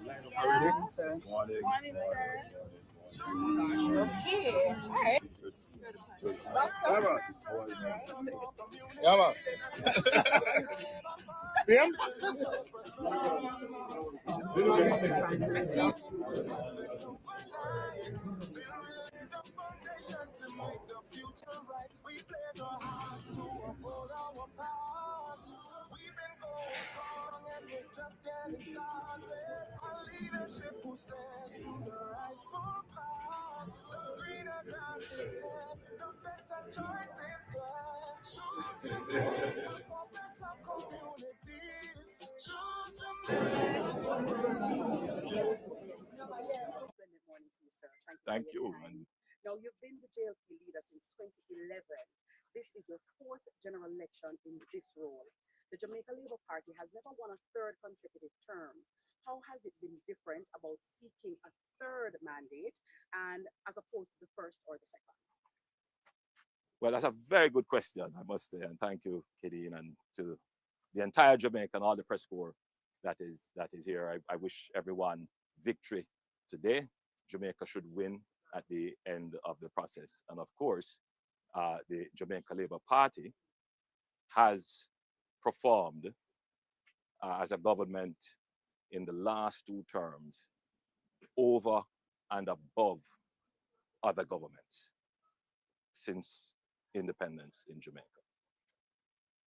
Morning, sir. Morning. Morning, sir. Okay. All right. Yeah, man. Yeah, man. Him? Splendid morning to you, sir. Thank you for Thank your you. time. And Now, you've been the JLP leader since 2011. This is your fourth general election in this role. The Jamaica Labour Party has never won a third consecutive term. How has it been different about seeking a third mandate and as opposed to the first or the second? well, that's a very good question, I must say. And thank you, Kadeen, and to the entire Jamaica and all the press corps that is here. I wish everyone victory today. Jamaica should win at the end of the process. And of course, the Jamaica Labour Party has performed as a government in the last two terms over and above other governments since independence in Jamaica.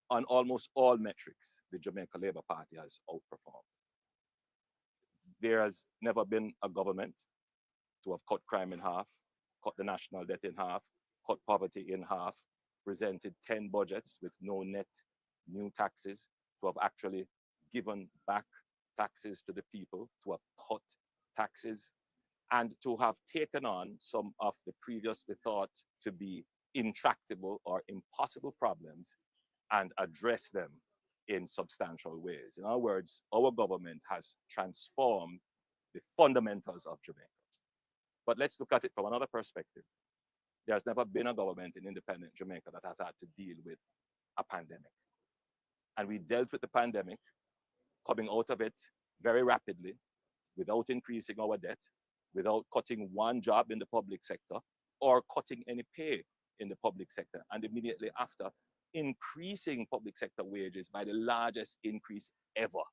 On almost all metrics, the Jamaica Labour Party has outperformed. There has never been a government to have cut crime in half, cut the national debt in half, cut poverty in half, presented 10 budgets with no net new taxes, to have actually given back taxes to the people, to have cut taxes, and to have taken on some of the previously thought to be intractable or impossible problems and address them in substantial ways. In other words, our government has transformed the fundamentals of Jamaica. But let's look at it from another perspective. There's never been a government in independent Jamaica that has had to deal with a pandemic. And we dealt with the pandemic, coming out of it very rapidly, without increasing our debt, without cutting one job in the public sector or cutting any pay in the public sector. And immediately after, increasing public sector wages by the largest increase ever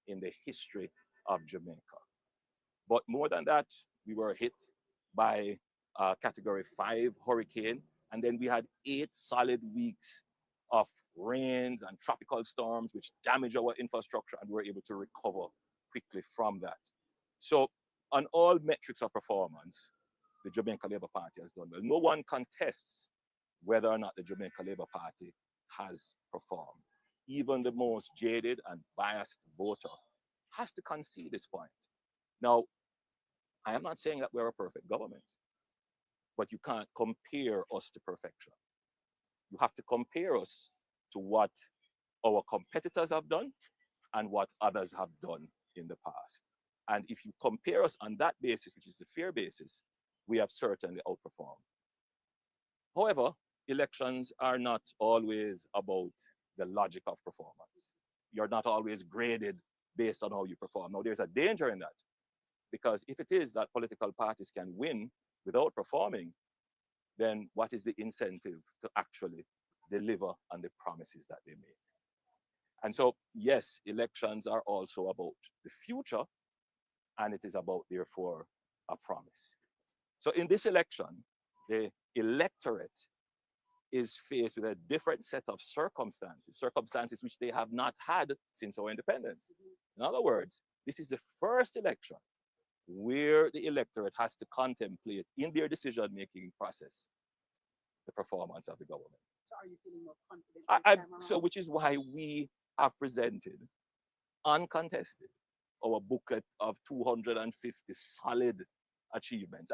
in the history of Jamaica. But more than that, we were hit by a Category 5 hurricane, and then we had 8 solid weeks of rains and tropical storms, which damaged our infrastructure, and we were able to recover quickly from that. So, on all metrics of performance, the Jamaica Labour Party has done well. No one contests whether or not the Jamaica Labour Party has performed. Even the most jaded and biased voter has to concede this point. Now, I am not saying that we're a perfect government, but you can't compare us to perfection. You have to compare us to what our competitors have done and what others have done in the past. And if you compare us on that basis, which is the fair basis, we have certainly outperformed. However, elections are not always about the logic of performance. You're not always graded based on how you perform. Now, there's a danger in that, because if it is that political parties can win without performing, then what is the incentive to actually deliver on the promises that they make? And so, yes, elections are also about the future, and it is about, therefore, a promise. So in this election, the electorate is faced with a different set of circumstances which they have not had since our independence. In other words, this is the first election where the electorate has to contemplate in their decision-making process the performance of the government. So, are you feeling more confident this time around? So, which is why we have presented, uncontested, our booklet of 250 solid achievements.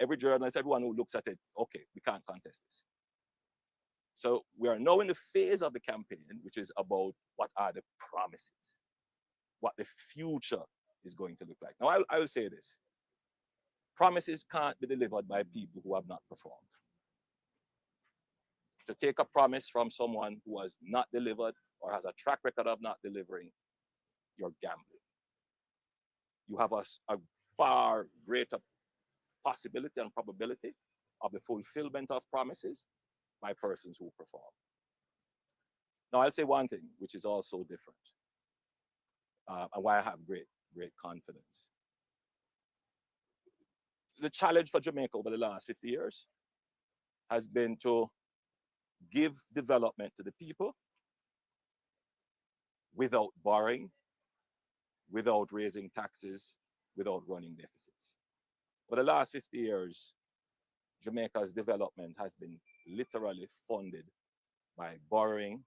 Every journalist, everyone who looks at it, okay, we can't contest this. So we are now in the phase of the campaign, which is about what are the promises, what the future is going to look like. Now, I will say this. Promises can't be delivered by people who have not performed. To take a promise from someone who has not delivered or has a track record of not delivering, you're gambling. you have a far greater possibility and probability of the fulfillment of promises by persons who perform. Now, I'll say one thing, which is also different, and why I have great confidence. The challenge for Jamaica over the last 50 years has been to give development to the people without borrowing, without raising taxes, without running deficits. For the last 50 years, Jamaica's development has been literally funded by borrowing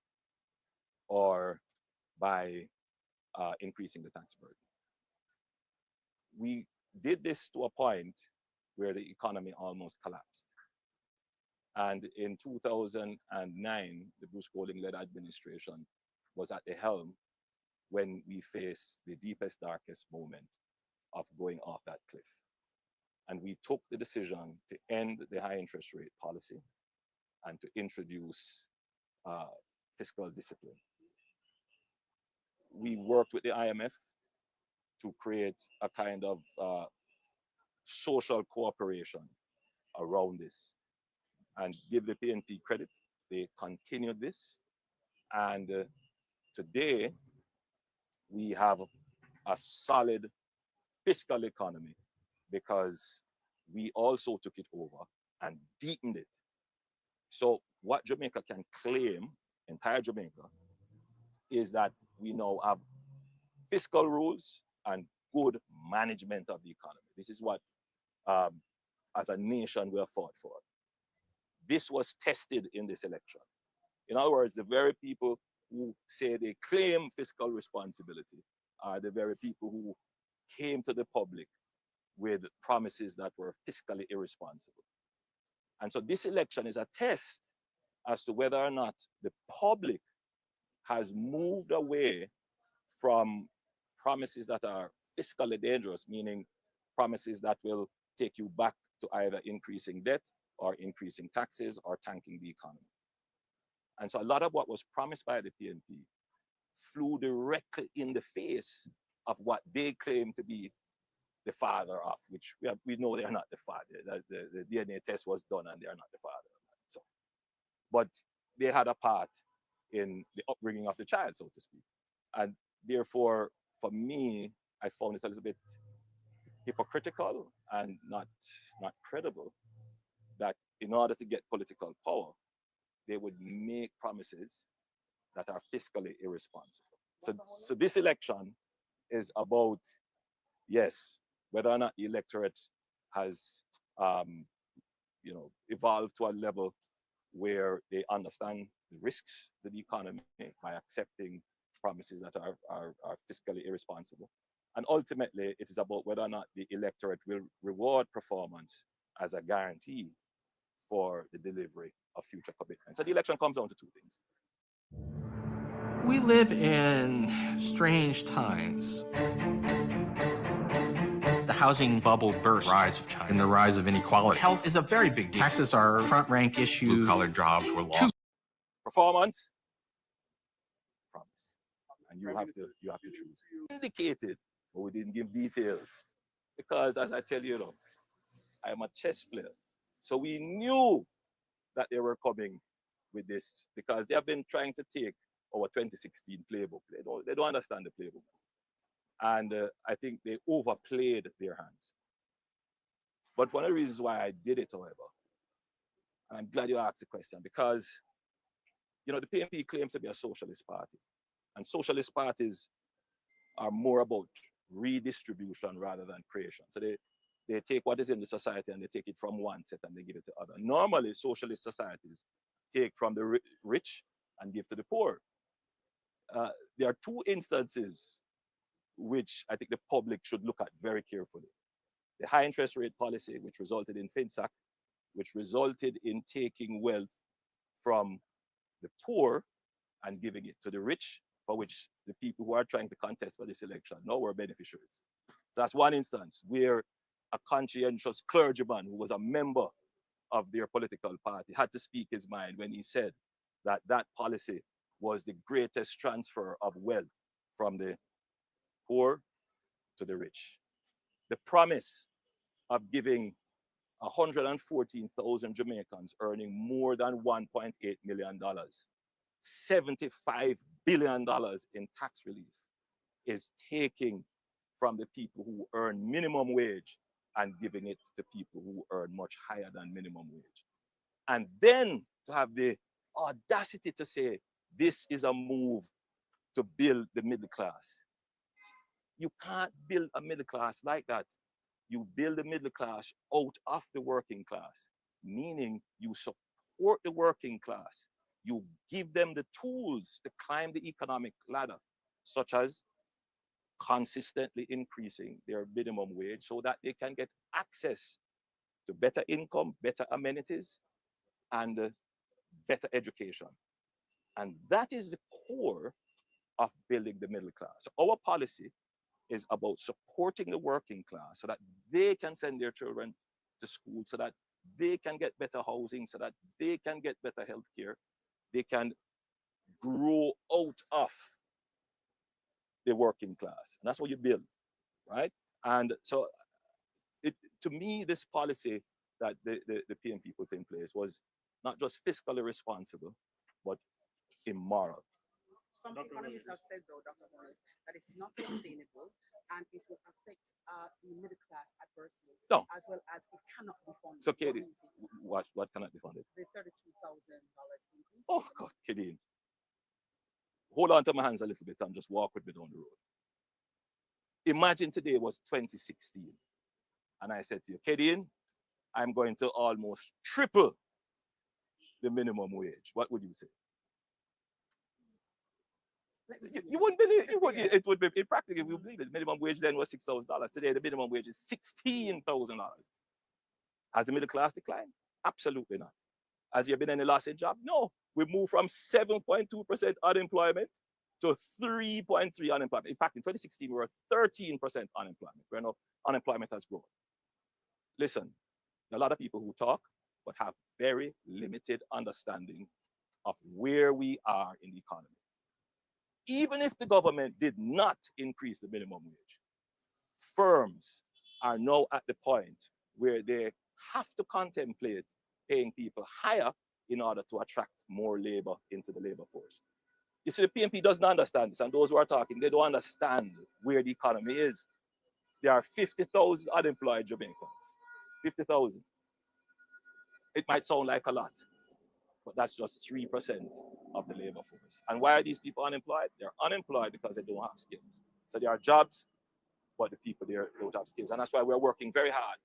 or by increasing the tax burden. We did this to a point where the economy almost collapsed. And in 2009, the Bruce Golding-led administration was at the helm when we faced the deepest, darkest moment of going off that cliff. And we took the decision to end the high interest rate policy and to introduce fiscal discipline. We worked with the IMF to create a kind of social cooperation around this. And give the PNP credit, they continued this. And today, we have a solid fiscal economy because we also took it over and deepened it. So what Jamaica can claim, entire Jamaica, is that we now have fiscal rules and good management of the economy. This is what, as a nation, we have fought for. This was tested in this election. In other words, the very people who say they claim fiscal responsibility are the very people who came to the public with promises that were fiscally irresponsible. And so this election is a test as to whether or not the public has moved away from promises that are fiscally dangerous, meaning promises that will take you back to either increasing debt or increasing taxes or tanking the economy. And so a lot of what was promised by the PNP flew directly in the face of what they claim to be the father of, which we know they're not the father. The DNA test was done and they're not the father. So, but they had a part in the upbringing of the child, so to speak. And therefore, for me, I found it a little bit hypocritical and not credible that in order to get political power, they would make promises that are fiscally irresponsible. So this election is about, yes, whether or not the electorate has evolved to a level where they understand the risks to the economy by accepting promises that are fiscally irresponsible. And ultimately, it is about whether or not the electorate will reward performance as a guarantee for the delivery of future commitments. So the election comes down to two things. We live in strange times. The housing bubble burst, rise of China, and the rise of inequality. Health is a very big deal. Taxes are front rank issue. Blue-collar jobs were lost. Performance, promise, and you have to choose. Indicated, but we didn't give details because, as I tell you, I am a chess player, so we knew that they were coming with this because they have been trying to take our 2016 playbook. They don't understand the playbook. And I think they overplayed their hands. But one of the reasons why I did it, however, and I'm glad you asked the question, because the PNP claims to be a socialist party. And socialist parties are more about redistribution rather than creation. So they take what is in the society and they take it from one set and they give it to other. Normally, socialist societies take from the rich and give to the poor. There are two instances which I think the public should look at very carefully. The high interest rate policy, which resulted in FinSac, which resulted in taking wealth from the poor and giving it to the rich, for which the people who are trying to contest for this election now were beneficiaries. So that's one instance where a conscientious clergyman who was a member of their political party had to speak his mind when he said that that policy was the greatest transfer of wealth from the poor to the rich. the promise of giving 114,000 Jamaicans earning more than $1.8 million, $75 billion in tax relief is taking from the people who earn minimum wage and giving it to people who earn much higher than minimum wage. And then to have the audacity to say this is a move to build the middle class. You can't build a middle class like that. You build a middle class out of the working class, meaning you support the working class. You give them the tools to climb the economic ladder, such as consistently increasing their minimum wage so that they can get access to better income, better amenities, and better education. And that is the core of building the middle class. So our policy is about supporting the working class so that they can send their children to school, so that they can get better housing, so that they can get better health care. They can grow out of the working class. And that's what you build, right? And so to me, this policy that the PNP put in place was not just fiscally responsible, but immoral. Some economists have said, though, Dr. Morris, that it's not sustainable and it will affect the middle class adversely, No. as well as it cannot be funded. So, Katie, what cannot be funded? The $32,000 increase. Oh, God, Katie. Hold on to my hands a little bit and just walk with me down the road. Imagine today was 2016. And I said to you, Katie, I'm going to almost triple the minimum wage. What would you say? You wouldn't believe it. It would be practically, we believe it. Minimum wage then was $6,000. Today, the minimum wage is $16,000. Has the middle class declined? Absolutely not. Has there been any loss in job? No. We moved from 7.2% unemployment to 3.3% unemployment. In fact, in 2016, we were 13% unemployment. Where now unemployment has grown. Listen, there are a lot of people who talk, but have very limited understanding of where we are in the economy. Even if the government did not increase the minimum wage, firms are now at the point where they have to contemplate paying people higher in order to attract more labor into the labor force. You see, the PNP doesn't understand this, and those who are talking, they don't understand where the economy is. There are 50,000 unemployed Jamaicans. 50,000. It might sound like a lot, but that's just 3% of the labor force. And why are these people unemployed? They're unemployed because they don't have skills. So there are jobs, but the people there don't have skills. And that's why we're working very hard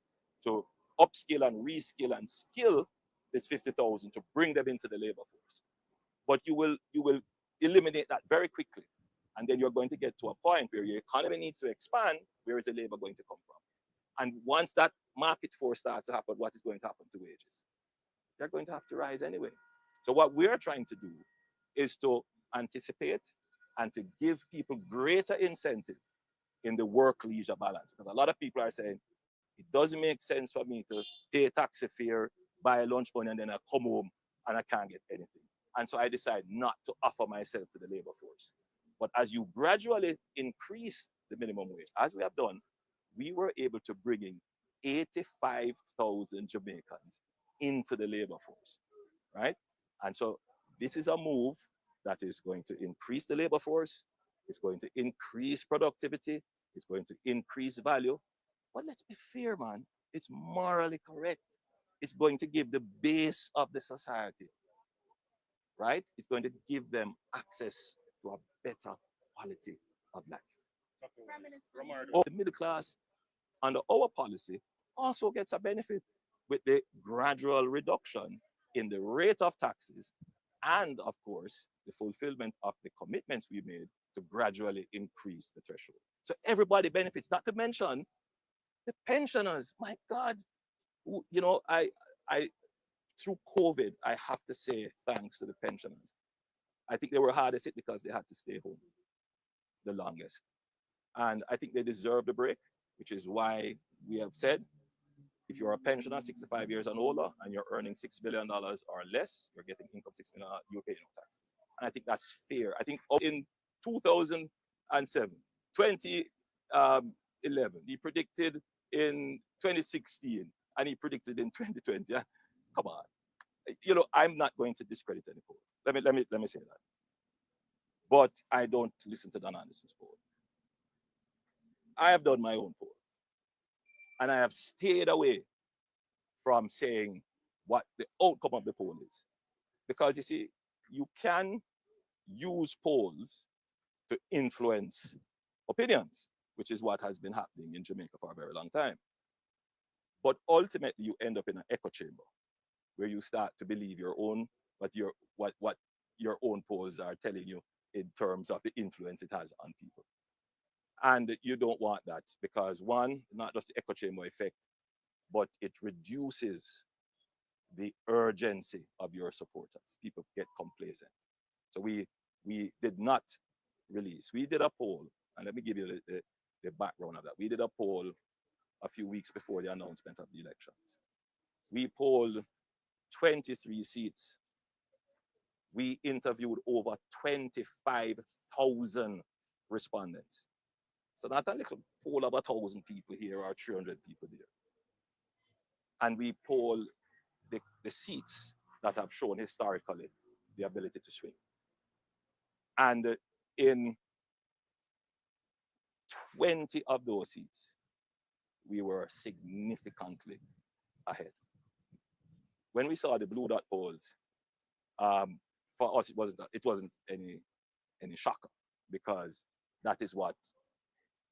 to upskill and reskill and skill this 50,000 to bring them into the labor force. But you will eliminate that very quickly. And then you're going to get to a point where your economy needs to expand. Where is the labor going to come from? And once that market force starts to happen, what is going to happen to wages? They're going to have to rise anyway. So what we're trying to do is to anticipate and to give people greater incentive in the work-leisure balance. Because a lot of people are saying, it doesn't make sense for me to pay taxi fare, buy a lunch money, and then I come home and I can't get anything. And so I decide not to offer myself to the labor force. But as you gradually increase the minimum wage, as we have done, we were able to bring in 85,000 Jamaicans into the labor force, right? And so this is a move that is going to increase the labor force, it's going to increase productivity, it's going to increase value. But let's be fair, man, it's morally correct. It's going to give the base of the society, right? It's going to give them access to a better quality of life. The middle class under our policy also gets a benefit with the gradual reduction in the rate of taxes and, of course, the fulfillment of the commitments we made to gradually increase the threshold. So everybody benefits, not to mention the pensioners. My God, you know, I through COVID, I have to say thanks to the pensioners. I think they were hardest hit because they had to stay home the longest. And I think they deserve the break, which is why we have said, if you're a pensioner 65 years and older and you're earning $6 million or less, you're getting income $6 million, you pay no taxes. And I think that's fair. I think in 2007, 20 2011. He predicted in 2016, and he predicted in 2020. Come on, I'm not going to discredit any poll. Let me say that. But I don't listen to Don Anderson's poll. I have done my own poll, and I have stayed away from saying what the outcome of the poll is, because you see, you can use polls to influence opinions, which is what has been happening in Jamaica for a very long time. But ultimately, you end up in an echo chamber where you start to believe what your own polls are telling you in terms of the influence it has on people. And you don't want that, because one, not just the echo chamber effect, but it reduces the urgency of your supporters. People get complacent. So we did not release. We did a poll, and let me give you the background of that. We did a poll a few weeks before the announcement of the elections. We polled 23 seats. We interviewed over 25,000 respondents. So not a little poll of 1,000 people here or 300 people there. And we polled the seats that have shown historically the ability to swing. And in 20 of those seats, we were significantly ahead. When we saw the blue dot polls, for us it wasn't any shocker, because that is what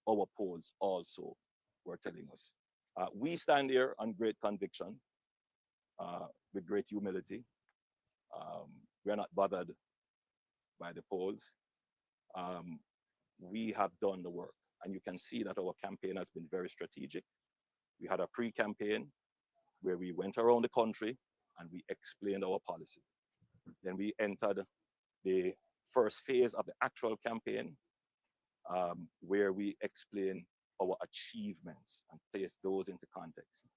our polls also were telling us. We stand here on great conviction, with great humility. We're not bothered by the polls. We have done the work, and you can see that our campaign has been very strategic. We had a pre-campaign where we went around the country and we explained our policy. Then we entered the first phase of the actual campaign, where we explain our achievements and place those into context.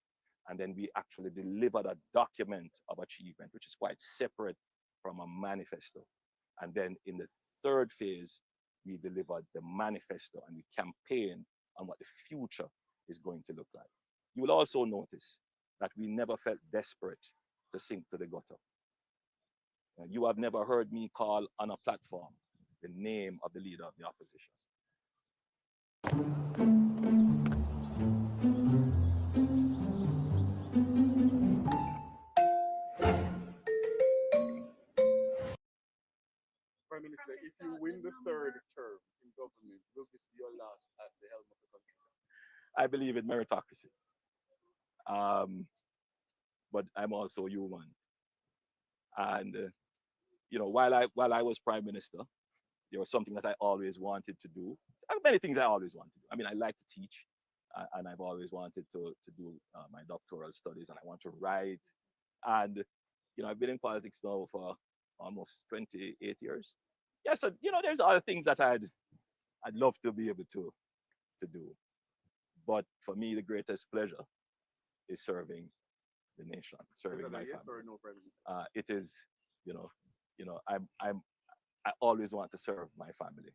And then we actually delivered a document of achievement, which is quite separate from a manifesto. And then in the third phase, we delivered the manifesto, and we campaigned on what the future is going to look like. You will also notice that we never felt desperate to sink to the gutter. You have never heard me call on a platform the name of the leader of the opposition. Prime Minister, if you win the third term in government, will this be your last at the helm of the country? I believe in meritocracy. But I'm also human. And while I was prime minister, there was something that I always wanted to do. Many things I always wanted to do. I mean, I like to teach, and I've always wanted to do my doctoral studies, and I want to write. And I've been in politics now for almost 28 years. Yeah, so there's other things that I'd love to be able to do. But for me, the greatest pleasure is serving the nation, serving my family. Yes or no, Prime Minister? It is, I always want to serve my family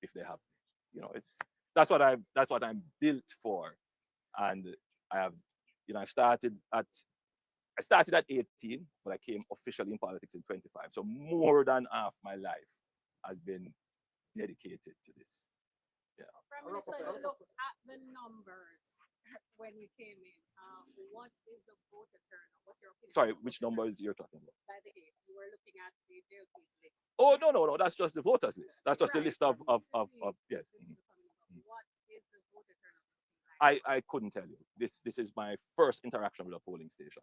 if they have, that's what I'm built for. And I started at 18, but I came officially in politics in 25. So more than half my life has been dedicated to this. Yeah. Prime Minister, you looked at the numbers when you came in. What is the voter turnout? What's your opinion? Sorry, which numbers you're talking about? By the 8th, you were looking at the jail case list. Oh, no. That's just the voters list. That's just the list of yes. What is the voter turnout looking like? I couldn't tell you. This is my first interaction with a polling station,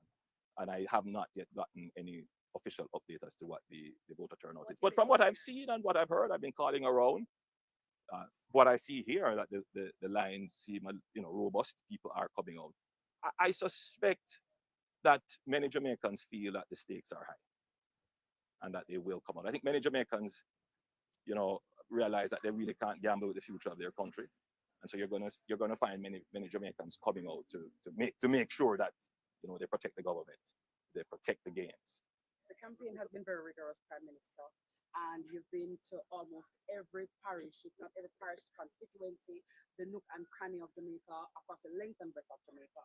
and I have not yet gotten any official update as to what the voter turnout is. But from what I've seen and what I've heard, I've been calling around. What I see here, that the lines seem robust. People are coming out. I suspect that many Jamaicans feel that the stakes are high and that they will come out. I think many Jamaicans, realize that they really can't gamble with the future of their country, and so you're gonna find many Jamaicans coming out to make sure that they protect the government, they protect the gains. The campaign has been very rigorous, Prime Minister. and you've been to almost every parish, if not every parish constituency, the nook and cranny of Jamaica, across the length and breadth of Jamaica.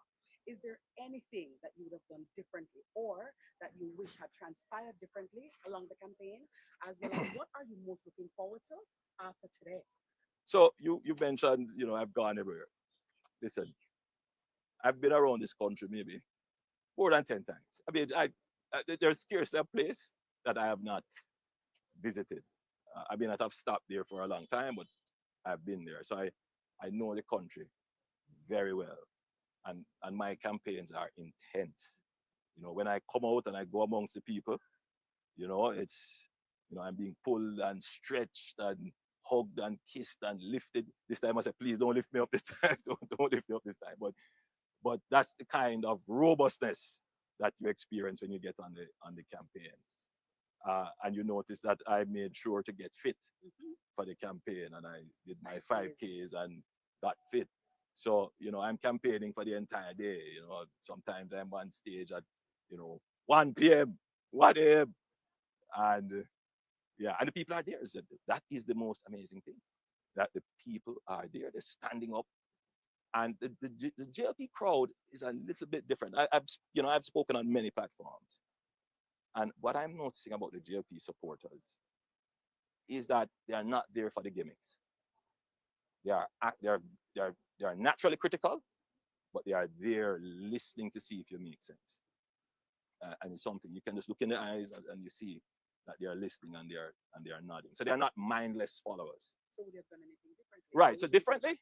Is there anything that you would have done differently or that you wish had transpired differently along the campaign? As well as what are you most looking forward to after today? So you mentioned, I've gone everywhere. Listen, I've been around this country maybe more than 10 times. I mean, there's scarcely a place that I have not visited. I mean, I've stopped there for a long time, but I've been there. So I know the country very well. And my campaigns are intense. When I come out and I go amongst the people, it's, I'm being pulled and stretched and hugged and kissed and lifted. This time I said, please don't lift me up this time. don't lift me up this time. But that's the kind of robustness that you experience when you get on the campaign. And you notice that I made sure to get fit for the campaign, and I did my 5Ks and got fit. So, I'm campaigning for the entire day. Sometimes I'm on stage at, 1 p.m., 1 a.m. And and the people are there. So that is the most amazing thing, that the people are there. They're standing up. And the JLP crowd is a little bit different. I've spoken on many platforms. And what I'm noticing about the JLP supporters is that they are not there for the gimmicks. They are naturally critical, but they are there listening to see if you make sense. And it's something you can just look in the eyes and you see that they are listening and they are nodding. So they are not mindless followers. So would you have done anything differently? Right. So differently. What are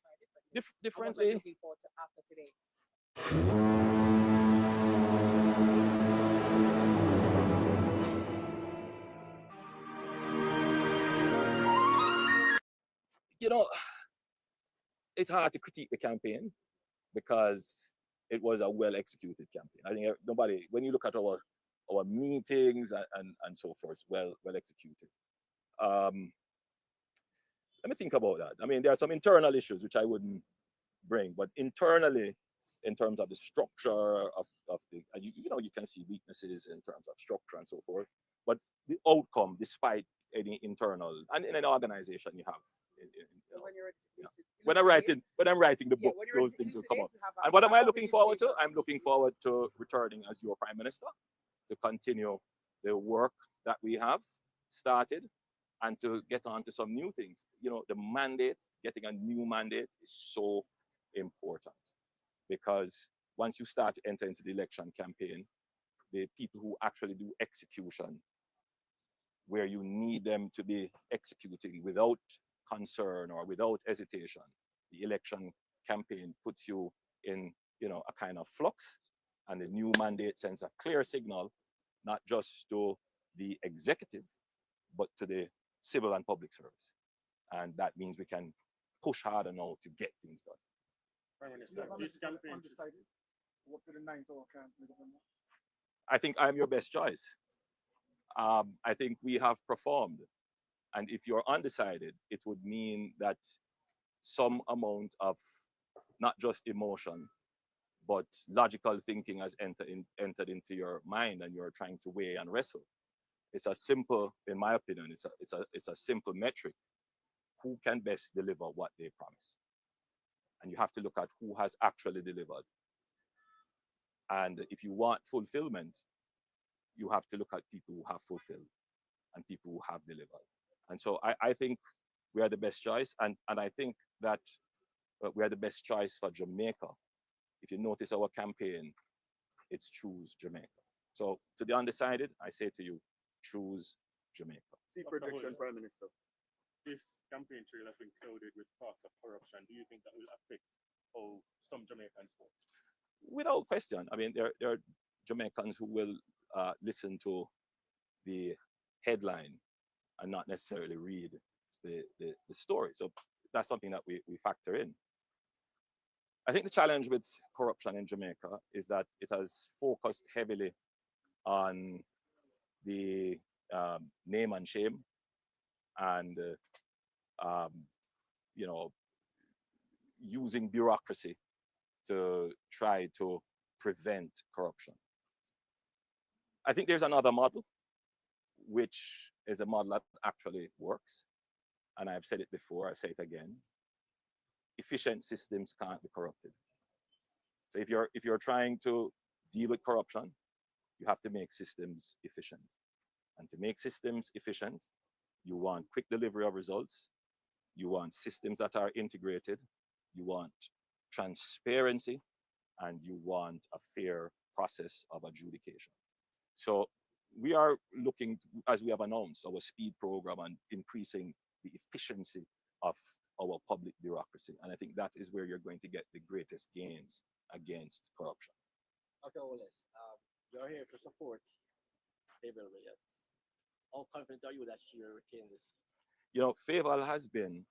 you Differently. looking forward to after today? It's hard to critique the campaign because it was a well-executed campaign. I think nobody, when you look at our meetings and so forth, well executed. Let me think about that. I mean, there are some internal issues which I wouldn't bring, but internally, in terms of the structure of the, you can see weaknesses in terms of structure and so forth. But the outcome, despite any internal, and in an organization you have, when I'm writing the book, those things will come up. And what am I looking forward to? I'm looking forward to returning as your Prime Minister to continue the work that we have started and to get on to some new things. The mandate, getting a new mandate is so important, because once you start to enter into the election campaign, the people who actually do execution, where you need them to be executing without concern or without hesitation, the election campaign puts you in, a kind of flux, and the new mandate sends a clear signal, not just to the executive, but to the civil and public service. And that means we can push harder now to get things done. Prime Minister, this campaign undecided. Up to the 9th or can't make up. I think I'm your best choice. I think we have performed. And if you're undecided, it would mean that some amount of not just emotion, but logical thinking has entered into your mind, and you're trying to weigh and wrestle. It's a simple, in my opinion, it's a simple metric. Who can best deliver what they promise? And you have to look at who has actually delivered. And if you want fulfillment, you have to look at people who have fulfilled and people who have delivered. And so I think we are the best choice. And I think that we are the best choice for Jamaica. If you notice our campaign, it's choose Jamaica. So to the undecided, I say to you, choose Jamaica. See prediction, Prime Minister. This campaign trail has been clouded with parts of corruption. Do you think that will affect how some Jamaicans vote? Without question. I mean, there are Jamaicans who will listen to the headline and not necessarily read the story. So that's something that we factor in. I think the challenge with corruption in Jamaica is that it has focused heavily on the name and shame, and using bureaucracy to try to prevent corruption. I think there's another model which is a model that actually works. And I've said it before, I say it again. Efficient systems can't be corrupted. So if you're trying to deal with corruption, you have to make systems efficient. And to make systems efficient, you want quick delivery of results. You want systems that are integrated. You want transparency, and you want a fair process of adjudication. So we are looking, as we have announced, our speed program and increasing the efficiency of our public bureaucracy. And I think that is where you're going to get the greatest gains against corruption. Okay, Oles, you're here to support Fable Williams. How confident are you that she will retain this seat? You know, Fable has been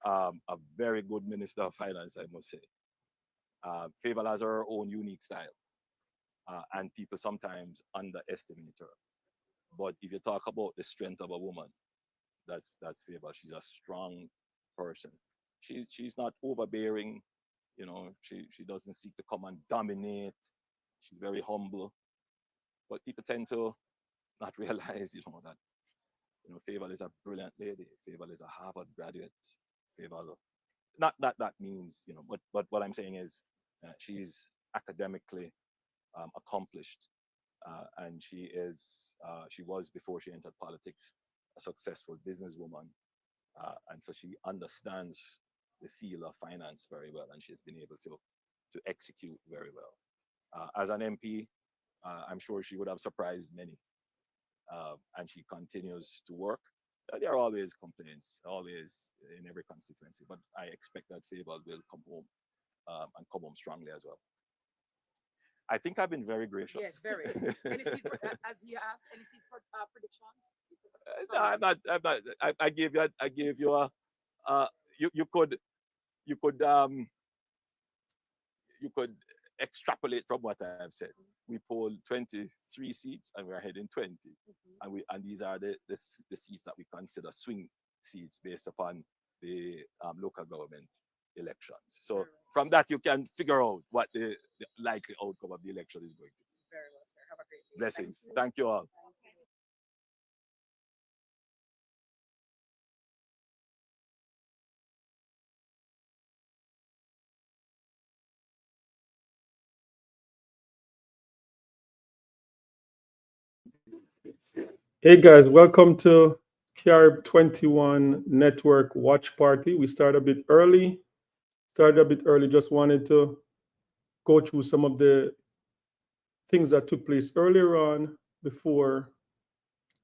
a very good Minister of Finance, I must say. Fable has her own unique style, and people sometimes underestimate her. But if you talk about the strength of a woman, that's Fable. She's a strong person. She's not overbearing, you know, she doesn't seek to come and dominate. She's very humble. But people tend to not realize, you know, that Fable is a brilliant lady. Fable is a Harvard graduate. Fable, not that means, you know, but what I'm saying is she's academically accomplished, and she was, before she entered politics, a successful businesswoman, and so she understands the field of finance very well, and she's been able to execute very well. As an MP, I'm sure she would have surprised many, and she continues to work. There are always complaints, always in every constituency, but I expect that Fable will come home and come home strongly as well. I think I've been very gracious. Yes, very. Any seed, as you asked, any seed predictions? No, I'm not. I gave you a. You could extrapolate from what I have said. We polled 23 seats and we're heading 20, and these are the seats that we consider swing seats based upon the local government elections. So from that you can figure out what the likely outcome of the election is going to be. Very well, sir. Have a great day. Blessings. Thank you all. Hey guys, welcome to CARB 21 Network Watch Party. We started a bit early. Just wanted to go through some of the things that took place earlier on before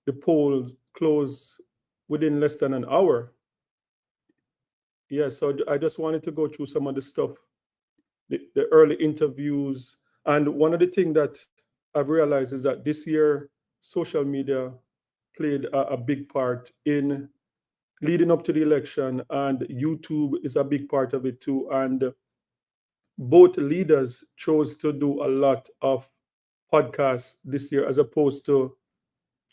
the polls closed within less than an hour. Yeah, so I just wanted to go through some of the stuff, the early interviews. And one of the things that I've realized is that this year, social media played a big part in leading up to the election, and YouTube is a big part of it too. And both leaders chose to do a lot of podcasts this year as opposed to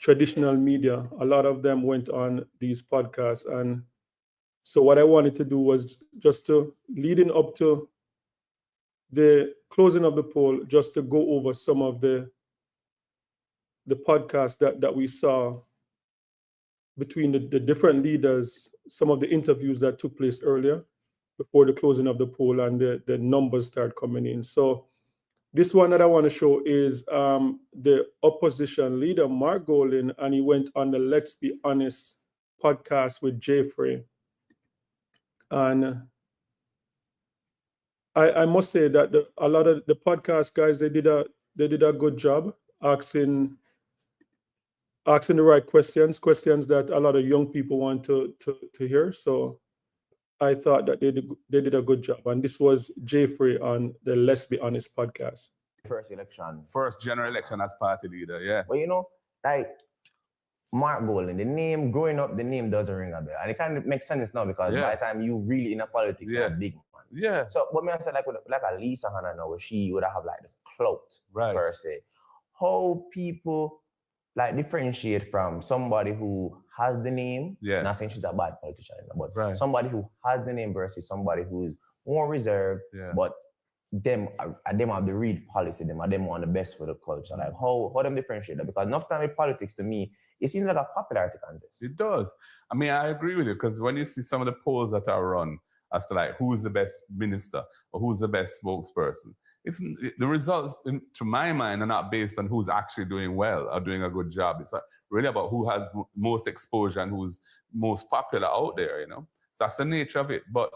traditional media. A lot of them went on these podcasts. And so what I wanted to do was just to, leading up to the closing of the poll, just to go over some of the podcasts that we saw between the different leaders, some of the interviews that took place earlier before the closing of the poll, and the numbers start coming in. So this one that I want to show is the opposition leader, Mark Golin, and he went on the Let's Be Honest podcast with Jeffrey. And I must say that a lot of the podcast guys, they did a good job asking the right questions that a lot of young people want to hear. So I thought that they did a good job. And this was Jeffrey on the Let's Be Honest podcast. First election. First general election as party leader, yeah. But you know, like Mark Golden, the name growing up, the name doesn't ring a bell. And it kind of makes sense now because by the time you really in a politics, you're a big man. Yeah. So what me I said, like a Lisa Hanna now, she would have like the clout per se. How people like differentiate from somebody who has the name, not saying she's a bad politician, but somebody who has the name versus somebody who's more reserved, but them have the read policy, them want the best for the culture. Like how them differentiate that? Because enough time with politics, to me, it seems like a popularity contest. It does. I mean, I agree with you, because when you see some of the polls that are run as to like who's the best minister or who's the best spokesperson, the results, to my mind, are not based on who's actually doing well or doing a good job. It's really about who has most exposure and who's most popular out there, you know. So that's the nature of it. But,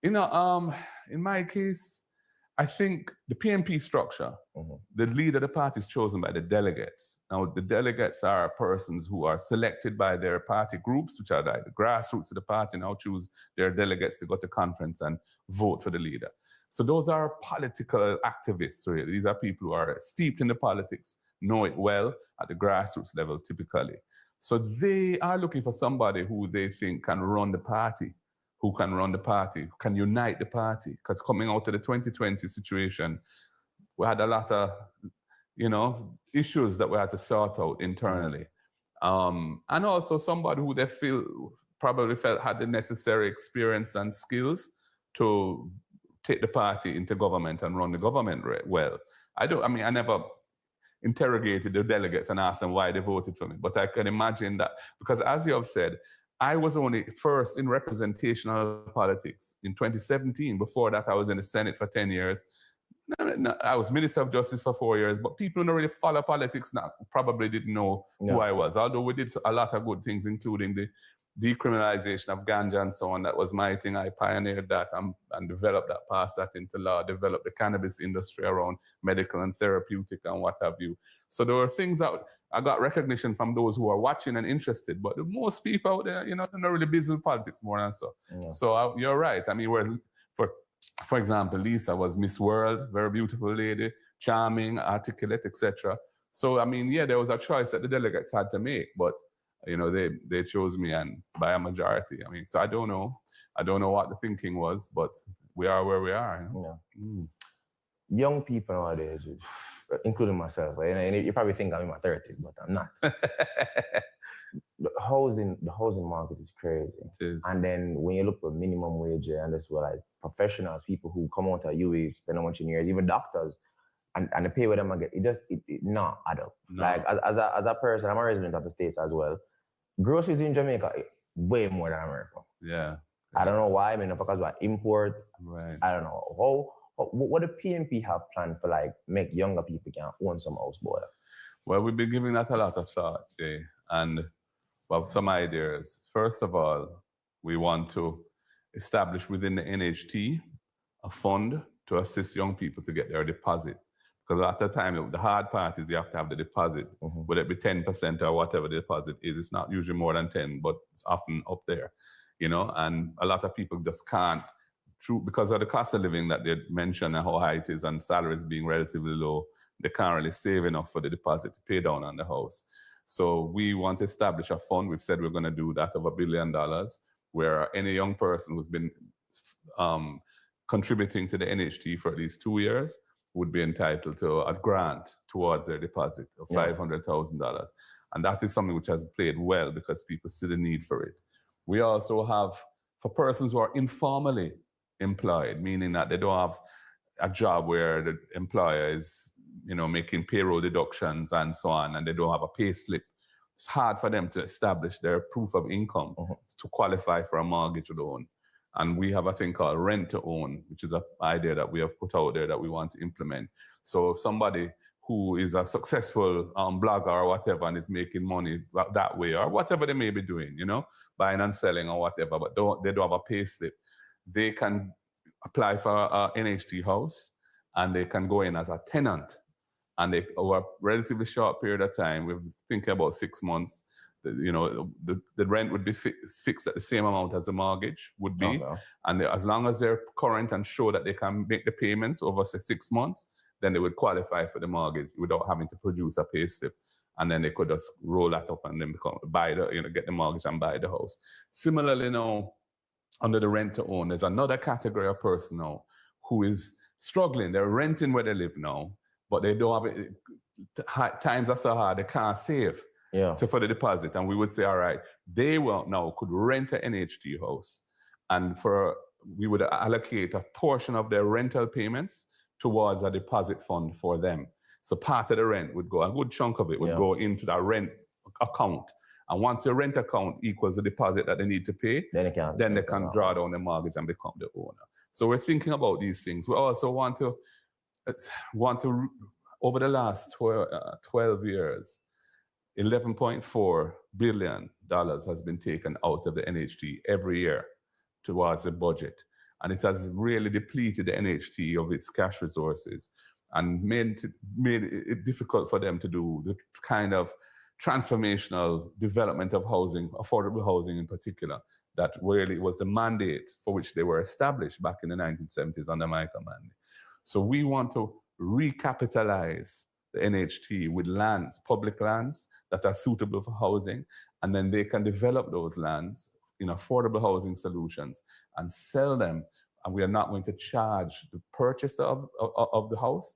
you know, in my case, I think the PNP structure, the leader of the party is chosen by the delegates. Now, the delegates are persons who are selected by their party groups, which are like the grassroots of the party, now choose their delegates to go to conference and vote for the leader. So those are political activists, really. These are people who are steeped in the politics, know it well at the grassroots level, typically. So they are looking for somebody who they think can run the party, who can unite the party. Because coming out of the 2020 situation, we had a lot of, you know, issues that we had to sort out internally. And also somebody who they probably felt had the necessary experience and skills to take the party into government and run the government well. I never interrogated the delegates and asked them why they voted for me, but I can imagine that, because as you have said, I was only first in representational politics in 2017. Before that, I was in the Senate for 10 years. I was Minister of Justice for 4 years, but people who don't really follow politics now probably didn't know who I was. Although we did a lot of good things, including the decriminalization of ganja and so on. That was my thing. I pioneered that and developed that, passed that into law, developed the cannabis industry around medical and therapeutic and what have you. So there were things that I got recognition from those who are watching and interested, but most people out there, you know, they're not really busy with politics more than so. Yeah. So you're right. I mean, whereas for example, Lisa was Miss World, very beautiful lady, charming, articulate, etc. So, I mean, yeah, there was a choice that the delegates had to make, but, you know, they chose me, and by a majority. I mean, so I don't know what the thinking was, but we are where we are. You know? Yeah. Young people nowadays, including myself, and you probably think I'm in my 30s, but I'm not. The housing market is crazy. It is. And then when you look for minimum wage, and that's where like professionals, people who come out of UA, spend a bunch of years, even doctors, and the pay with them I get, it not add up. No. Like as a person, I'm a resident of the States as well. Groceries in Jamaica, way more than America. Yeah. I don't know why. I mean, because we import. Right. I don't know. What do PNP have planned for like make younger people can own some house, boy? Well, we've been giving that a lot of thought, Jay, and we have some ideas. First of all, we want to establish within the NHT a fund to assist young people to get their deposit. Because at the time, the hard part is you have to have the deposit, whether it be 10% or whatever the deposit is. It's not usually more than 10, but it's often up there, you know, and a lot of people just can't, because of the cost of living that they mentioned and how high it is and salaries being relatively low, they can't really save enough for the deposit to pay down on the house. So we want to establish a fund. We've said we're going to do that of $1 billion, where any young person who's been contributing to the NHT for at least 2 years would be entitled to a grant towards their deposit of $500,000. And that is something which has played well because people see the need for it. We also have, for persons who are informally employed, meaning that they don't have a job where the employer is, you know, making payroll deductions and so on, and they don't have a pay slip. It's hard for them to establish their proof of income to qualify for a mortgage loan. And we have a thing called rent to own, which is an idea that we have put out there that we want to implement. So if somebody who is a successful blogger or whatever and is making money that way, or whatever they may be doing, you know, buying and selling or whatever, but they don't have a pay slip, they can apply for an NHT house and they can go in as a tenant. And they, over a relatively short period of time, we're thinking about 6 months, you know, the rent would be fixed at the same amount as the mortgage would be. Okay. And as long as they're current and show that they can make the payments over 6 months, then they would qualify for the mortgage without having to produce a pay slip. And then they could just roll that up and then get the mortgage and buy the house. Similarly now, under the rent to own, there's another category of person now who is struggling. They're renting where they live now, but they don't have it. Times are so hard, they can't save for the deposit. And we would say, all right, they could rent an NHT house. And we would allocate a portion of their rental payments towards a deposit fund for them. So part of the rent would go, a good chunk of it would go into that rent account. And once your rent account equals the deposit that they need to pay, then they can draw down the mortgage and become the owner. So we're thinking about these things. We also want to over the last 12 years, $11.4 billion has been taken out of the NHT every year towards the budget. And it has really depleted the NHT of its cash resources and made it difficult for them to do the kind of transformational development of housing, affordable housing in particular, that really was the mandate for which they were established back in the 1970s under my command. So we want to recapitalize the NHT with lands, public lands that are suitable for housing, and then they can develop those lands in affordable housing solutions and sell them. And we are not going to charge the purchaser of the house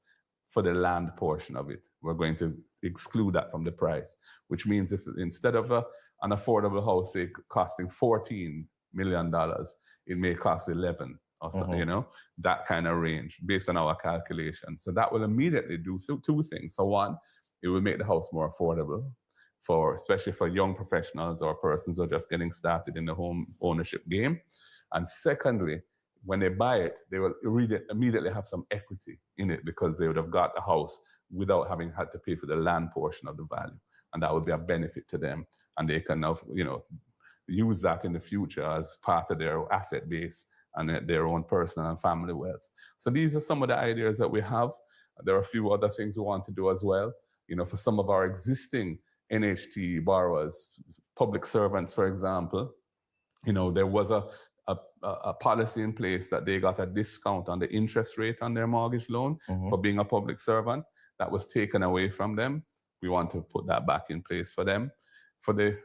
for the land portion of it. We're going to exclude that from the price, which means if instead of an affordable house, say, costing $14 million, it may cost 11 or something, you know, that kind of range based on our calculations. So that will immediately do two things. So one, it will make the house more affordable especially for young professionals or persons who are just getting started in the home ownership game. And secondly, when they buy it, they will immediately have some equity in it because they would have got the house without having had to pay for the land portion of the value. And that would be a benefit to them. And they can now, you know, use that in the future as part of their asset base and their own personal and family wealth. So these are some of the ideas that we have. There are a few other things we want to do as well. You know, for some of our existing NHT borrowers, public servants, for example, you know, there was a policy in place that they got a discount on the interest rate on their mortgage loan for being a public servant. That was taken away from them. We want to put that back in place for them. For the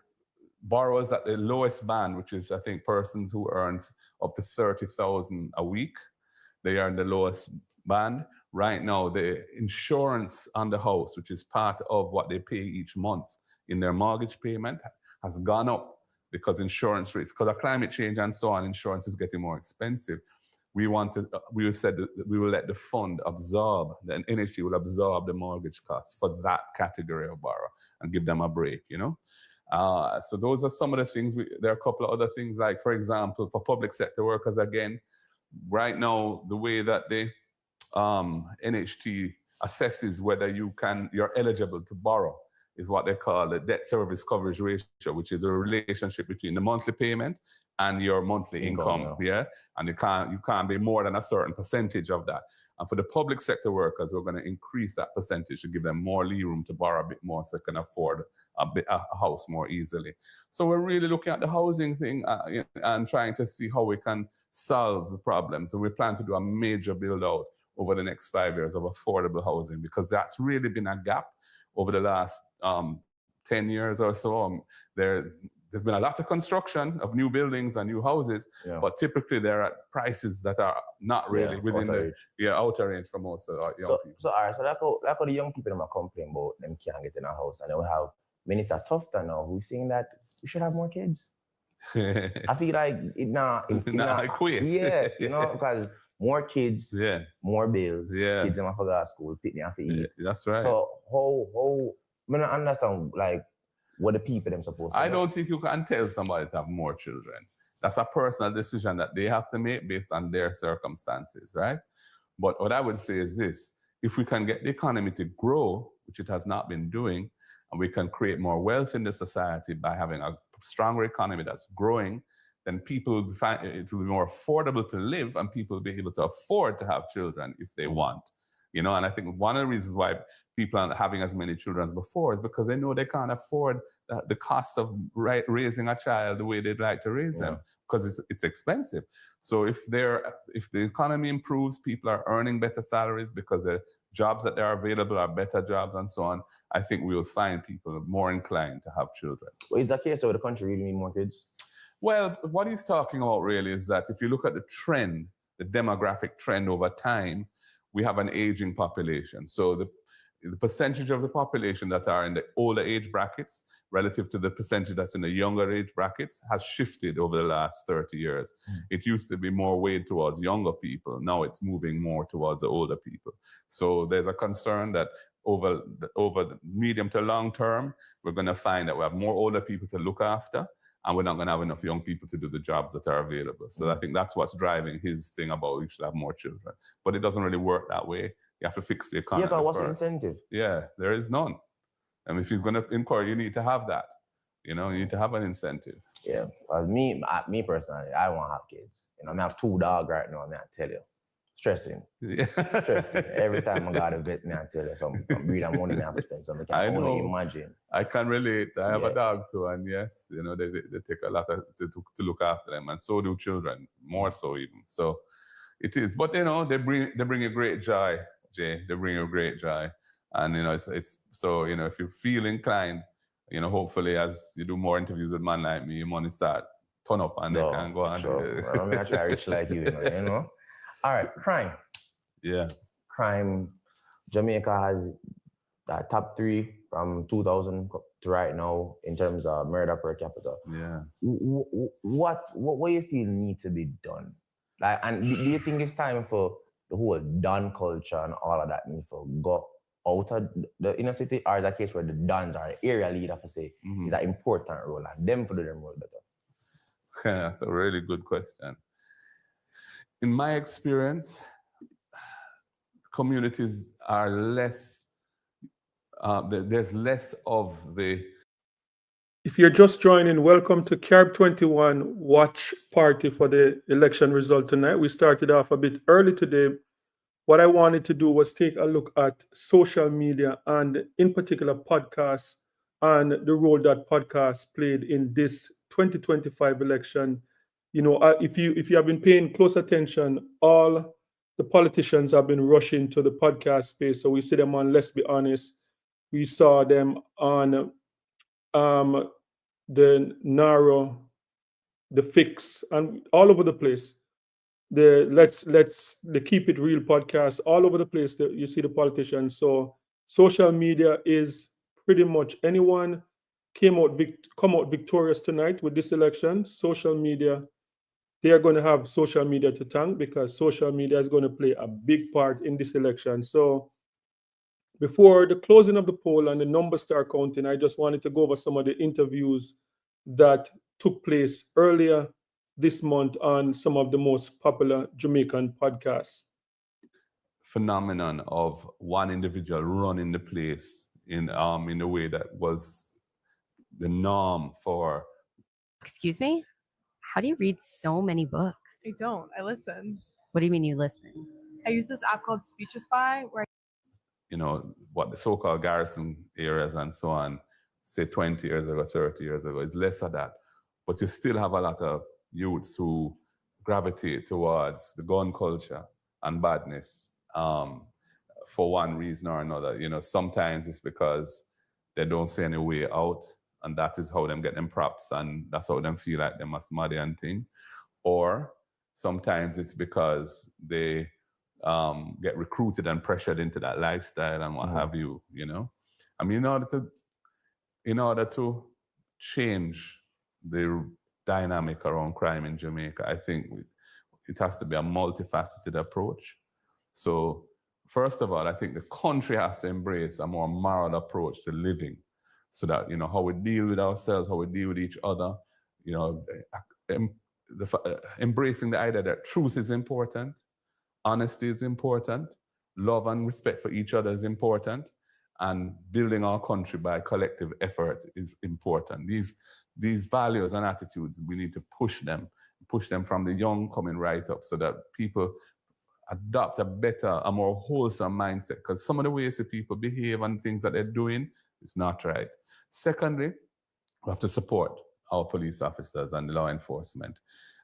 borrowers at the lowest band, which is, I think, persons who earn up to $30,000 a week, they are in the lowest band. Right now, the insurance on the house, which is part of what they pay each month in their mortgage payment, has gone up because insurance rates, because of climate change and so on, insurance is getting more expensive. We said that we will let the fund absorb, the NHG will absorb the mortgage costs for that category of borrower and give them a break, you know? So those are some of the things. There are a couple of other things, like, for example, for public sector workers, again, right now, the way that the NHT assesses whether you're eligible to borrow is what they call the debt service coverage ratio, which is a relationship between the monthly payment and your monthly income. Yeah, and you can't be more than a certain percentage of that. And for the public sector workers, we're going to increase that percentage to give them more lee room to borrow a bit more so they can afford a house more easily. So we're really looking at the housing thing and trying to see how we can solve the problem. So we plan to do a major build out over the next 5 years of affordable housing, because that's really been a gap over the last 10 years or so. There's been a lot of construction of new buildings and new houses, but typically they're at prices that are not really within outer range for most of our young people. So like how the young people are complaining about them can't get in a house, and then we have Minister Tufton now who's saying that we should have more kids. I feel like it not quit. Yeah, you know, because more kids, more bills, kids in my forgot school, picnic have to eat. That's right. So how I don't understand, like, what the people them supposed to do. I don't think you can tell somebody to have more children. That's a personal decision that they have to make based on their circumstances, right? But what I would say is this: if we can get the economy to grow, which it has not been doing, and we can create more wealth in the society by having a stronger economy that's growing, then people will find it will be more affordable to live, and people will be able to afford to have children if they want. You know, and I think one of the reasons why people aren't having as many children as before is because they know they can't afford the cost of raising a child the way they'd like to raise them, because it's expensive. So if the economy improves, people are earning better salaries because the jobs that are available are better jobs and so on, I think we will find people more inclined to have children. Well, is that case so the country really need more kids? Well, what he's talking about really is that if you look at the trend, the demographic trend over time, we have an aging population. So the percentage of the population that are in the older age brackets relative to the percentage that's in the younger age brackets has shifted over the last 30 years. It used to be more weighed towards younger people. Now it's moving more towards the older people. So there's a concern that over the medium to long term, we're going to find that we have more older people to look after, and we're not going to have enough young people to do the jobs that are available. So I think that's what's driving his thing about we should have more children. But it doesn't really work that way. You have to fix the economy. Yeah, but what's the first. incentive? Yeah, there is none. And if he's going to encourage, you need to have that. You need to have an incentive. Yeah, me personally, I want to have kids. I have 2 dogs right now, I tell you. Stressing. Yeah. Stressing. Every time I got a vet, I tell you, some breed of money I have to spend. So I can only imagine. I can relate. I have a dog too, and yes, they take a lot to look after them, and so do children, more so even. So it is, but they bring a great joy, Jay. They bring a great joy, and it's so if you feel inclined, hopefully as you do more interviews with man like me, your money start turn up and they can go on. Sure. I mean, I try rich like you, All right, crime. Yeah. Crime. Jamaica has top 3 from 2000 to right now in terms of murder per capita. Yeah. What do you feel needs to be done? And do you think it's time for the whole Don culture and all of that need to go out of the inner city, or is that a case where the Dons are the area leader for say is an important role and them for do them role better? That's a really good question. In my experience, communities are less, there's less of the... If you're just joining, welcome to CARB 21 watch party for the election result tonight. We started off a bit early today. What I wanted to do was take a look at social media and in particular podcasts and the role that podcasts played in this 2025 election. If you have been paying close attention, all the politicians have been rushing to the podcast space. So we see them on Let's Be Honest. We saw them on the Narrow, the Fix, and all over the place. The Keep It Real podcast, all over the place. You see the politicians. So social media is pretty much anyone come out victorious tonight with this election. Social media, they are going to have social media to thank because social media is going to play a big part in this election. So before the closing of the poll and the numbers start counting, I just wanted to go over some of the interviews that took place earlier this month on some of the most popular Jamaican podcasts. Phenomenon of one individual running the place in a way that was the norm for... Excuse me? How do you read so many books? I don't. I listen. What do you mean you listen? I use this app called Speechify where what the so-called garrison areas and so on, say 20 years ago, 30 years ago, is less of that. But you still have a lot of youths who gravitate towards the gun culture and badness for one reason or another. Sometimes it's because they don't see any way out, and that is how them get them props, and that's how them feel like they must muddy and thing. Or sometimes it's because they get recruited and pressured into that lifestyle and what have you. I mean, in order to change the dynamic around crime in Jamaica, I think it has to be a multifaceted approach. So first of all, I think the country has to embrace a more moral approach to living, so that how we deal with ourselves, how we deal with each other, embracing the idea that truth is important, honesty is important, love and respect for each other is important, and building our country by collective effort is important. These values and attitudes, we need to push them from the young coming right up, so that people adopt a more wholesome mindset. Because some of the ways that people behave and things that they're doing is not right. Secondly, we have to support our police officers and the law enforcement.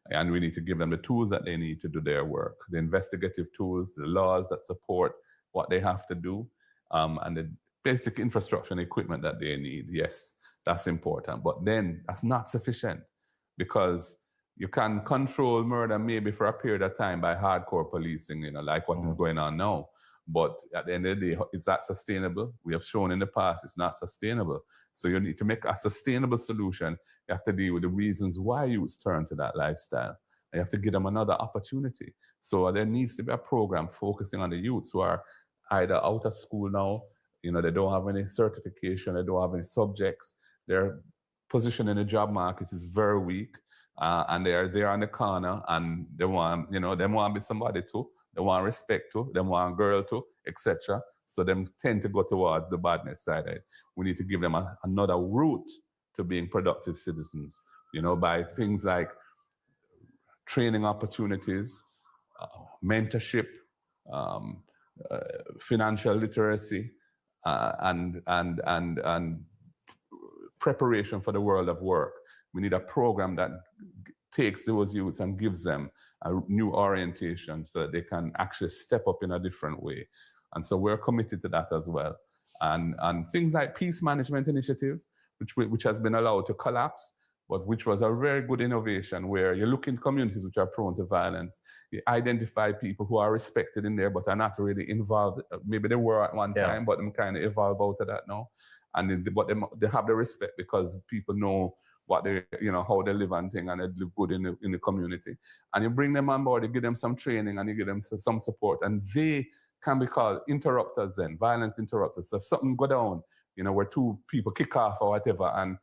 And we need to give them the tools that they need to do their work, the investigative tools, the laws that support what they have to do, and the basic infrastructure and equipment that they need. Yes, that's important. But then that's not sufficient, because you can control murder maybe for a period of time by hardcore policing, like what is going on now. But at the end of the day, is that sustainable? We have shown in the past it's not sustainable. So you need to make a sustainable solution. You have to deal with the reasons why youths turn to that lifestyle. You have to give them another opportunity. So there needs to be a program focusing on the youths who are either out of school now, they don't have any certification, they don't have any subjects. Their position in the job market is very weak, and they are there on the corner, and they want, they want to be somebody too. They want respect too. They want a girl too, etc. So them tend to go towards the badness side. We need to give them another route to being productive citizens, by things like training opportunities, mentorship, financial literacy, and preparation for the world of work. We need a program that takes those youths and gives them a new orientation so that they can actually step up in a different way. And so we're committed to that as well. And things like Peace Management Initiative, which has been allowed to collapse, but which was a very good innovation where you look in communities which are prone to violence, you identify people who are respected in there but are not really involved. Maybe they were at one time, but them kind of evolve out of that now. But they have the respect because people know what they, how they live and thing, and they live good in the community. And you bring them on board, you give them some training, and you give them some support, and they can be called interrupters then, violence interrupters. So if something go down, where two people kick off or whatever, and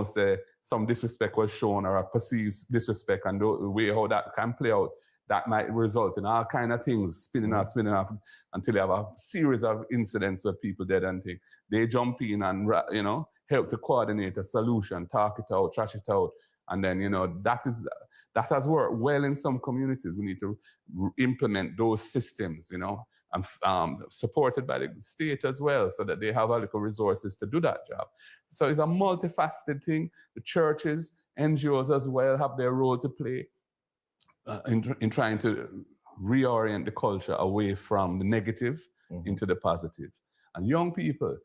say some disrespect was shown or a perceived disrespect, and the way how that can play out, that might result in all kind of things spinning off until you have a series of incidents where people dead and things. They jump in and help to coordinate a solution, talk it out, trash it out, and then that has worked well in some communities. We need to implement those systems, and supported by the state as well, so that they have a little resources to do that job. So it's a multifaceted thing. The churches, NGOs as well have their role to play in trying to reorient the culture away from the negative into the positive. And young people,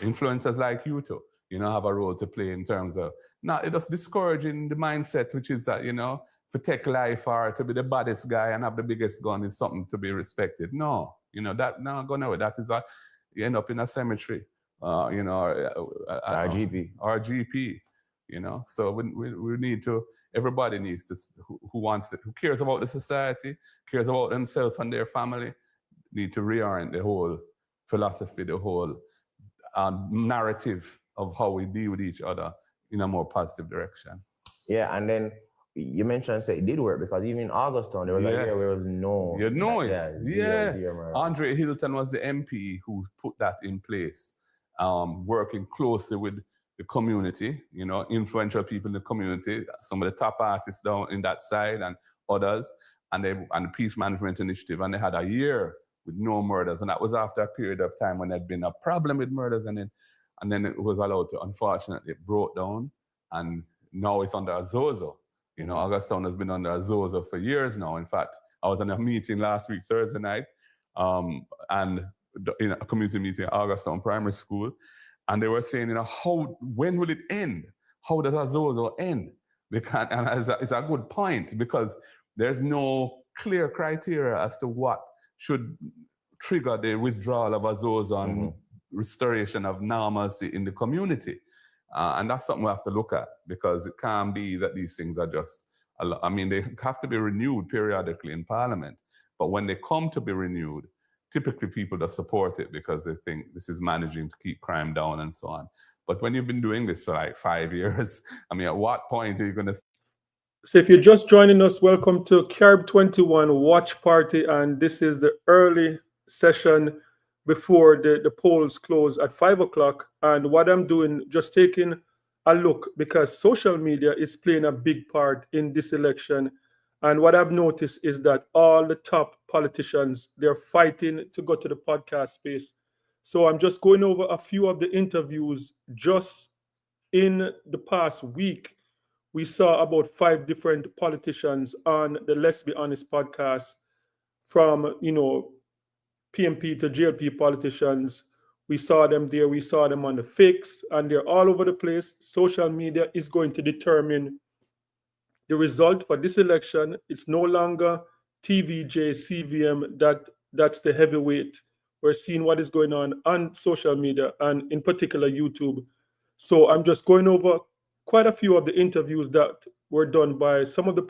influencers like you too, have a role to play in terms of not just discouraging the mindset, which is that, to take life or to be the baddest guy and have the biggest gun is something to be respected. No, that not going away. That is you end up in a cemetery, RGP, So we need to. Everybody needs to, who cares about the society, cares about themselves and their family, need to reorient the whole philosophy, the whole narrative of how we deal with each other in a more positive direction. Yeah, and then you mentioned it did work because even in Augustown there was a year where there was no. You know it. Zero murder. Andre Hilton was the MP who put that in place, working closely with the community, influential people in the community, some of the top artists down in that side and others, and the Peace Management Initiative, and they had a year with no murders, and that was after a period of time when there'd been a problem with murders, and then it was allowed to, unfortunately, it broke down, and now it's under a zozo. Augustown has been under a zozo for years now. In fact, I was in a meeting last week, Thursday night, and in a community meeting at Augustown Primary School, and they were saying, when will it end? How does a zozo end? And it's a good point, because there's no clear criteria as to what should trigger the withdrawal of a zozo and restoration of normalcy in the community. And that's something we have to look at, because it can't be that these things are just, they have to be renewed periodically in Parliament. But when they come to be renewed, typically people that support it because they think this is managing to keep crime down and so on. But when you've been doing this for like 5 years, at what point are you going to... So if you're just joining us, welcome to CARB 21 Watch Party. And this is the early session before the polls close at 5 o'clock. And what I'm doing, just taking a look, because social media is playing a big part in this election. And what I've noticed is that all the top politicians, they're fighting to go to the podcast space. So I'm just going over a few of the interviews. Just in the past week, we saw about 5 different politicians on the Let's Be Honest podcast, from, PMP to JLP politicians. We saw them there. We saw them on the Fix, and they're all over the place. Social media is going to determine the result for this election. It's no longer TVJ, CVM, that's the heavyweight. We're seeing what is going on social media and in particular YouTube. So I'm just going over quite a few of the interviews that were done by some of the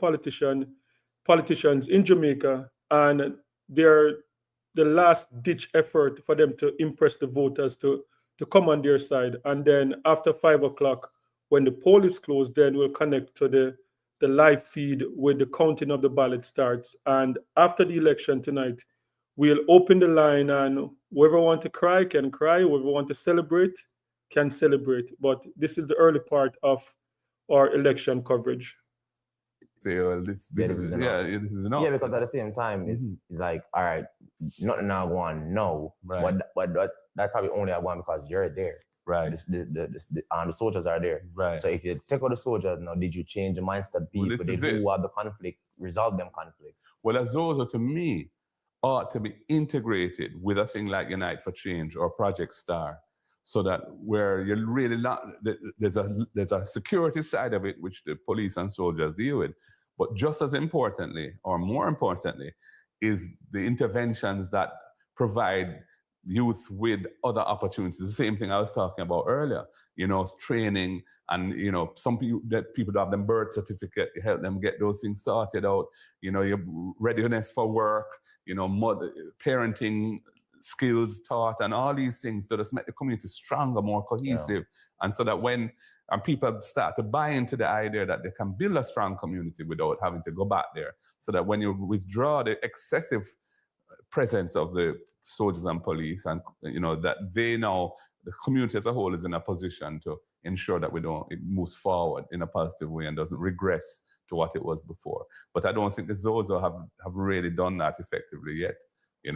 politicians in Jamaica, and they're the last ditch effort for them to impress the voters to come on their side. And then after 5 o'clock, when the poll is closed, then we'll connect to the live feed with the counting of the ballot starts. And after the election tonight, we'll open the line, and whoever want to cry can cry, whoever want to celebrate can celebrate. But this is the early part of our election coverage. Say, well, this is enough. This is enough. Yeah, because at the same time, it's like, all right, nothing now going no, right. but that probably only one because you're there. Right. The soldiers are there. Right. So if you take out the soldiers now, did you change the mindset of people? Well, Did who have the conflict, resolve them conflict? Well, as those to me ought to be integrated with a thing like Unite for Change or Project Star, so that where you're really not, there's a security side of it which the police and soldiers deal with, but just as importantly, or more importantly, is the interventions that provide youth with other opportunities. The same thing I was talking about earlier, training, and some people that have them birth certificate, you help them get those things sorted out, your readiness for work, parenting skills taught, and all these things to just make the community stronger, more cohesive. And so that when people start to buy into the idea that they can build a strong community without having to go back there, so that when you withdraw the excessive presence of the soldiers and police, and that the community as a whole is in a position to ensure that it moves forward in a positive way and doesn't regress to what it was before. But I don't think the Zozo have really done that effectively yet.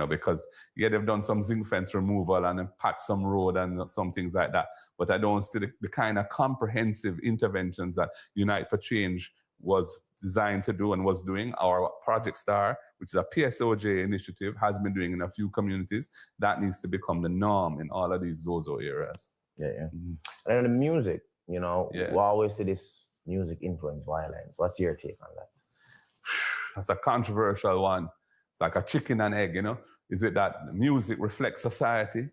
Because they've done some zinc fence removal and they've patched some road and some things like that. But I don't see the kind of comprehensive interventions that Unite for Change was designed to do and was doing. Our Project Star, which is a PSOJ initiative, has been doing in a few communities. That needs to become the norm in all of these Zozo areas. Yeah. And then the music, we always see this music influence violence. What's your take on that? That's a controversial one. It's like a chicken and egg, Is it that music reflects society,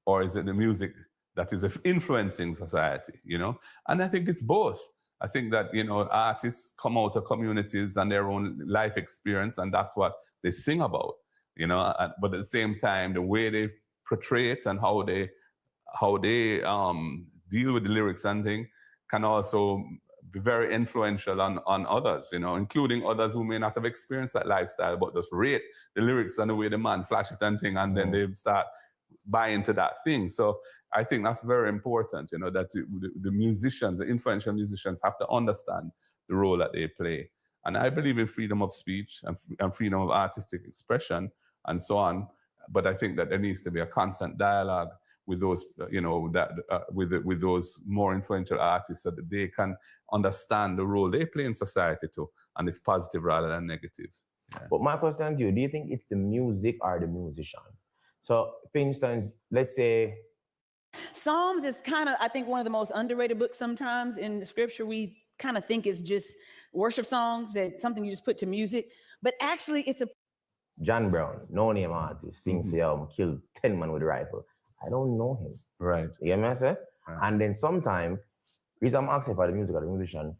or is it the music that is influencing society, And I think it's both. I think that, artists come out of communities and their own life experience, and that's what they sing about, But at the same time, the way they portray it and how they deal with the lyrics and things can also be very influential on others, including others who may not have experienced that lifestyle, but just rate the lyrics and the way the man flash it and thing, and then they start buying into that thing. So I think that's very important, that the musicians, the influential musicians, have to understand the role that they play. And I believe in freedom of speech and freedom of artistic expression and so on. But I think that there needs to be a constant dialogue with those, with those more influential artists, so that they can understand the role they play in society too, and it's positive rather than negative. Yeah. But my question to you, do you think it's the music or the musician? So, for instance, let's say Psalms is kind of, I think, one of the most underrated books sometimes in the scripture. We kind of think it's just worship songs, that something you just put to music, but actually it's a... John Brown, no-name artist, sings killed 10 men with a rifle. I don't know him. Right. You get me, I say? Right. And then sometimes, reason I'm asking for the music or the musician,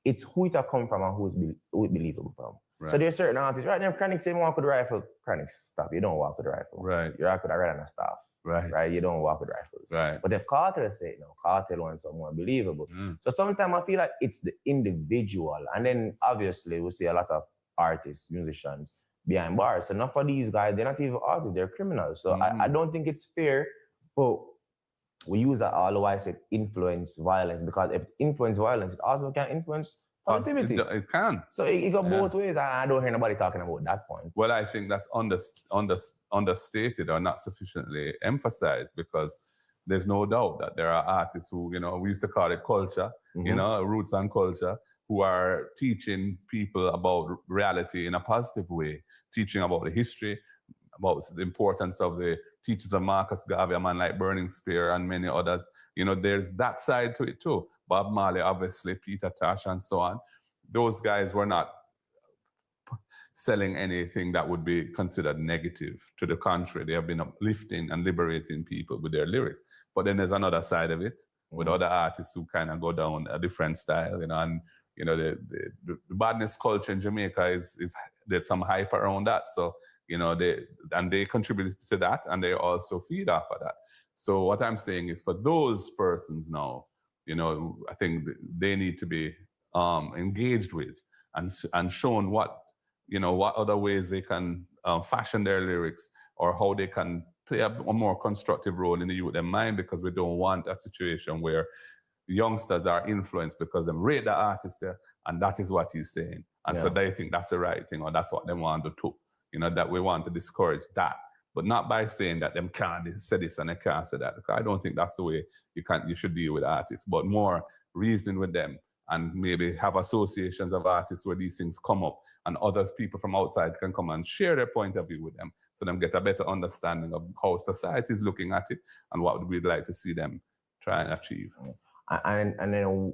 it's who it come from and who it believable from. Right. So there's certain artists, right now, Chronic say walk with the rifle. Chronic, stop, you don't walk with the rifle. Right. You walk with a red and a staff. Right. You don't walk with rifles. Right. But if Cartel say no, Cartel wants something more believable. So sometimes I feel like it's the individual. And then obviously we see a lot of artists, musicians behind bars. So not for these guys, they're not even artists, they're criminals. So I don't think it's fair, but we use that all the while say influence violence, because if influence violence, it also can influence positivity. It can. So it got both ways. I don't hear nobody talking about that point. Well, I think that's understated or not sufficiently emphasized, because there's no doubt that there are artists who, we used to call it culture, roots and culture, who are teaching people about reality in a positive way, teaching about the history, about the importance of the teachers of Marcus Garvey, a man like Burning Spear and many others. There's that side to it too. Bob Marley, obviously, Peter Tosh, and so on. Those guys were not selling anything that would be considered negative. To the contrary, they have been uplifting and liberating people with their lyrics. But then there's another side of it with other artists who kind of go down a different style, and the badness culture in Jamaica is there's some hype around that. So they contribute to that, and they also feed off of that. So what I'm saying is, for those persons now, I think they need to be engaged with and shown what other ways they can fashion their lyrics, or how they can play a more constructive role in the youth mind, because we don't want a situation where youngsters are influenced because they rate the artist there, and that is what he's saying. And so they think that's the right thing, or that's what they want to do. That we want to discourage that, but not by saying that them can't say this and they can't say that. Because I don't think that's the way you should deal with artists, but more reasoning with them, and maybe have associations of artists where these things come up, and other people from outside can come and share their point of view with them, so them get a better understanding of how society is looking at it and what we'd like to see them try and achieve. And then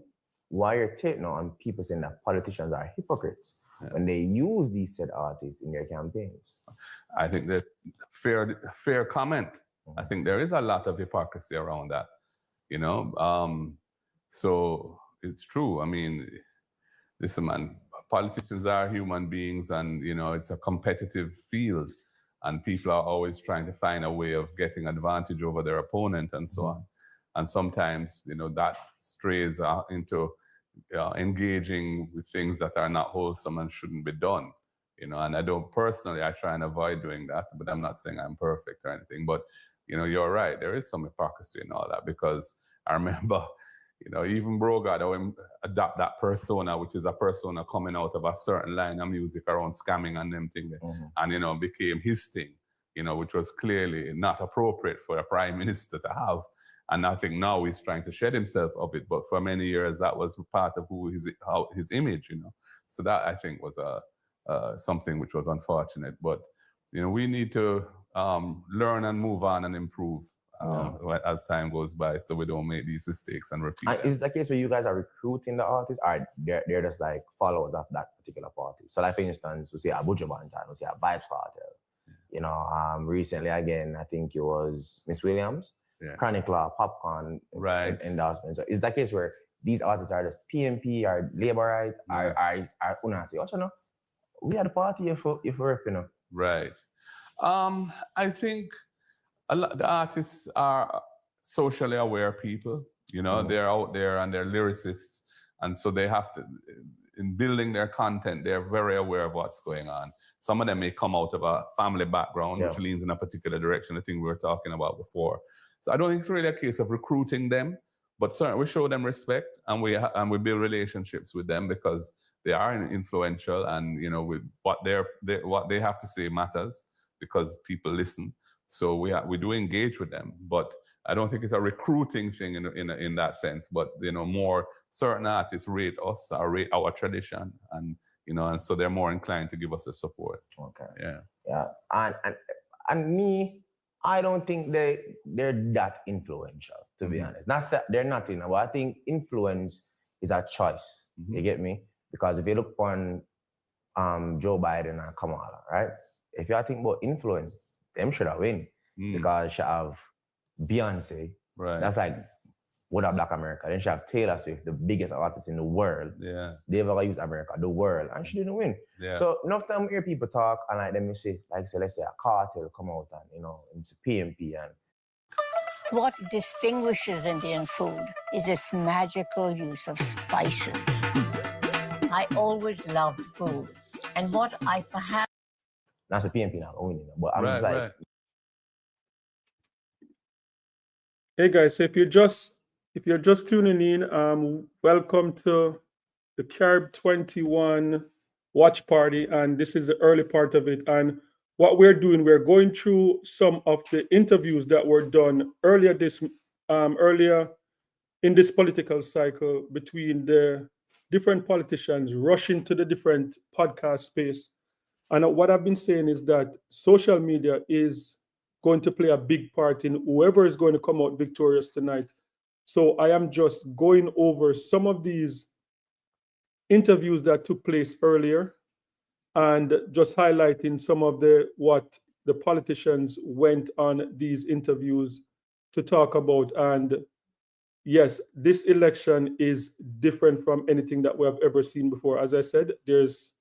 why you're taking on people saying that politicians are hypocrites when they use these said artists in their campaigns? I think that's fair comment. I think there is a lot of hypocrisy around that, so it's true. I mean, listen, man, politicians are human beings, and it's a competitive field, and people are always trying to find a way of getting advantage over their opponent and so on. And sometimes, that strays into engaging with things that are not wholesome and shouldn't be done. And I try and avoid doing that, but I'm not saying I'm perfect or anything. But, you're right, there is some hypocrisy and all that, because I remember, even Brogard adopt that persona, which is a persona coming out of a certain line of music around scamming and them things, and, became his thing, which was clearly not appropriate for a prime minister to have. And I think now he's trying to shed himself of it. But for many years, that was part of his image, So that, I think, was something which was unfortunate. But, we need to learn and move on and improve as time goes by, so we don't make these mistakes and repeat them. Is it a case where you guys are recruiting the artists, or they're just like followers of that particular party? So like, for instance, we see a Buju Banton, we see a Vibes Cartel. Recently, again, I think it was Miss Williams, Chronic Law, Popcorn, endorsement. So is that case where these artists are just PMP or labor right, are unasi? We are the party if we're Right. I think the artists are socially aware people. They're out there and they're lyricists, and so they have to, in building their content, they're very aware of what's going on. Some of them may come out of a family background, which leans in a particular direction, the thing we were talking about before. So I don't think it's really a case of recruiting them, but certainly we show them respect, and we build relationships with them, because they are influential, and with what they have to say matters, because people listen. So we do engage with them, but I don't think it's a recruiting thing in that sense. But more certain artists rate us or rate our tradition, and and so they're more inclined to give us the support. Okay. Yeah. And me, I don't think they're that influential, to be honest. They're not, but I think influence is a choice. You get me? Because if you look on Joe Biden and Kamala, right? If you think about influence, them should have win, because she have Beyonce. Right. That's like What Up Black America. Then she have Taylor Swift, the biggest artist in the world. Yeah. They ever use America, the world, and she didn't win. Yeah. So enough time we hear people talk, and like them, you see, let's say a cartel come out and it's PMP and. What distinguishes Indian food is its magical use of spices. I always loved food, and what I perhaps. That's a PMP now, but I'm just like. Right. Hey guys, so if you're just tuning in, welcome to the Carib 21 watch party, and this is the early part of it. And what we're doing, we're going through some of the interviews that were done earlier in this political cycle between the different politicians rushing to the different podcast space. And what I've been saying is that social media is going to play a big part in whoever is going to come out victorious tonight. So I am just going over some of these interviews that took place earlier. and just highlighting some of what the politicians went on these interviews to talk about. And yes, this election is different from anything that we have ever seen before. As I said, there's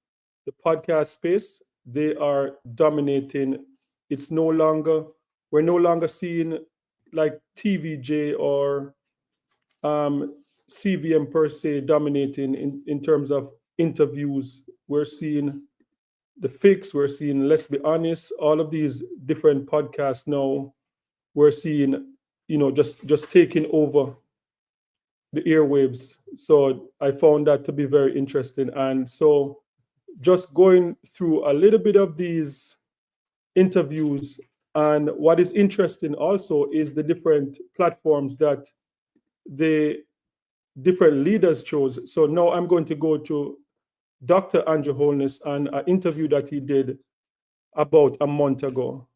the podcast space. They are dominating. We're no longer seeing like TVJ or CVM per se dominating in terms of interviews. We're seeing The Fix, we're seeing Let's Be Honest, all of these different podcasts now, we're seeing, just taking over the airwaves. So I found that to be very interesting. And so just going through a little bit of these interviews, and what is interesting also is the different platforms that the different leaders chose. So now I'm going to go to Dr. Andrew Holness and an interview that he did about a month ago.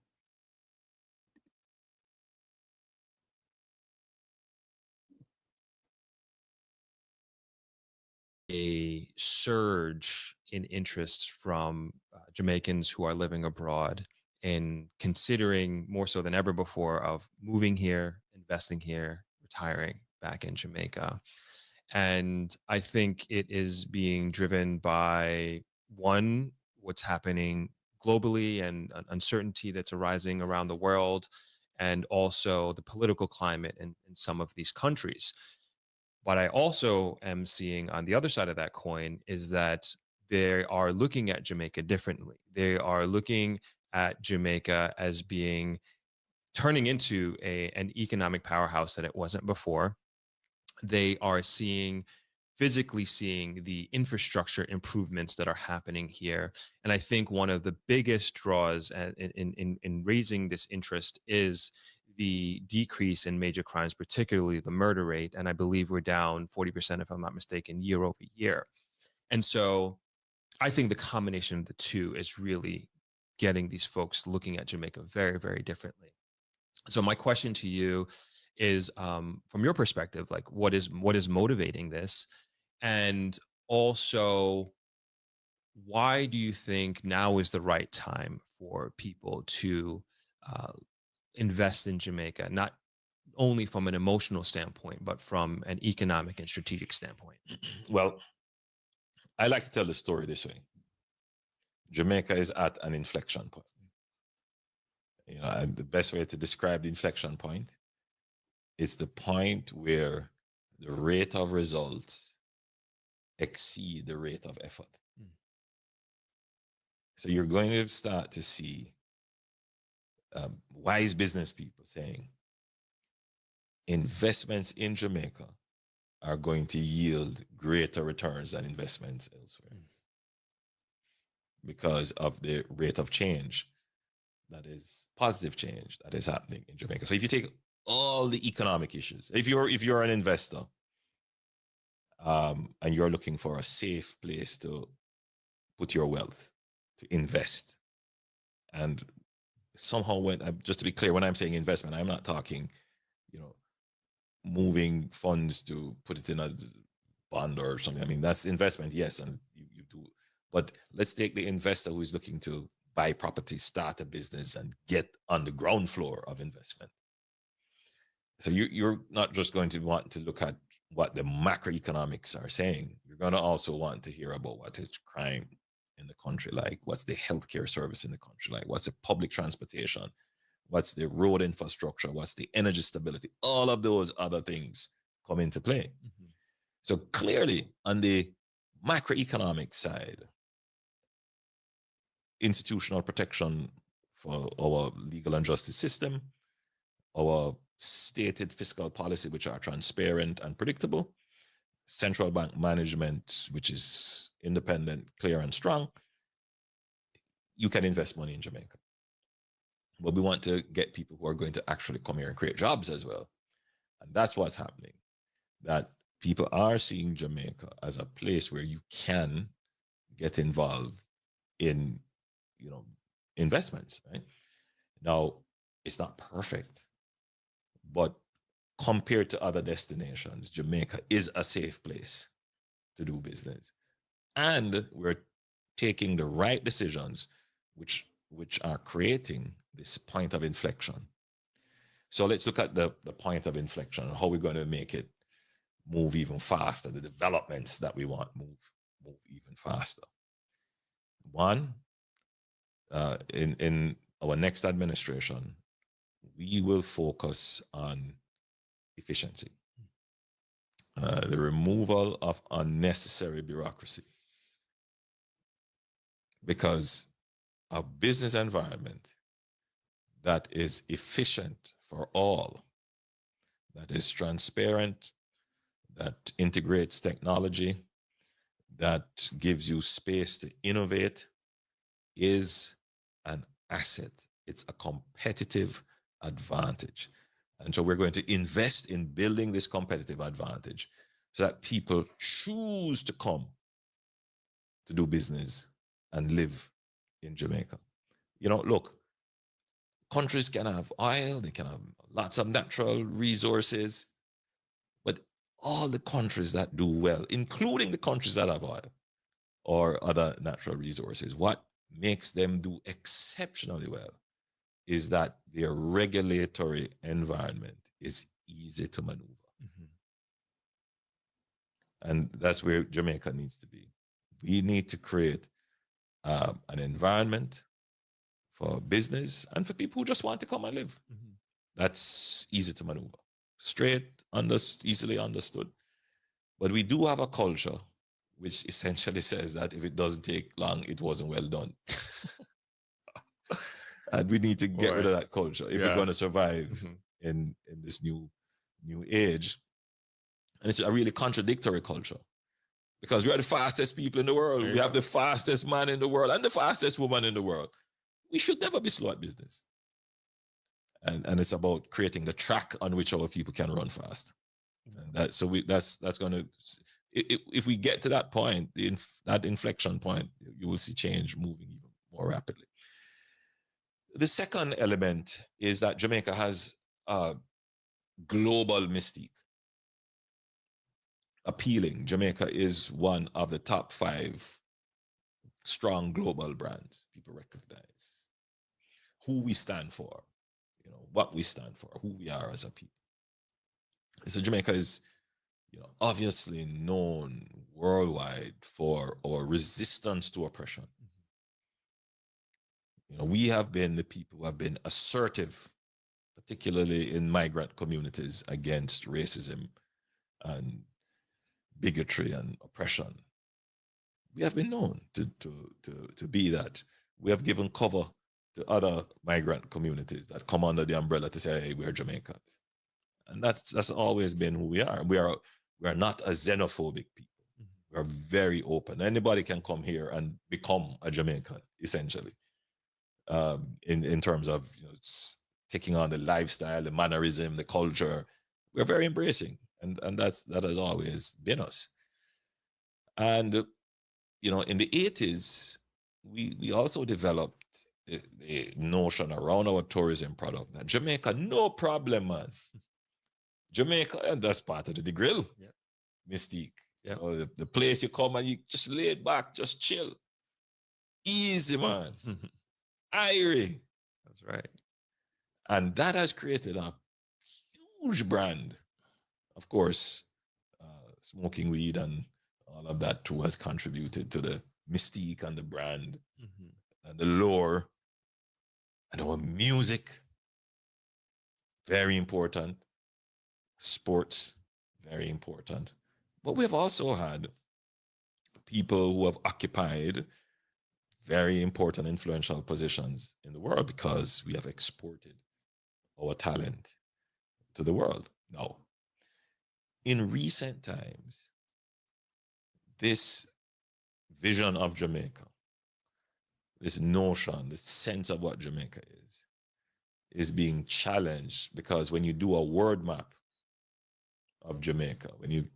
A surge in interest from Jamaicans who are living abroad and considering more so than ever before of moving here, investing here, retiring back in Jamaica. And I think it is being driven by, one, what's happening globally and uncertainty that's arising around the world, and also the political climate in some of these countries. What I also am seeing on the other side of that coin is that they are looking at Jamaica differently. They are looking at Jamaica as turning into an economic powerhouse that it wasn't before. They are physically seeing the infrastructure improvements that are happening here. And I think one of the biggest draws in raising this interest is the decrease in major crimes, particularly the murder rate. And I believe we're down 40%, if I'm not mistaken, year over year. And so I think the combination of the two is really getting these folks looking at Jamaica very, very differently. So my question to you is, from your perspective, like what is motivating this? And also, why do you think now is the right time for people to invest in Jamaica, not only from an emotional standpoint, but from an economic and strategic standpoint? Well, I like to tell the story this way. Jamaica is at an inflection point. And the best way to describe the inflection point, it's the point where the rate of results exceed the rate of effort. So you're going to start to see wise business people saying investments in Jamaica are going to yield greater returns than investments elsewhere because of the rate of change that is positive change that is happening in Jamaica. So if you take all the economic issues, if you're an investor and you're looking for a safe place to put your wealth, to invest, and somehow just to be clear, when I'm saying investment, I'm not talking, moving funds to put it in a bond or something. I mean, that's investment, yes, and you do. But let's take the investor who is looking to buy property, start a business, and get on the ground floor of investment. So you're not just going to want to look at what the macroeconomics are saying. You're going to also want to hear about what is crime in the country like, what's the healthcare service in the country like, what's the public transportation, what's the road infrastructure, what's the energy stability. All of those other things come into play. So clearly, on the macroeconomic side, institutional protection for our legal and justice system, our stated fiscal policy, which are transparent and predictable, central bank management, which is independent, clear, and strong, you can invest money in Jamaica. But we want to get people who are going to actually come here and create jobs as well. And that's what's happening, that people are seeing Jamaica as a place where you can get involved in investments, right? Now, it's not perfect, but compared to other destinations, Jamaica is a safe place to do business. And we're taking the right decisions, which are creating this point of inflection. So let's look at the point of inflection and how we're going to make it move even faster, the developments that we want move even faster. One, in our next administration, we will focus on efficiency, the removal of unnecessary bureaucracy. Because a business environment that is efficient for all, that is transparent, that integrates technology, that gives you space to innovate, is an asset. It's a competitive advantage. And so we're going to invest in building this competitive advantage so that people choose to come to do business and live in Jamaica. You know, look, countries can have oil, they can have lots of natural resources, but all the countries that do well, including the countries that have oil or other natural resources, what makes them do exceptionally well is that their regulatory environment is easy to maneuver. And that's where Jamaica needs to be. We need to create an environment for business and for people who just want to come and live. That's easy to maneuver, straight, easily understood. But we do have a culture which essentially says that if it doesn't take long, it wasn't well done. And we need to get rid of that culture if we're going to survive in this new age. And it's a really contradictory culture because we are the fastest people in the world. We have the fastest man in the world and the fastest woman in the world. We should never be slow at business. And it's about creating the track on which our people can run fast. And that's going to, if we get to that point, that inflection point, you will see change moving even more rapidly. The second element is that Jamaica has a global mystique. Appealing. Jamaica is one of the top 5 strong global brands. People recognize who we stand for, you know, what we stand for, who we are as a people. So Jamaica is, you know, obviously known worldwide for our resistance to oppression. You know, we have been the people who have been assertive, particularly in migrant communities, against racism and bigotry and oppression. We have been known to be that. We have given cover to other migrant communities that come under the umbrella to say, hey, we're Jamaicans. And that's always been who we are. We are not a xenophobic people. We are very open. Anybody can come here and become a Jamaican, essentially, in terms of, you know, taking on the lifestyle, the mannerism, the culture. We're very embracing. And that has always been us. And, you know, in the 80s, we also developed a notion around our tourism product that Jamaica, no problem, man. Jamaica, and that's part of the grill mystique. Yeah. Or the place you come and you just lay it back, just chill. Easy, man. Irie. That's right. And that has created a huge brand. Of course, smoking weed and all of that too has contributed to the mystique and the brand and the lore. And our music, very important. Sports, very important. But we have also had people who have occupied very important influential positions in the world because we have exported our talent to the world. Now, in recent times, this vision of Jamaica, this notion, this sense of what Jamaica is being challenged because when you do a word map of Jamaica, when you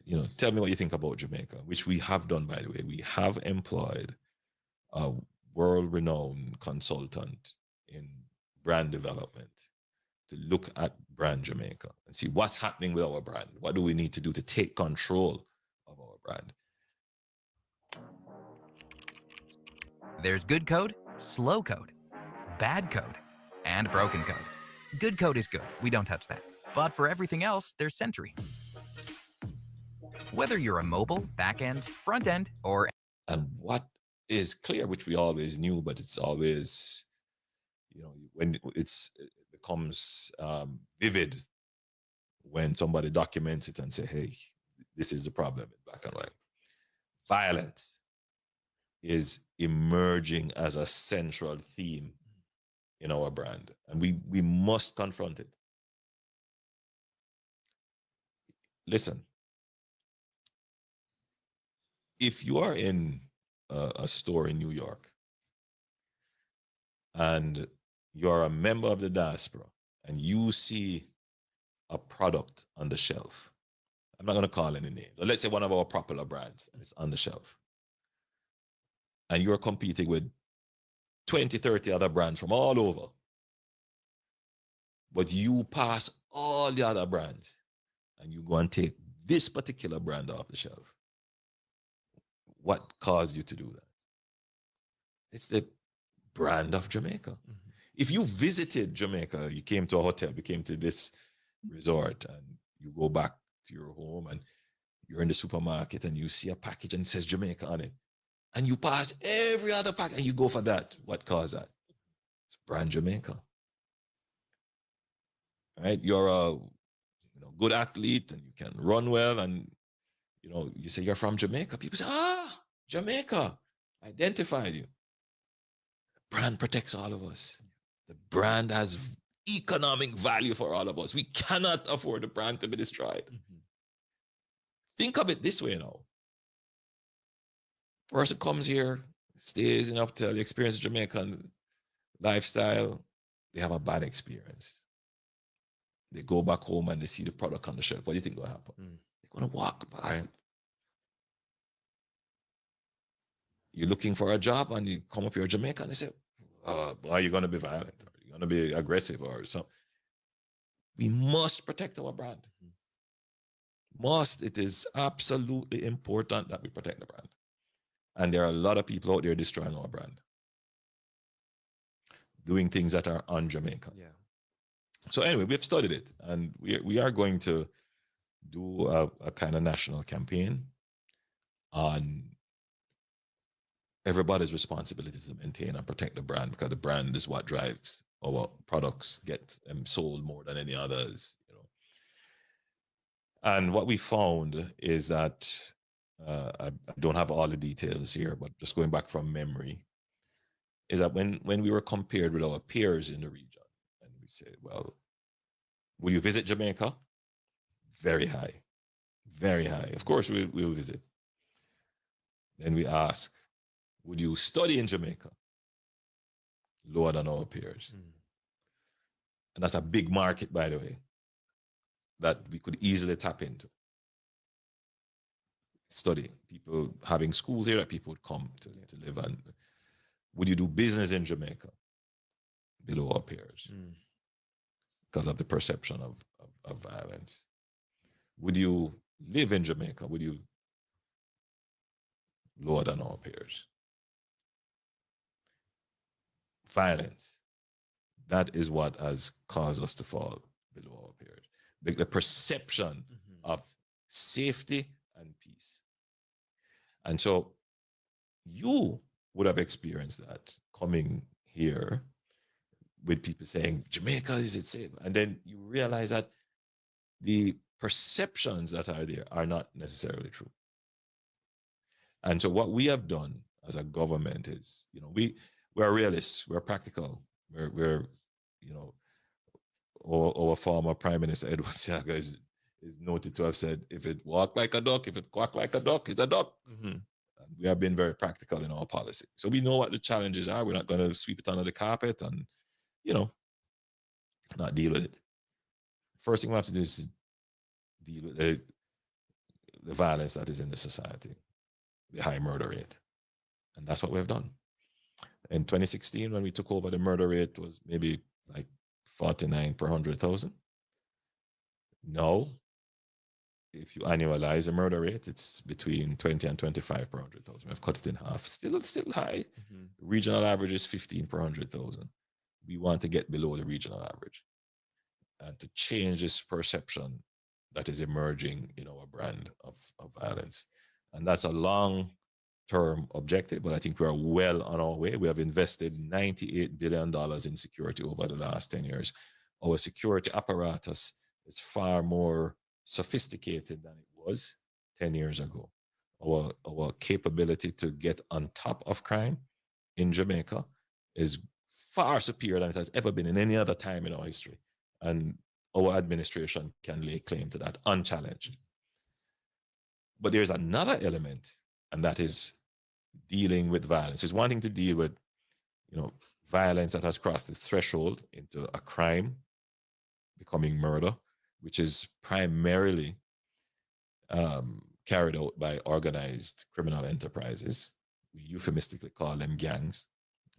know, tell me what you think about Jamaica, which we have done, by the way. We have employed a world-renowned consultant in brand development to look at brand Jamaica and see what's happening with our brand. What do we need to do to take control of our brand? There's good code, slow code, bad code, and broken code. Good code is good. We don't touch that. But for everything else, there's Sentry. Whether you're a mobile, back-end, front-end, or... And what is clear, which we always knew, but it's always, when it becomes vivid when somebody documents it and say, hey, this is the problem in black and white. Violence is emerging as a central theme in our brand, and we must confront it. Listen, if you are in a store in New York and you're a member of the diaspora and you see a product on the shelf, I'm not going to call any names, but let's say one of our popular brands and it's on the shelf, and you're competing with 20, 30 other brands from all over, but you pass all the other brands and you go and take this particular brand off the shelf. What caused you to do that? It's the brand of Jamaica. Mm-hmm. If you visited Jamaica, you came to a hotel, you came to this resort, and you go back to your home and you're in the supermarket and you see a package and it says Jamaica on it, and you pass every other pack and you go for that. What caused that? It's brand Jamaica. Right? You're a good athlete and you can run well, and you say you're from Jamaica. People say, Jamaica, identified you. Brand protects all of us. The brand has economic value for all of us. We cannot afford the brand to be destroyed. Mm-hmm. Think of it this way now. Person comes here, stays in a hotel, they experience Jamaican lifestyle, they have a bad experience. They go back home and they see the product on the shelf. What do you think will happen? They're going to walk past it. You're looking for a job and you come up here in Jamaica and they say, are you going to be violent? Or are you going to be aggressive or something? We must protect our brand. Must. It is absolutely important that we protect the brand. And there are a lot of people out there destroying our brand, doing things that are un-Jamaican. Yeah. So anyway, we've studied it, and we are going to do a kind of national campaign on everybody's responsibility to maintain and protect the brand, because the brand is what drives our products get sold more than any others. And what we found is that I don't have all the details here, but just going back from memory, is that when we were compared with our peers in the region, and we said, well, will you visit Jamaica? Very high, very high. Of course, we'll visit. Then we ask, would you study in Jamaica? Lower than our peers. And that's a big market, by the way, that we could easily tap into. Study. People having schools here that people would come to live. And would you do business in Jamaica? Below our peers. Because of the perception of violence. Would you live in Jamaica? Would you lower than our peers? Violence. That is what has caused us to fall below our peers. The perception of safety and peace. And so you would have experienced that coming here with people saying, Jamaica, is it safe? And then you realize that the perceptions that are there are not necessarily true. And so what we have done as a government is, we're realists, we're practical, we're our former Prime Minister Edward Siaga is noted to have said, if it walk like a duck, if it quack like a duck, it's a duck. And we have been very practical in our policy. So we know what the challenges are. We're not going to sweep it under the carpet and, not deal with it. First thing we have to do is deal with the violence that is in the society, the high murder rate. And that's what we've done. In 2016, when we took over, the murder rate was maybe like 49 per 100,000. Now, if you annualize the murder rate, it's between 20 and 25 per 100,000. We've cut it in half. Still high. Regional average is 15 per 100,000. We want to get below the regional average and to change this perception that is emerging in our brand of violence. And that's a long-term objective, but I think we are well on our way. We have invested $98 billion in security over the last 10 years. Our security apparatus is far more sophisticated than it was 10 years ago. Our capability to get on top of crime in Jamaica is far superior than it has ever been in any other time in our history. And our administration can lay claim to that unchallenged. But there's another element, and that is dealing with violence. It's one thing to deal with, violence that has crossed the threshold into a crime, becoming murder, which is primarily carried out by organized criminal enterprises. We euphemistically call them gangs,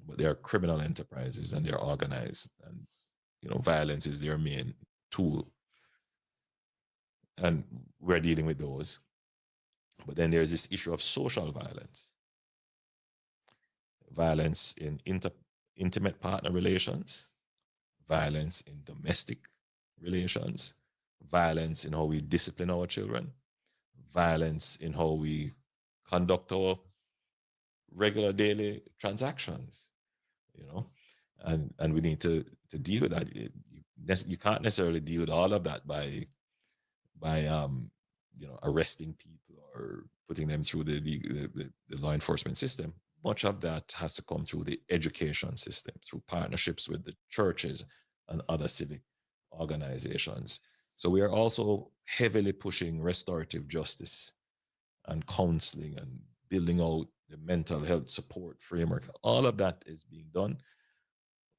but they are criminal enterprises and they're organized, and violence is their main tool. And we're dealing with those. But then there's this issue of social violence. Violence in intimate partner relations, violence in domestic relations, violence in how we discipline our children, violence in how we conduct our regular daily transactions, and we need to deal with that. You can't necessarily deal with all of that by arresting people or putting them through the law enforcement system. Much of that has to come through the education system, through partnerships with the churches and other civic organizations. So we are also heavily pushing restorative justice and counseling and building out the mental health support framework. All of that is being done,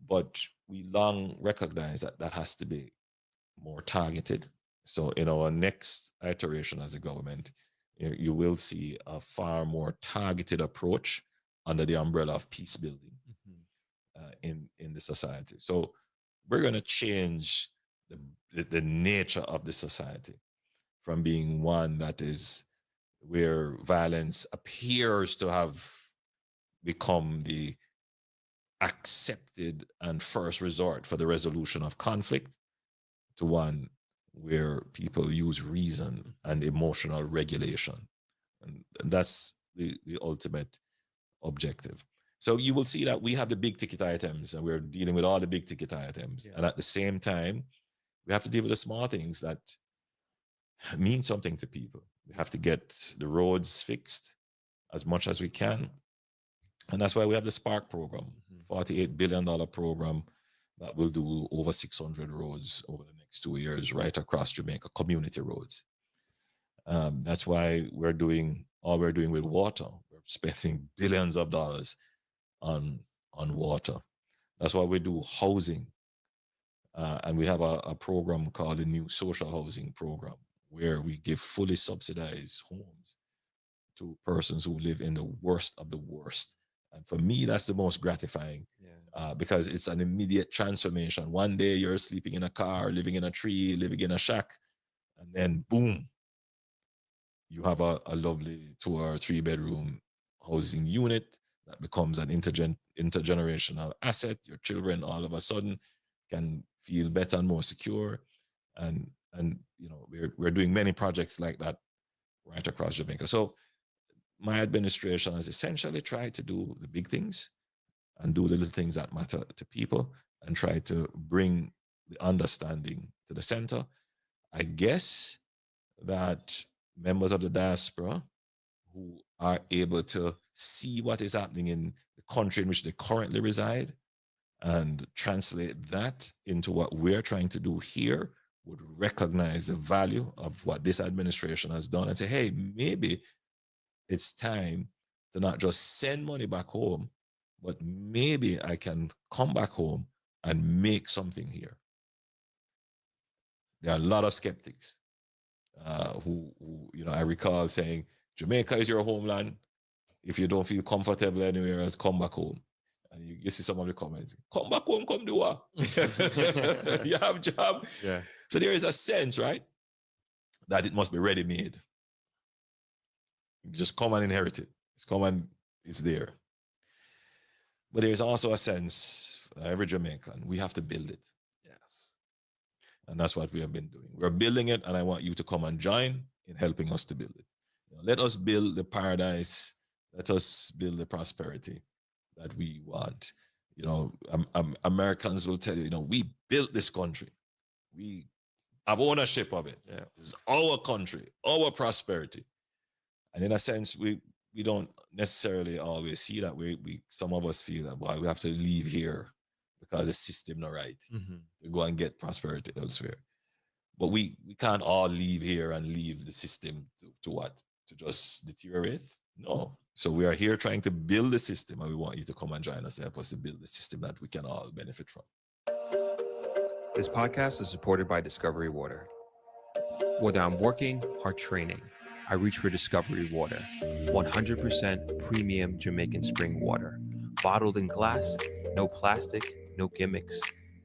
but we long recognize that that has to be more targeted. So in our next iteration as a government, you will see a far more targeted approach under the umbrella of peace building in the society. So we're going to change the nature of the society from being one that is where violence appears to have become the accepted and first resort for the resolution of conflict to one where people use reason and emotional regulation. And that's the ultimate objective. So you will see that we have the big ticket items and we're dealing with all the big ticket items. Yeah. And at the same time, we have to deal with the small things that mean something to people. We have to get the roads fixed as much as we can. And that's why we have the Spark program, $48 billion program that will do over 600 roads over the next 2 years right across Jamaica, community roads. That's why we're doing all we're doing with water. We're spending billions of dollars on water. That's why we do housing. And we have a program called the New Social Housing Program, where we give fully subsidized homes to persons who live in the worst of the worst. And for me, that's the most gratifying because it's an immediate transformation. One day you're sleeping in a car, living in a tree, living in a shack, and then boom, you have a lovely 2 or 3 bedroom housing unit that becomes an intergenerational asset. Your children all of a sudden can feel better and more secure. And we're doing many projects like that right across Jamaica. So my administration has essentially tried to do the big things and do the little things that matter to people and try to bring the understanding to the center. I guess that members of the diaspora who are able to see what is happening in the country in which they currently reside and translate that into what we're trying to do here would recognize the value of what this administration has done and say, hey, maybe it's time to not just send money back home, but maybe I can come back home and make something here. There are a lot of skeptics who I recall saying, Jamaica is your homeland. If you don't feel comfortable anywhere else, come back home. And you see some of the comments, come back home, come do what? You have a job. Yeah. So there is a sense, right, that it must be ready-made. You just come and inherit it. It's come and it's there. But there's also a sense, every Jamaican, we have to build it. Yes. And that's what we have been doing. We're building it, and I want you to come and join in helping us to build it. Let us build the paradise. Let us build the prosperity that we want. Americans will tell you, we built this country. We have ownership of it. Yeah. This is our country, our prosperity. And in a sense, we don't necessarily always see that. Some of us feel that, we have to leave here because the system not right to go and get prosperity elsewhere. But we can't all leave here and leave the system to what? To just deteriorate? No. So we are here trying to build the system, and we want you to come and join us and help us to build the system that we can all benefit from. This podcast is supported by Discovery Water. Whether I'm working or training, I reach for Discovery Water. 100% premium Jamaican spring water. Bottled in glass, no plastic, no gimmicks.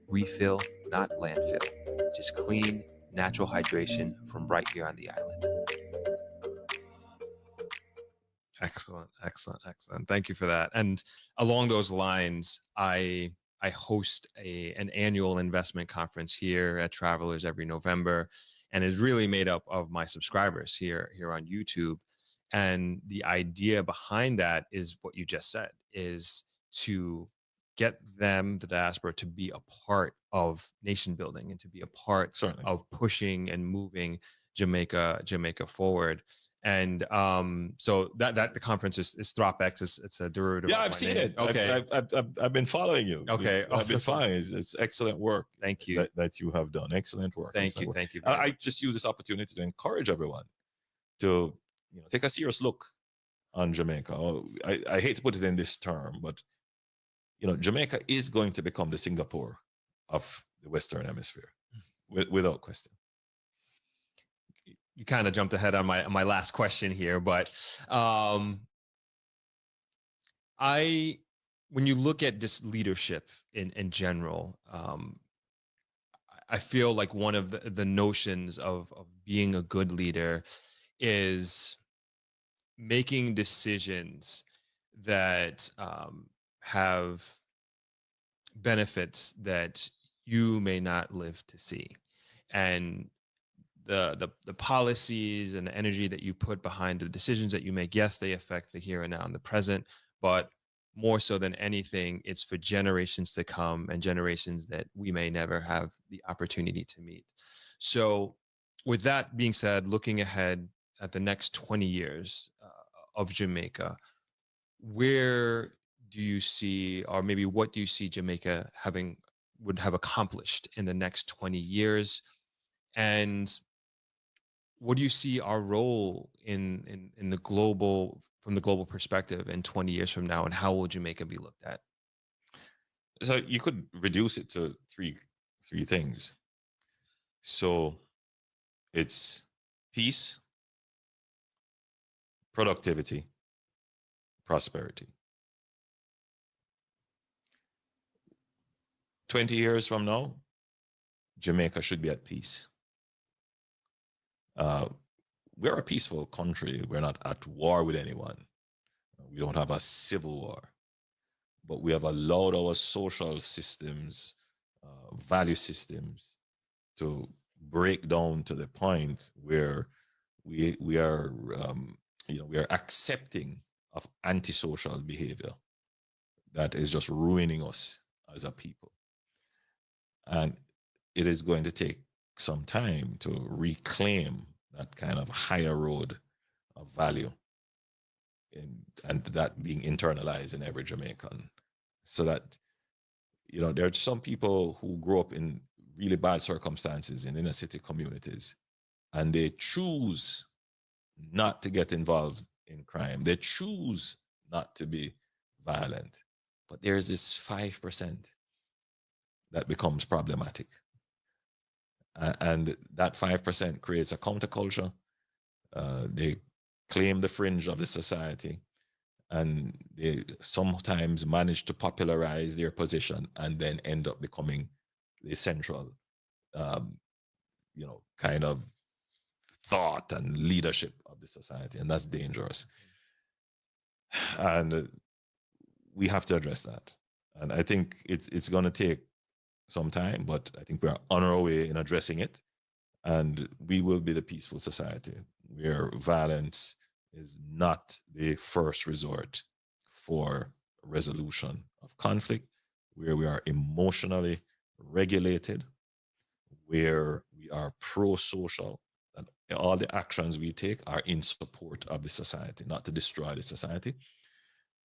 Refill, not landfill. Just clean, natural hydration from right here on the island. Excellent. Thank you for that. And along those lines, I host an annual investment conference here at Travelers every November, and is really made up of my subscribers here on YouTube. And the idea behind that is what you just said, is to get them, the diaspora, to be a part of nation building and to be a part of pushing and moving Jamaica forward. And so that the conference is ThropX. It's a derivative. Yeah, of I've my seen name. it. Okay, I've been following you. Okay, I've been following. It's excellent work. Thank you that you have done. Excellent work. Thank you. I just use this opportunity to encourage everyone to take a serious look on Jamaica. I hate to put it in this term, but Jamaica is going to become the Singapore of the Western Hemisphere, without question. You kind of jumped ahead on my last question here, but when you look at just leadership in general, I feel like one of the notions of being a good leader is making decisions that have benefits that you may not live to see. And the policies and the energy that you put behind the decisions that you make, yes, they affect the here and now and the present, but more so than anything, it's for generations to come and generations that we may never have the opportunity to meet. So with that being said, looking ahead at the next 20 years of Jamaica, where do you see, or maybe what do you see Jamaica would have accomplished in the next 20 years? And what do you see our role in the global, from the global perspective in 20 years from now, and how will Jamaica be looked at? So you could reduce it to three things. So it's peace, productivity, prosperity. 20 years from now, Jamaica should be at peace. We're a peaceful country. We're not at war with anyone. We don't have a civil war, but we have allowed our social systems, value systems, to break down to the point where we are accepting of antisocial behavior that is just ruining us as a people. And it is going to take some time to reclaim that kind of higher road of value, and that being internalized in every Jamaican. So that, there are some people who grow up in really bad circumstances in inner city communities, and they choose not to get involved in crime. They choose not to be violent. But there's this 5% that becomes problematic. And that 5% creates a counterculture. They claim the fringe of the society, and they sometimes manage to popularize their position and then end up becoming the central, kind of thought and leadership of the society, and that's dangerous. And we have to address that. And I think it's going to take some time, but I think we're on our way in addressing it. And we will be the peaceful society where violence is not the first resort for resolution of conflict, where we are emotionally regulated, where we are pro-social, and all the actions we take are in support of the society, not to destroy the society.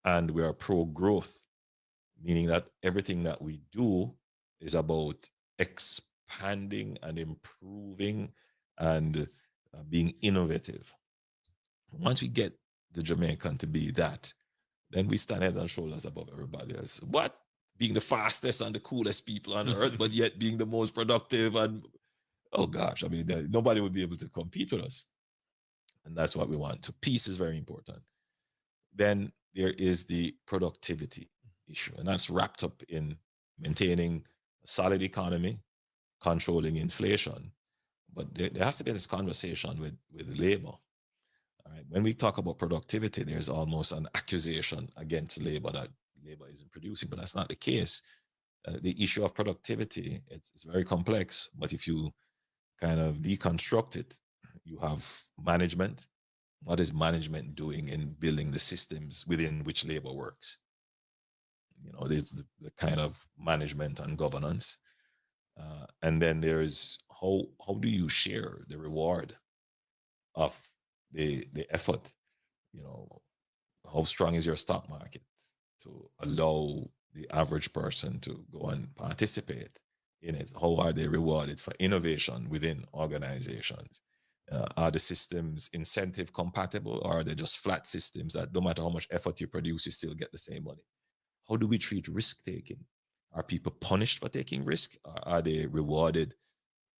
And we are pro-growth, meaning that everything that we do is about expanding and improving and being innovative. Once we get the Jamaican to be that, then we stand head and shoulders above everybody else. What? Being the fastest and the coolest people on earth, but yet being the most productive and, oh gosh, I mean, nobody would be able to compete with us. And that's what we want. So peace is very important. Then there is the productivity issue, and that's wrapped up in maintaining a solid economy, controlling inflation. But there has to be this conversation with labor. All right. When we talk about productivity, there's almost an accusation against labor that labor isn't producing, but that's not the case. The issue of productivity, it's very complex, but if you kind of deconstruct it, you have management. What is management doing in building the systems within which labor works? You know, there's the kind of management and governance. And then there's how do you share the reward of the effort? You know, how strong is your stock market to allow the average person to go and participate in it? How are they rewarded for innovation within organizations? Are the systems incentive compatible, or are they just flat systems that no matter how much effort you produce, you still get the same money? How do we treat risk taking? Are people punished for taking risk? Or are they rewarded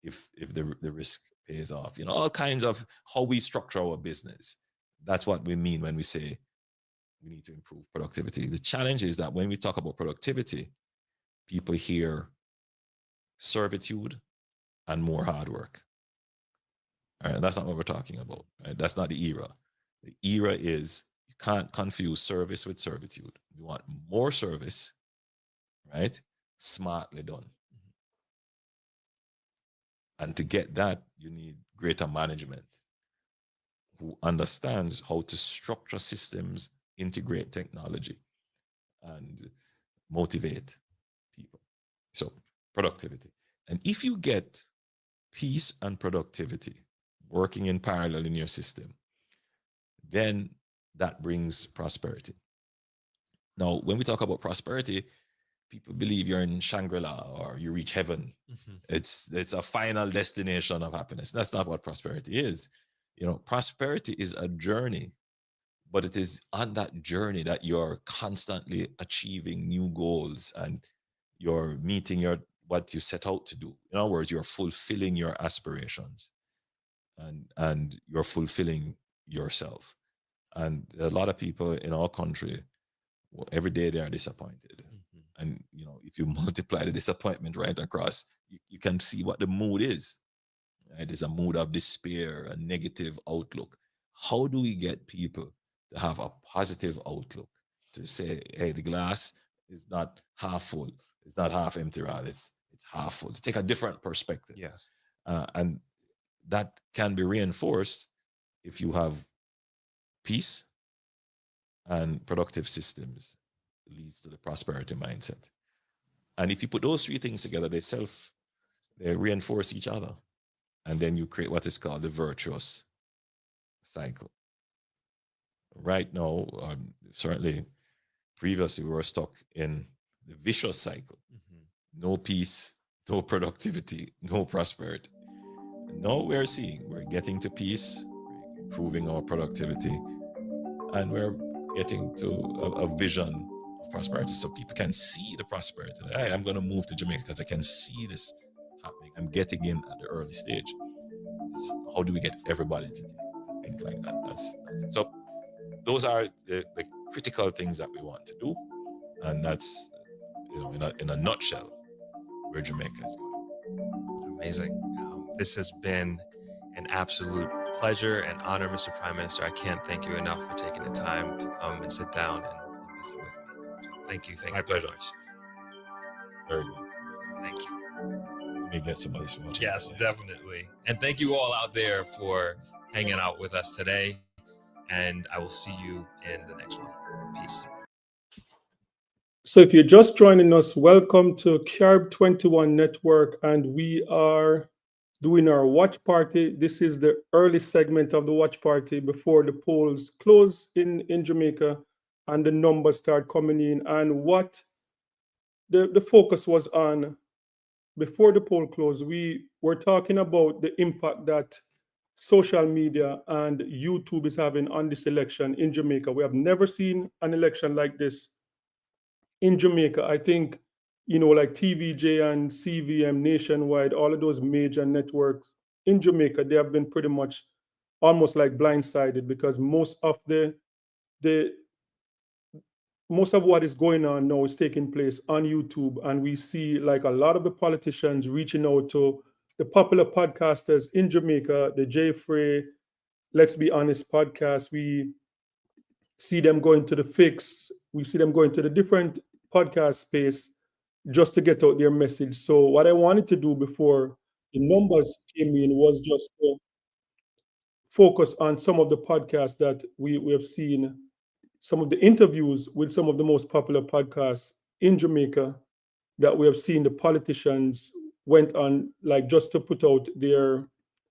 if the risk pays off? You know, all kinds of how we structure our business. That's what we mean when we say we need to improve productivity. The challenge is that when we talk about productivity, people hear servitude and more hard work. All right, that's not what we're talking about. Right? That's not the era. The era is you can't confuse service with servitude. You want more service, right? Smartly done. And to get that, you need greater management who understands how to structure systems, integrate technology, and motivate people. So productivity. And if you get peace and productivity working in parallel in your system, then that brings prosperity. Now, when we talk about prosperity, people believe you're in Shangri-La or you reach heaven. It's a final destination of happiness. That's not what prosperity is. You know, prosperity is a journey, but it is on that journey that you're constantly achieving new goals and you're meeting what you set out to do. In other words, you're fulfilling your aspirations and you're fulfilling yourself. And a lot of people in our country, every day they are disappointed. And, you know, if you multiply the disappointment right across, you can see what the mood is. Right? There's a mood of despair, a negative outlook. How do we get people to have a positive outlook, to say, hey, the glass is not half full, it's not half empty, rather, it's half full, to take a different perspective. Yes. And that can be reinforced if you have peace and productive systems. Leads to the prosperity mindset. And if you put those three things together, they reinforce each other. And then you create what is called the virtuous cycle. Right now, certainly previously, we were stuck in the vicious cycle. No peace, no productivity, no prosperity. And now we're getting to peace, we're improving our productivity, and we're getting to a vision of prosperity, so people can see the prosperity. Like, hey, I'm going to move to Jamaica because I can see this happening. I'm getting in at the early stage. How do we get everybody to think like that? That's it. So those are the critical things that we want to do, and that's, you know, in a nutshell where Jamaica is going. Amazing. This has been an absolute pleasure and honor, Mr. Prime Minister. I can't thank you enough for taking the time to come and sit down and visit with me. So thank you. Thank My you pleasure. very much. Very good. Thank you. May get somebody to watch it. Yes, definitely. And thank you all out there for hanging out with us today. And I will see you in the next one. Peace. So if you're just joining us, welcome to CARB 21 Network, and we are doing our watch party. This is the early segment of the watch party before the polls close in Jamaica and the numbers start coming in. And what the focus was on before the poll closed, we were talking about the impact that social media and YouTube is having on this election in Jamaica. We have never seen an election like this in Jamaica. I think, like TVJ and CVM nationwide, all of those major networks in Jamaica, they have been pretty much almost like blindsided because most of what is going on now is taking place on YouTube. And we see like a lot of the politicians reaching out to the popular podcasters in Jamaica, the Jay Frey, Let's Be Honest podcast. We see them going to the Fix. We see them going to the different podcast space just to get out their message. So what I wanted to do before the numbers came in was just to focus on some of the podcasts that we have seen, some of the interviews with some of the most popular podcasts in Jamaica that we have seen the politicians went on, like just to put out their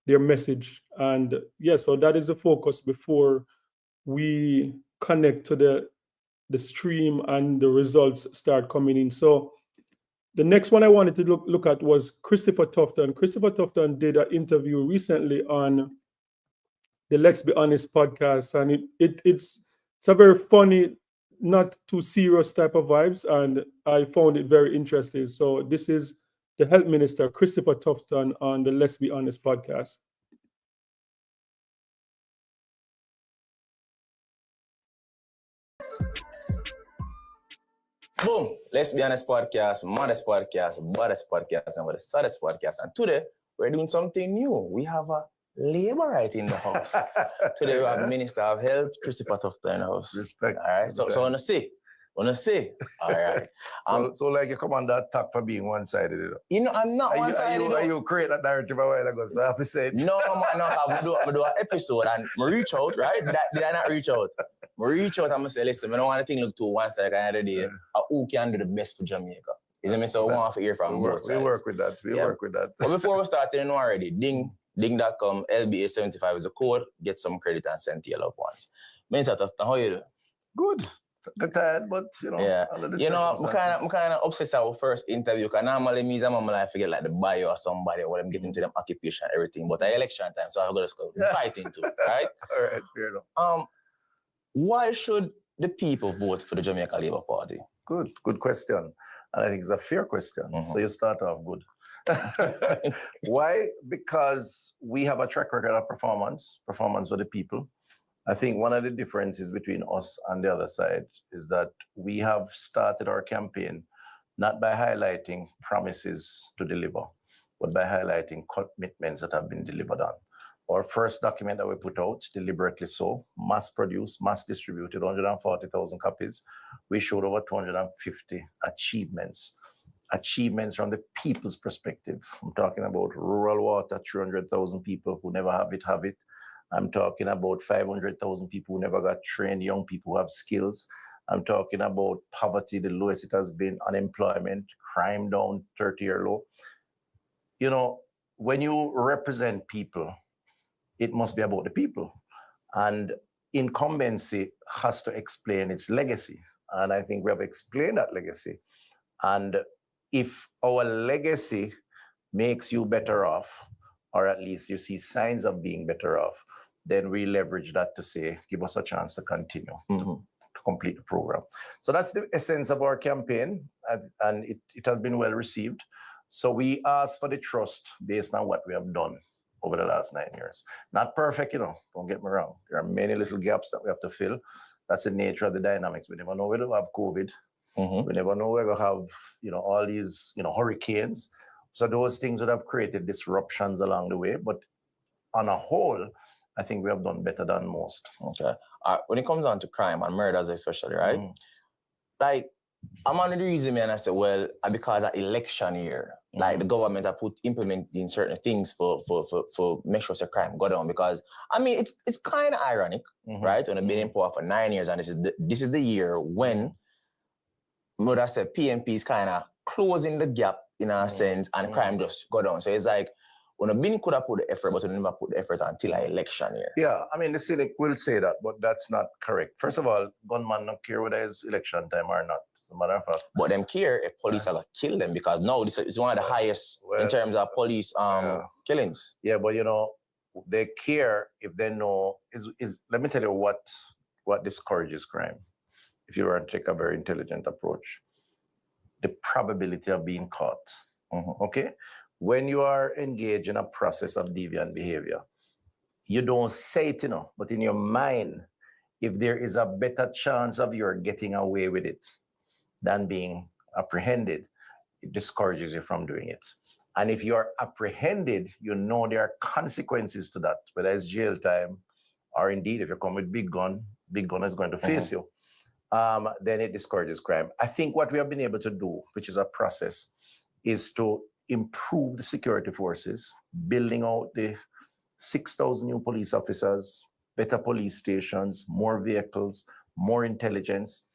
message. And yeah, so that is the focus before we connect to the stream and the results start coming in. So the next one I wanted to look at was Christopher Tufton. Christopher Tufton did an interview recently on the Let's Be Honest podcast, and it's a very funny, not too serious type of vibes, and I found it very interesting. So this is the Health Minister, Christopher Tufton, on the Let's Be Honest podcast. Boom. Let's Be Honest podcast, maddest podcast, baddest podcast, and the saddest podcast. And today, we're doing something new. We have a Labourite in the house. Today, we have Minister of Health, Christopher Tufton in the house. Respect. All right. So I want to say. All right. So like you come on that attack for being one-sided, I'm not one-sided. Are you create that narrative a while ago, so I have to say it. No, I do an episode and I reach out, right? Did I not reach out? I reach out and I say, listen, I don't want to think look too one-sided kind of day. Who can do the best for Jamaica? Is it me? So I want to hear from both sides. We work with that. Work with that. But before we start, you know already, ding.com, LBA75 is the code. Get some credit and send to your loved ones. Minister Tufton, how you do? Good. I'm tired, but yeah. I'm kind of obsessed with our first interview because normally me and my life forget like the bio or somebody or them getting to them occupation and everything. But it's election time, so I've got to go fighting too, right? All right, fair enough. Why should the people vote for the Jamaica Labour Party? Good question. And I think it's a fair question. So you start off good. Why? Because we have a track record of performance for the people. I think one of the differences between us and the other side is that we have started our campaign not by highlighting promises to deliver, but by highlighting commitments that have been delivered on. Our first document that we put out, deliberately so, mass produced, mass distributed, 140,000 copies. We showed over 250 achievements from the people's perspective. I'm talking about rural water, 300,000 people who never have it. I'm talking about 500,000 people who never got trained, young people who have skills. I'm talking about poverty, the lowest it has been, unemployment, crime down, 30-year low. When you represent people, it must be about the people. And incumbency has to explain its legacy. And I think we have explained that legacy. And if our legacy makes you better off, or at least you see signs of being better off, then we leverage that to say, give us a chance to continue to complete the program. So that's the essence of our campaign, and it has been well received. So we ask for the trust based on what we have done over the last 9 years. Not perfect, don't get me wrong. There are many little gaps that we have to fill. That's the nature of the dynamics. We never know where to have COVID. We never know where to have, all these, hurricanes. So those things would have created disruptions along the way. But on a whole, I think we have done better than most. Okay. When it comes down to crime and murders especially, right? Like, I'm on the reason, man, I said, well, because of election year, like the government have implementing certain things for make sure the crime go down. Because I mean, it's kind of ironic, right? And I've been in power for 9 years, and this is the year when, I said, PNP is kind of closing the gap in a sense, and crime just go down. So it's like, when a bin could have put the effort, but we never put the effort until an election year. Yeah, I mean, the cynic will say that, but that's not correct. First of all, gunman don't care whether it's election time or not. As a matter of fact. But them care if police are going to kill them, because now this is one of the highest in terms of police killings. Yeah, but you know, they care if they know, let me tell you what discourages crime. If you were to take a very intelligent approach, the probability of being caught, okay? When you are engaged in a process of deviant behavior, you don't say it, but in your mind, if there is a better chance of your getting away with it than being apprehended, it discourages you from doing it. And if you're apprehended, you know there are consequences to that, whether it's jail time, or indeed, if you come with big gun is going to face you, then it discourages crime. I think what we have been able to do, which is a process, is to improve the security forces, building out the 6,000 new police officers, better police stations, more vehicles, more intelligence.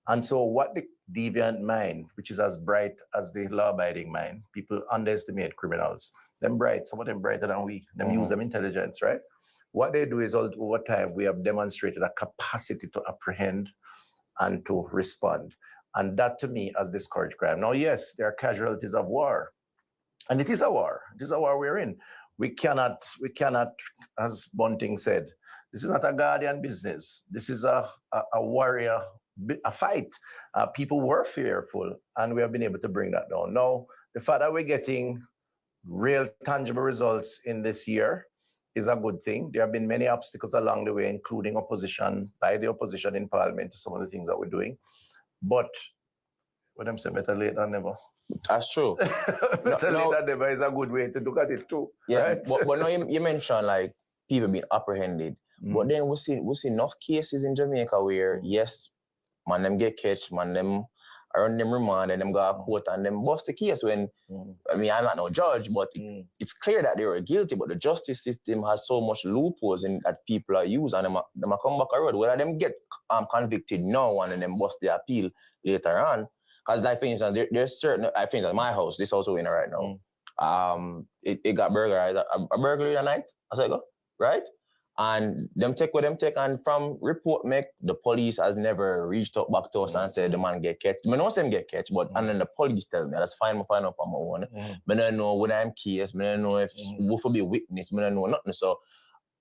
And so what the deviant mind, which is as bright as the law-abiding mind, people underestimate criminals. Them bright, some of them brighter than we, them use them intelligence, right? What they do is over time, we have demonstrated a capacity to apprehend and to respond. And that to me has discouraged crime. Now, yes, there are casualties of war. And it is a war. It is a war we're in. We cannot, as Bunting said, this is not a guardian business. This is a warrior, a fight. People were fearful, and we have been able to bring that down. Now, the fact that we're getting real tangible results in this year is a good thing. There have been many obstacles along the way, including opposition, by the opposition in parliament to some of the things that we're doing. But what I'm saying, better late than never. That's true. Better late than never is a good way to look at it too. Yeah, right? but now you mentioned like people being apprehended. But then we see enough cases in Jamaica where, yes, man, them get catch, man, them around them remand, and them go to court and them bust the case when, I mean, I'm not no judge, but it's clear that they were guilty, but the justice system has so much loopholes in that people are used, and them come back a road. Whether them get convicted now and then them bust the appeal later on. Because like, for instance, there's certain, I think at my house, this also in it right now, it got burglarized, a burglary that night, I said, go, right? And them take what them take, and from report make, the police has never reached out back to us and said the man get catch. I know them get catch, but and then the police tell me, that's fine, I find out on my own. I don't know what I'm case, I don't know if who for be witness, I don't know nothing. So,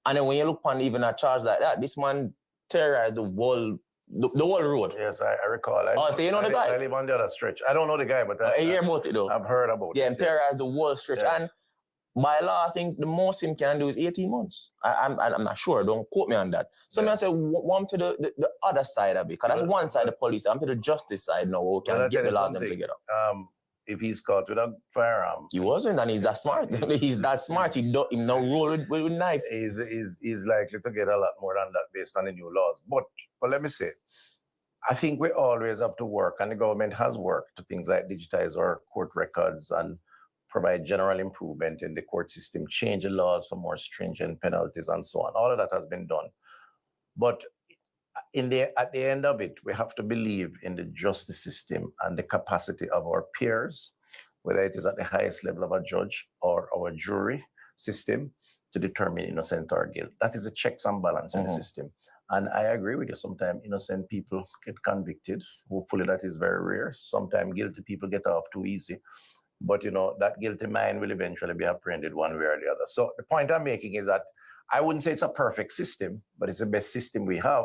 and then when you look on even a charge like that, this man terrorized the whole road. Yes, I recall. So you know the guy? I live on the other stretch. I don't know the guy, but I hear about it though. I've heard about it. Yeah, and terrorized the whole stretch. Yes. And by law, I think the most him can do is 18 months. I'm not sure. Don't quote me on that. So I say, one to the other side of it, because that's one side of the police. I'm to the justice side now. We can get the laws them together. If he's caught with a firearm, he wasn't, and he's that smart. He's that smart. He no roll with knife. He's likely to get a lot more than that based on the new laws. But let me say, I think we always have to work, and the government has worked to things like digitize our court records and provide general improvement in the court system, change the laws for more stringent penalties and so on. All of that has been done. But at the end of it, we have to believe in the justice system and the capacity of our peers, whether it is at the highest level of a judge or our jury system, to determine innocent or guilt. That is a checks and balance in the system. And I agree with you, sometimes innocent people get convicted. Hopefully that is very rare. Sometimes guilty people get off too easy. But that guilty mind will eventually be apprehended one way or the other. So the point I'm making is that I wouldn't say it's a perfect system, but it's the best system we have.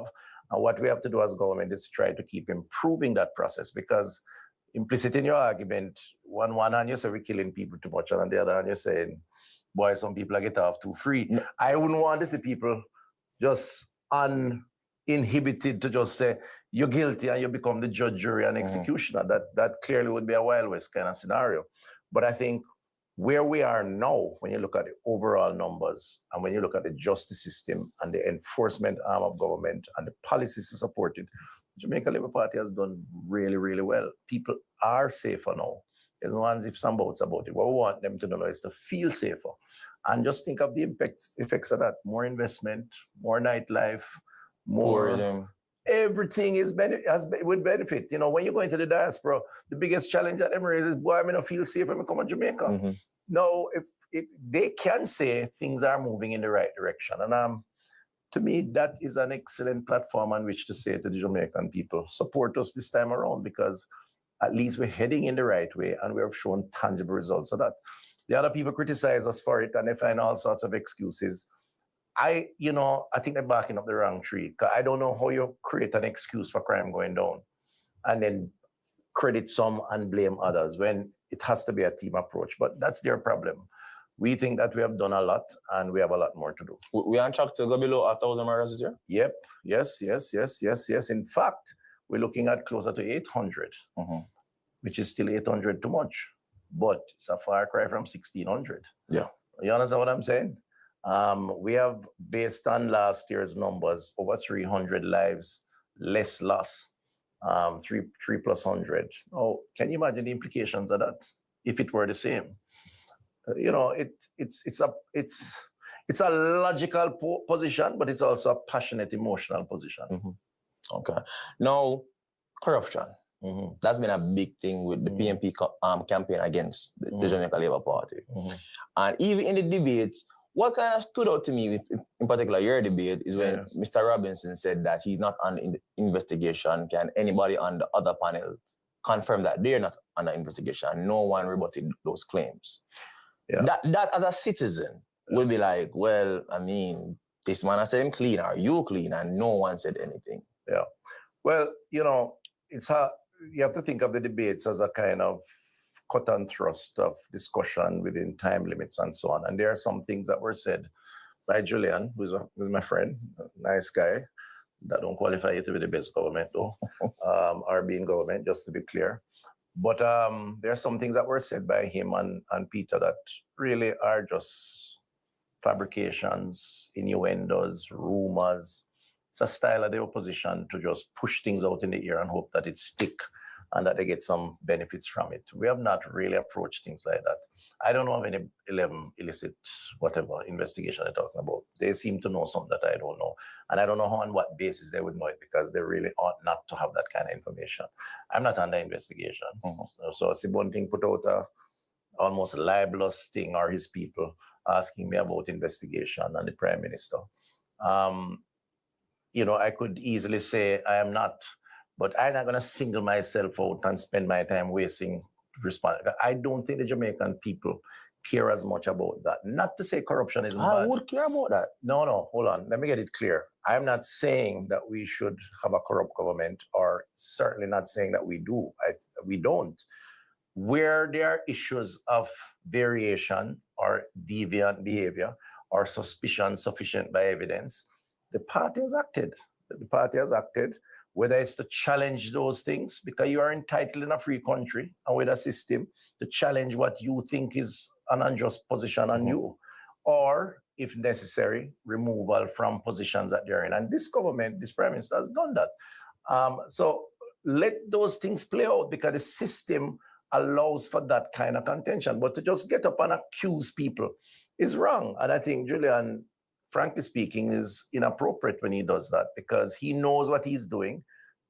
And what we have to do as government is to try to keep improving that process, because implicit in your argument, one hand you say we're killing people too much, and on the other hand you're saying, boy, some people get off too free. I wouldn't want to see people just uninhibited to just say, you're guilty and you become the judge, jury, and executioner. That clearly would be a Wild West kind of scenario. But I think Where we are now, when you look at the overall numbers and when you look at the justice system and the enforcement arm of government and the policies to support it, the Jamaica Labour Party has done really, really well. People are safer now. There's no as if some doubts about it. What we want them to know is to feel safer. And just think of the effects of that. More investment, more nightlife, more... Tourism. Everything would benefit. You know, when you go into the diaspora, the biggest challenge at Emirates is, boy, I'm going to feel safe when I come to Jamaica. Mm-hmm. No, if they can say things are moving in the right direction. And to me, that is an excellent platform on which to say to the Jamaican people, support us this time around, because at least we're heading in the right way and we have shown tangible results of that. The other people criticize us for it and they find all sorts of excuses. I think they're backing up the wrong tree, because I don't know how you create an excuse for crime going down and then credit some and blame others when it has to be a team approach. But that's their problem. We think that we have done a lot and we have a lot more to do. We on track to go below 1,000 murders this year? Yep. Yes. In fact, we're looking at closer to 800, which is still 800 too much. But it's a far cry from 1,600. Yeah. You understand what I'm saying? We have, based on last year's numbers, over 300 lives less loss, 3 plus 100. Oh, can you imagine the implications of that if it were the same? It's a logical position, but it's also a passionate, emotional position. Okay. Now, corruption. That's been a big thing with the PNP campaign against the Jamaica Labour Party. And even in the debates, what kind of stood out to me, in particular your debate, is when Mr. Robinson said that he's not under investigation. Can anybody on the other panel confirm that they're not under investigation? No one rebutted those claims. Yeah. That as a citizen will be like, well, I mean, this man has said him clean, are you clean? And no one said anything. Yeah. Well, you have to think of the debates as a kind of cut and thrust of discussion within time limits and so on. And there are some things that were said by Julian, who's my friend, a nice guy, that don't qualify you to be the best government though, or being government, just to be clear. But there are some things that were said by him and Peter that really are just fabrications, innuendos, rumors. It's a style of the opposition to just push things out in the air and hope that it stick and that they get some benefits from it. We have not really approached things like that. I don't know of any 11 illicit, whatever, investigation they're talking about. They seem to know something that I don't know. And I don't know on what basis they would know it, because they really ought not to have that kind of information. I'm not under investigation. So Sibonting put out a almost libelous thing, or his people asking me about investigation and the Prime Minister. I could easily say I am not, but I'm not going to single myself out and spend my time wasting responding. I don't think the Jamaican people care as much about that. Not to say corruption isn't bad. I would care about that. No, hold on. Let me get it clear. I'm not saying that we should have a corrupt government, or certainly not saying that we do. We don't. Where there are issues of variation or deviant behavior or suspicion sufficient by evidence, the party has acted. The party has acted, whether it's to challenge those things, because you are entitled in a free country and with a system to challenge what you think is an unjust position on you, or, if necessary, removal from positions that they're in. And this government, this Prime Minister, has done that. So let those things play out, because the system allows for that kind of contention. But to just get up and accuse people is wrong. And I think Julian, frankly speaking, is inappropriate when he does that, because he knows what he's doing.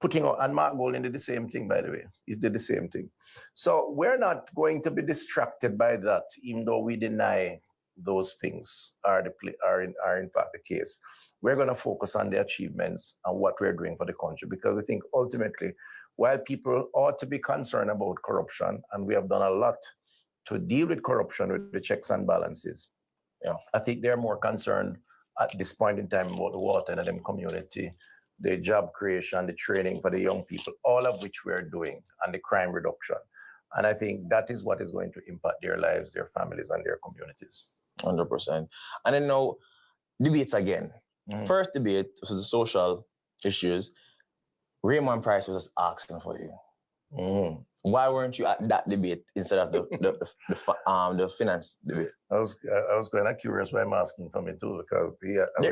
And Mark Golding did the same thing, by the way. He did the same thing. So we're not going to be distracted by that, even though we deny those things are in fact the case. We're going to focus on the achievements and what we're doing for the country, because we think ultimately, while people ought to be concerned about corruption, and we have done a lot to deal with corruption with the checks and balances, I think they're more concerned at this point in time about the water in the community, the job creation, the training for the young people, all of which we're doing, and the crime reduction. And I think that is what is going to impact their lives, their families, and their communities. 100%. And then now, debates again. First debate was the social issues. Raymond Price was just asking for you. Why weren't you at that debate instead of the finance debate? I was kind of curious why I'm asking for me too, because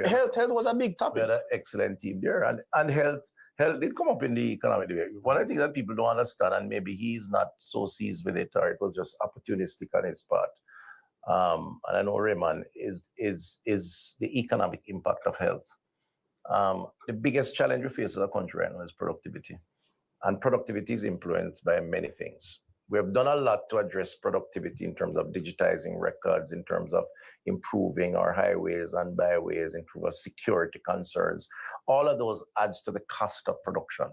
health was a big topic. We had an excellent team there, and health did come up in the economic debate. One of the things that people don't understand, and maybe he's not so seized with it, or it was just opportunistic on his part. And I know Raymond is the economic impact of health. The biggest challenge we face as a country right now is productivity. And productivity is influenced by many things. We have done a lot to address productivity in terms of digitizing records, in terms of improving our highways and byways, in terms of security concerns. All of those adds to the cost of production.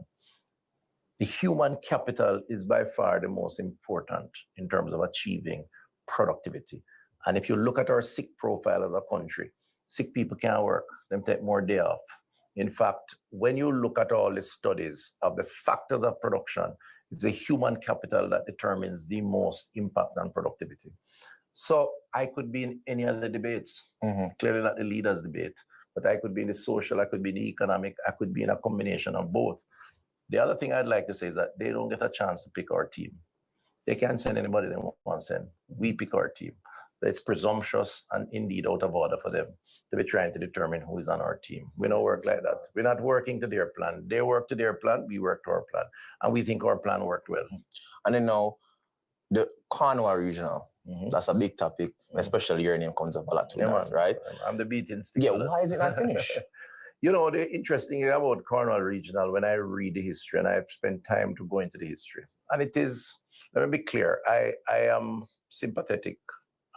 The human capital is by far the most important in terms of achieving productivity. And if you look at our sick profile as a country, sick people can't work, them take more day off. In fact, when you look at all the studies of the factors of production, it's the human capital that determines the most impact on productivity. So I could be in any other debates, clearly not the leaders' debate, but I could be in the social, I could be in the economic, I could be in a combination of both. The other thing I'd like to say is that they don't get a chance to pick our team. They can't send anybody they want to send. We pick our team. But it's presumptuous and indeed out of order for them to be trying to determine who is on our team. We don't work like that. We're not working to their plan. They work to their plan, we work to our plan. And we think our plan worked well. And then now, the Cornwall Regional, that's a big topic, especially your name comes up a lot to us, right? I'm the beating stick. Yeah, why is it not finished? You know, the interesting thing about Cornwall Regional, when I read the history, and I've spent time to go into the history, and it is, let me be clear, I am sympathetic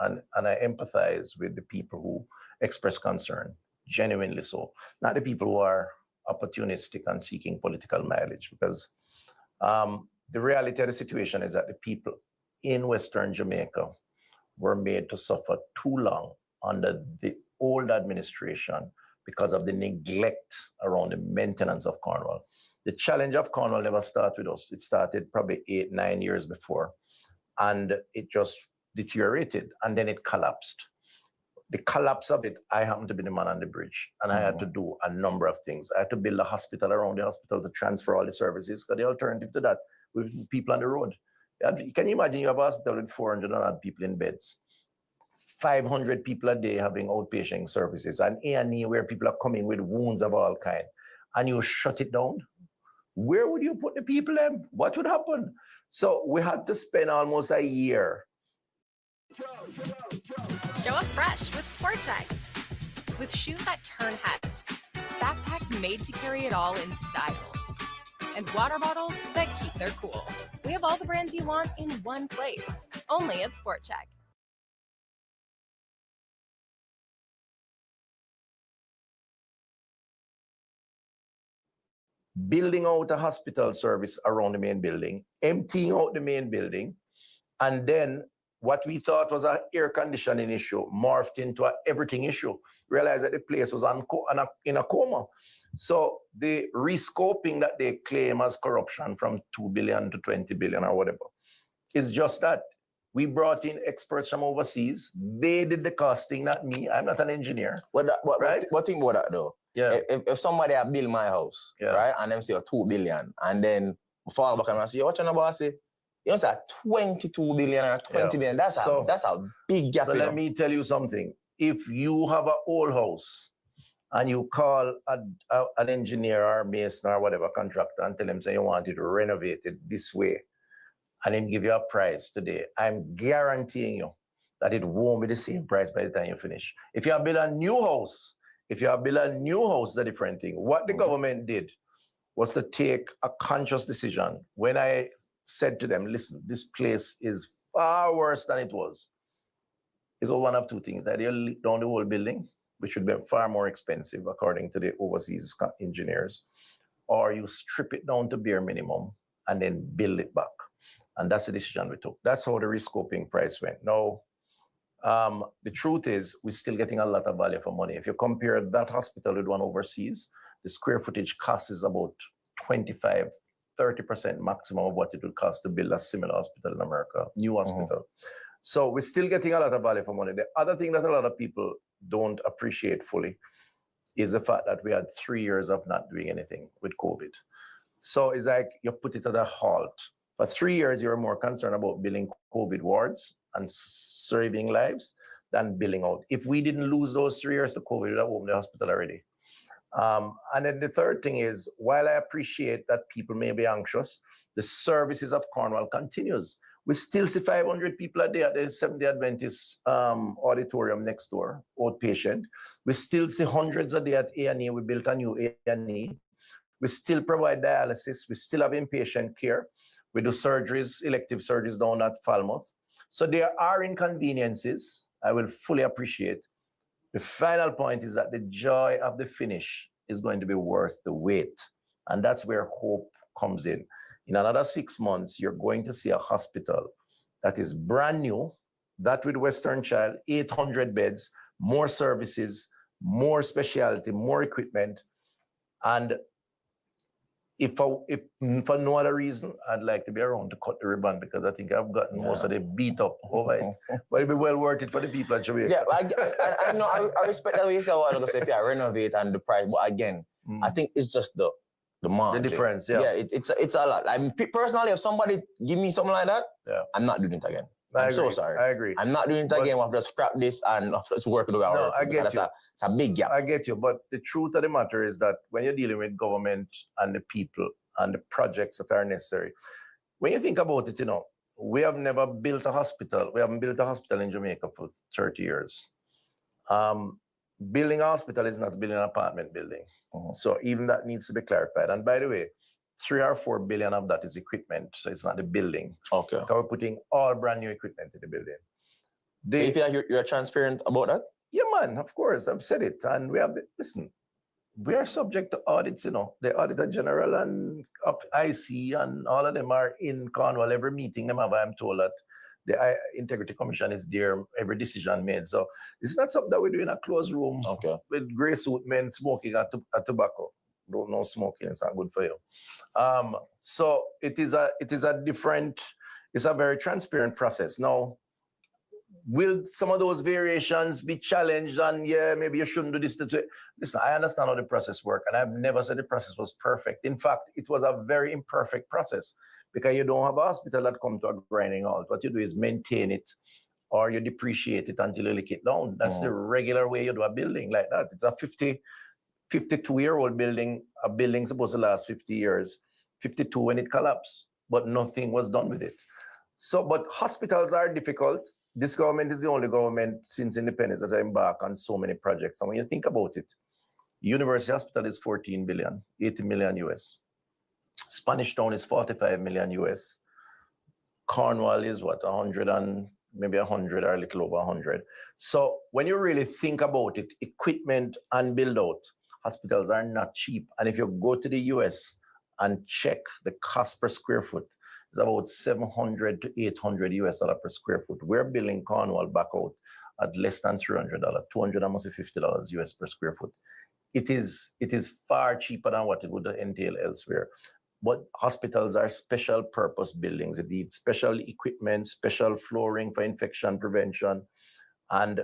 and I empathize with the people who express concern, genuinely so. Not the people who are opportunistic and seeking political mileage, because the reality of the situation is that the people in Western Jamaica were made to suffer too long under the old administration because of the neglect around the maintenance of Cornwall. The challenge of Cornwall never started with us. It started probably 8-9 years before, and it just deteriorated, and then it collapsed. The collapse of it, I happened to be the man on the bridge, and I had to do a number of things. I had to build a hospital around the hospital to transfer all the services, because the alternative to that, with people on the road. Can you imagine you have a hospital with 400 odd people in beds, 500 people a day having outpatient services, and A&E where people are coming with wounds of all kinds, and you shut it down? Where would you put the people in? What would happen? So we had to spend almost a year. Show up fresh with Sport Check. With shoes that turn heads, backpacks made to carry it all in style, and water bottles that keep their cool. We have all the brands you want in one place, only at Sport Check. Building out a hospital service around the main building, emptying out the main building, and then what we thought was an air conditioning issue morphed into an everything issue. Realized that the place was in a coma. So the rescoping that they claim as corruption from 2 billion to 20 billion or whatever is just that. We brought in experts from overseas. They did the costing, not me. I'm not an engineer. Right? What think about that though? Yeah. If somebody had built my house, right, and them say 2 billion, and then fall back and I say, what you know about say? You know, say 22 billion or 20 billion. That's a big gap. So let me tell you something. If you have an old house and you call an engineer or mason or whatever contractor and tell them say you want it renovated this way, and then give you a price today, I'm guaranteeing you that it won't be the same price by the time you finish. If you have built a new house, it's a different thing. What the government did was to take a conscious decision. When I said to them, listen, this place is far worse than it was. It's all one of two things. Either you lick down the whole building, which would be far more expensive according to the overseas engineers, or you strip it down to bare minimum and then build it back. And that's the decision we took. That's how the rescoping price went. Now, the truth is we're still getting a lot of value for money. If you compare that hospital with one overseas, the square footage cost is about 25-30% maximum of what it would cost to build a similar hospital in America, new hospital. So we're still getting a lot of value for money. The other thing that a lot of people don't appreciate fully is the fact that we had 3 years of not doing anything with COVID. So it's like you put it at a halt For 3 years, you were more concerned about building COVID wards and saving lives than billing out. If we didn't lose those 3 years to COVID, we would have opened the hospital already. And then the third thing is, while I appreciate that people may be anxious, the services of Cornwall continues. We still see 500 people a day at the Seventh-day Adventist auditorium next door, outpatient. We still see hundreds a day at A&E. We built a new A&E. We still provide dialysis. We still have inpatient care. We do surgeries, elective surgeries down at Falmouth. So there are inconveniences I will fully appreciate. The final point is that the joy of the finish is going to be worth the wait. And that's where hope comes in. In another 6 months, you're going to see a hospital that is brand new, that with Western Child, 800 beds, more services, more specialty, more equipment. And if for no other reason, I'd like to be around to cut the ribbon because I think I've gotten most of the beat up over it. But it'll be well worth it for the people at Jamaica. Yeah, I know. I respect that you say what I say if you renovate and the price, but again, I think it's just the margin. The difference, yeah. Yeah, it's a lot. I mean, personally, if somebody give me something like that, I'm not doing it again. I'm so sorry. I agree. I'm not doing it again. We'll have to scrap this and just work the way I work. I get you. It's a big gap. I get you. But the truth of the matter is that when you're dealing with government and the people and the projects that are necessary, when you think about it, we have never built a hospital. We haven't built a hospital in Jamaica for 30 years. Building a hospital is not building an apartment building. So even that needs to be clarified. And by the way, 3 or 4 billion of that is equipment. So it's not the building. Okay. Because we're putting all brand new equipment in the building. You feel like you're transparent about that? Yeah, man, of course. I've said it. And we have listen, we are subject to audits, The Auditor General and IC and all of them are in Cornwall. Every meeting them have, I'm told that the Integrity Commission is there, every decision made. So it's not something that we do in a closed room with grey suit men smoking a tobacco. Don't know smoking, it's not good for you. So it is a different, it's a very transparent process. Now, will some of those variations be challenged and maybe you shouldn't do this? Listen, I understand how the process works and I've never said the process was perfect. In fact, it was a very imperfect process because you don't have a hospital that comes to a grinding halt. What you do is maintain it or you depreciate it until you lick it down. That's the regular way you do a building like that. It's a 52-year-old building. A building supposed to last 50 years. 52 when it collapsed, but nothing was done with it. So, but hospitals are difficult. This government is the only government since independence that embarked on so many projects. And when you think about it, University Hospital is 14 billion, 80 million US. Spanish Town is 45 million US. Cornwall is what, 100 and maybe 100 or a little over 100. So when you really think about it, equipment and build out, hospitals are not cheap. And if you go to the US and check the cost per square foot, it's about 700 to 800 US dollar per square foot. We're building Cornwall back out at less than $300, $250 US per square foot. It is far cheaper than what it would entail elsewhere. But hospitals are special purpose buildings. It needs special equipment, special flooring for infection prevention. And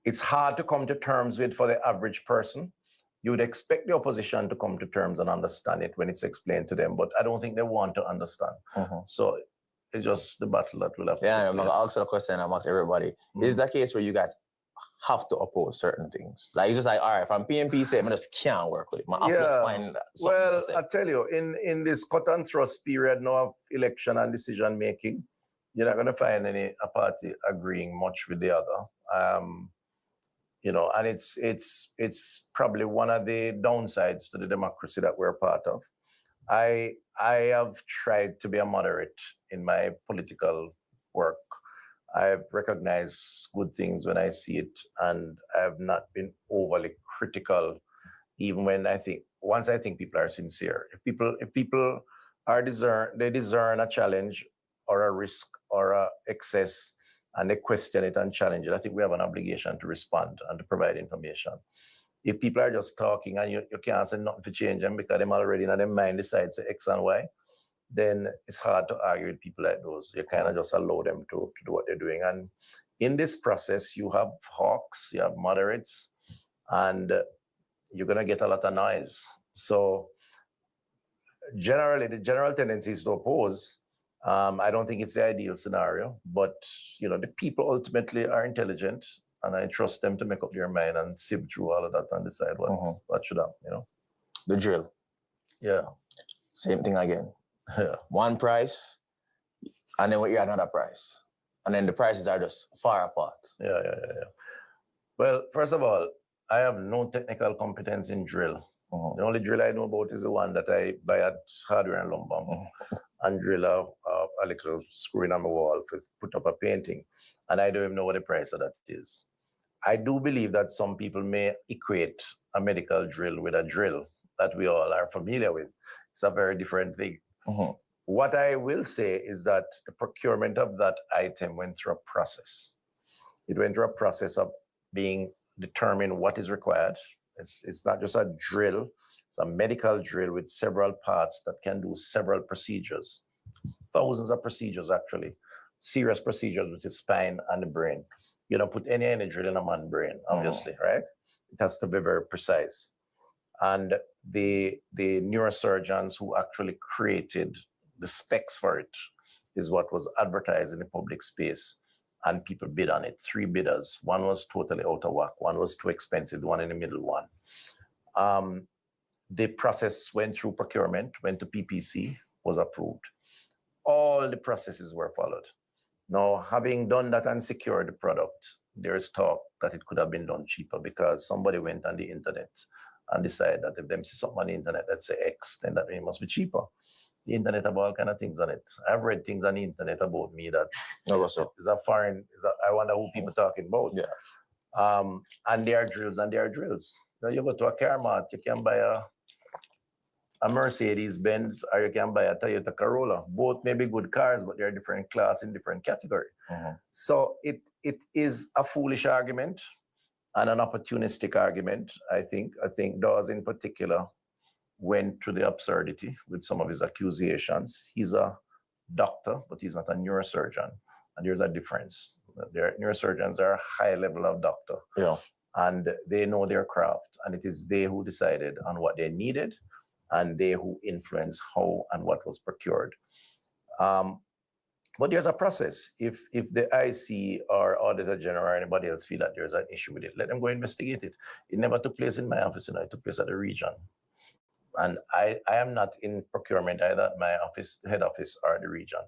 it's hard to come to terms with for the average person. You would expect the opposition to come to terms and understand it when it's explained to them, but I don't think they want to understand. So it's just the battle that we'll have to I'm going to ask a question I'm asking everybody. Is that case where you guys have to oppose certain things? Like, it's just like, all right, from PMP say, I just can't work with it. I have to find well, I tell you, in this cut and thrust period now of election and decision making, you're not going to find any a party agreeing much with the other. And it's probably one of the downsides to the democracy that we're part of. I have tried to be a moderate in my political work. I've recognized good things when I see it, and I've not been overly critical, even when once I think people are sincere. If people are discern a challenge or a risk or a excess, and they question it and challenge it, I think we have an obligation to respond and to provide information. If people are just talking and you can't say nothing to change them because them already in their mind decide say X and Y, then it's hard to argue with people like those. You kind of just allow them to do what they're doing. And in this process, you have hawks, you have moderates, and you're going to get a lot of noise. So generally, the general tendency is to oppose, I don't think it's the ideal scenario, but the people ultimately are intelligent, and I trust them to make up their mind and sift through all of that and decide what should happen. The drill. Yeah. Same thing again. Yeah. One price, and then we hear another price. And then the prices are just far apart. Yeah. Well, first of all, I have no technical competence in drill. The only drill I know about is the one that I buy at Hardware and Lumber and drill a little screw on the wall to put up a painting. And I don't even know what the price of that is. I do believe that some people may equate a medical drill with a drill that we all are familiar with. It's a very different thing. What I will say is that the procurement of that item went through a process. It went through a process of being determined what is required. It's not just a drill. It's a medical drill with several parts that can do several procedures. Thousands of procedures, actually. Serious procedures with the spine and the brain. You don't put any drill in a man's brain, obviously, right? It has to be very precise. And the neurosurgeons who actually created the specs for it is what was advertised in the public space. And people bid on it. 3 bidders. One was totally out of whack. One was too expensive. The one in the middle one. The process went through procurement, went to PPC, was approved. All the processes were followed. Now, having done that and secured the product, there is talk that it could have been done cheaper because somebody went on the internet and decided that if them see something on the internet that say X, then that it must be cheaper. The internet have all kind of things on it. I've read things on the internet about me that is a foreign. I wonder who people talking about. Yeah. And there are drills and there are drills. Now you go to a car mart, you can buy a Mercedes Benz or you can buy a Toyota Corolla. Both may be good cars, but they're different class in different category. So it is a foolish argument and an opportunistic argument. I think Dawes in particular went to the absurdity with some of his accusations. He's a doctor, but he's not a neurosurgeon. And there's a difference. Neurosurgeons are a high level of doctor. Yeah. And they know their craft. And it is they who decided on what they needed and they who influenced how and what was procured. But there's a process. If the IC or Auditor General or anybody else feel that there's an issue with it, let them go investigate it. It never took place in my office, it took place at the region. And I am not in procurement either at my office, head office, or the region.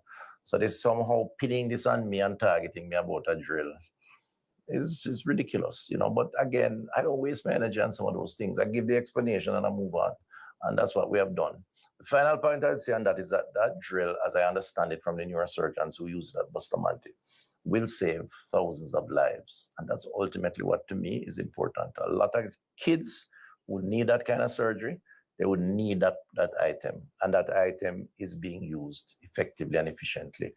So they're somehow pinning this on me and targeting me about a drill. It's ridiculous, But again, I don't waste my energy on some of those things. I give the explanation and I move on. And that's what we have done. The final point I'd say on that is that drill, as I understand it from the neurosurgeons who use it at Bustamante, will save thousands of lives. And that's ultimately what, to me, is important. A lot of kids would need that kind of surgery. They would need that item. And that item is being used effectively and efficiently.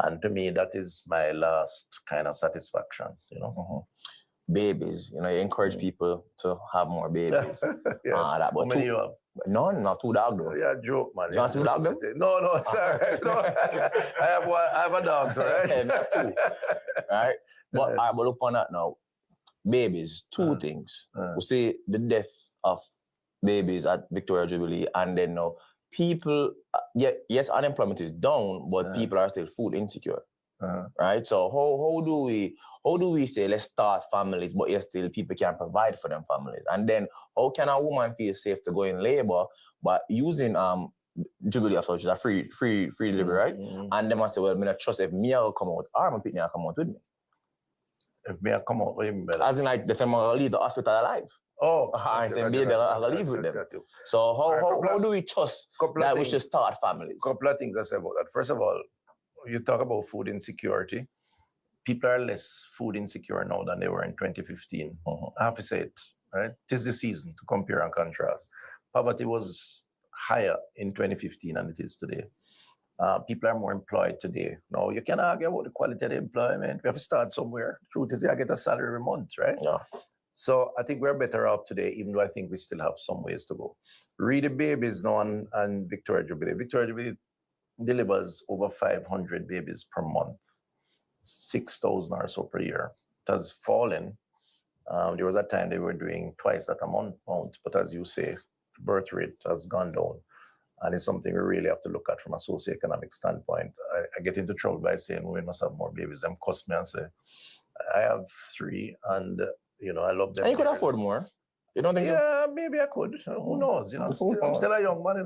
And to me, that is my last kind of satisfaction, Babies, you encourage people to have more babies. Yes. How many you have? None, not 2 dogs though. Yeah, joke, man. You want to dog them? No, it's all right. No, I have a dog, right? I have 2. Right? But look on that now. Babies, 2 things. We see the death of babies at Victoria Jubilee, and then now people, yes, unemployment is down, but people are still food insecure. Right? So how do we say let's start families, but yet still people can't provide for them families? And then how can a woman feel safe to go in labor but using Jubilee as such is a free delivery, right? And they must say, well, I don't trust if me will come out or my picnic will come out with me. If me will come out, what do you mean by that? As in like the family will leave the hospital alive. Oh, and then baby I'll leave with them. So how do we trust that we should start families? Couple of things I say about that. First of all, you talk about food insecurity. People are less food insecure now than they were in 2015. I have to say it, right? It is the season to compare and contrast. Poverty was higher in 2015 than it is today. People are more employed today. Now, you can argue about the quality of the employment. We have to start somewhere. Truth is, I get a salary every month, right? Yeah. So I think we're better off today, even though I think we still have some ways to go. Read the babies now on Victoria Jubilee. Victoria Jubilee delivers over 500 babies per month, 6,000 or so per year. It has fallen. There was a time they were doing twice that amount, but as you say, the birth rate has gone down. And it's something we really have to look at from a socioeconomic standpoint. I get into trouble by saying women must have more babies. Them cuss me and say, I have 3 and, I love them. And you could afford more. You don't think so? Yeah, maybe I could. Who knows? I'm still a young man,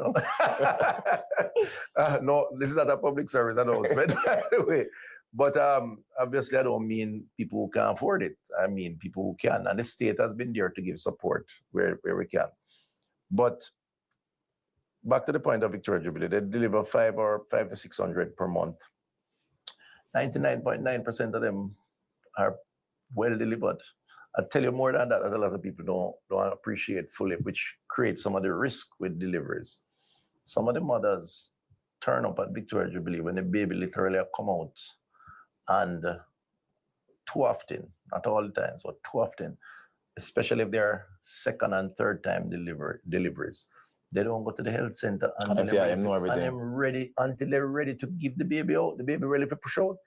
No, this is not a public service announcement, by the way. But obviously, I don't mean people who can't afford it. I mean people who can. And the state has been there to give support where we can. But back to the point of Victoria Jubilee, they deliver 5 to 600 per month. 99.9% of them are well delivered. I tell you more than that a lot of people don't appreciate fully, which creates some of the risk with deliveries. Some of the mothers turn up at Victoria Jubilee when the baby literally have come out, and too often, not all the times, but too often, especially if they're second and third time deliveries, they don't go to the health center until they're ready to give the baby out. The baby ready to push out.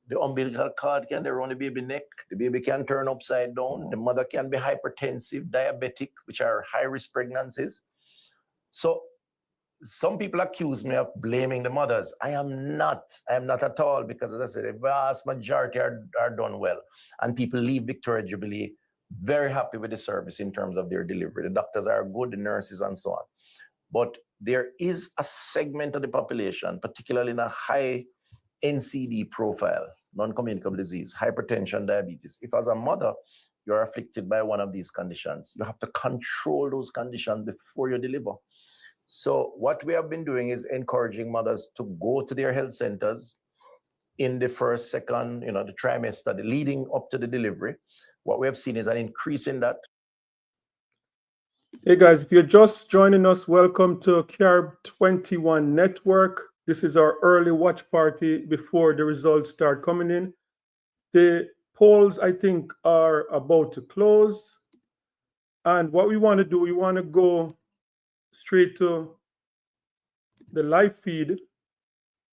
The umbilical cord can around the baby neck. The baby can turn upside down. The mother can be hypertensive, diabetic, which are high-risk pregnancies. So some people accuse me of blaming the mothers. I am not at all, because as I said, the vast majority are done well. And people leave Victoria Jubilee very happy with the service in terms of their delivery. The doctors are good, the nurses and so on. But there is a segment of the population, particularly in a high NCD profile, non-communicable disease, hypertension, diabetes. If as a mother, you're afflicted by one of these conditions, you have to control those conditions before you deliver. So what we have been doing is encouraging mothers to go to their health centers in the first, second, the trimester, the leading up to the delivery. What we have seen is an increase in that. Hey guys, if you're just joining us, welcome to CARB 21 Network. This is our early watch party before the results start coming in. The polls, I think, are about to close. And what we want to do, we want to go straight to the live feed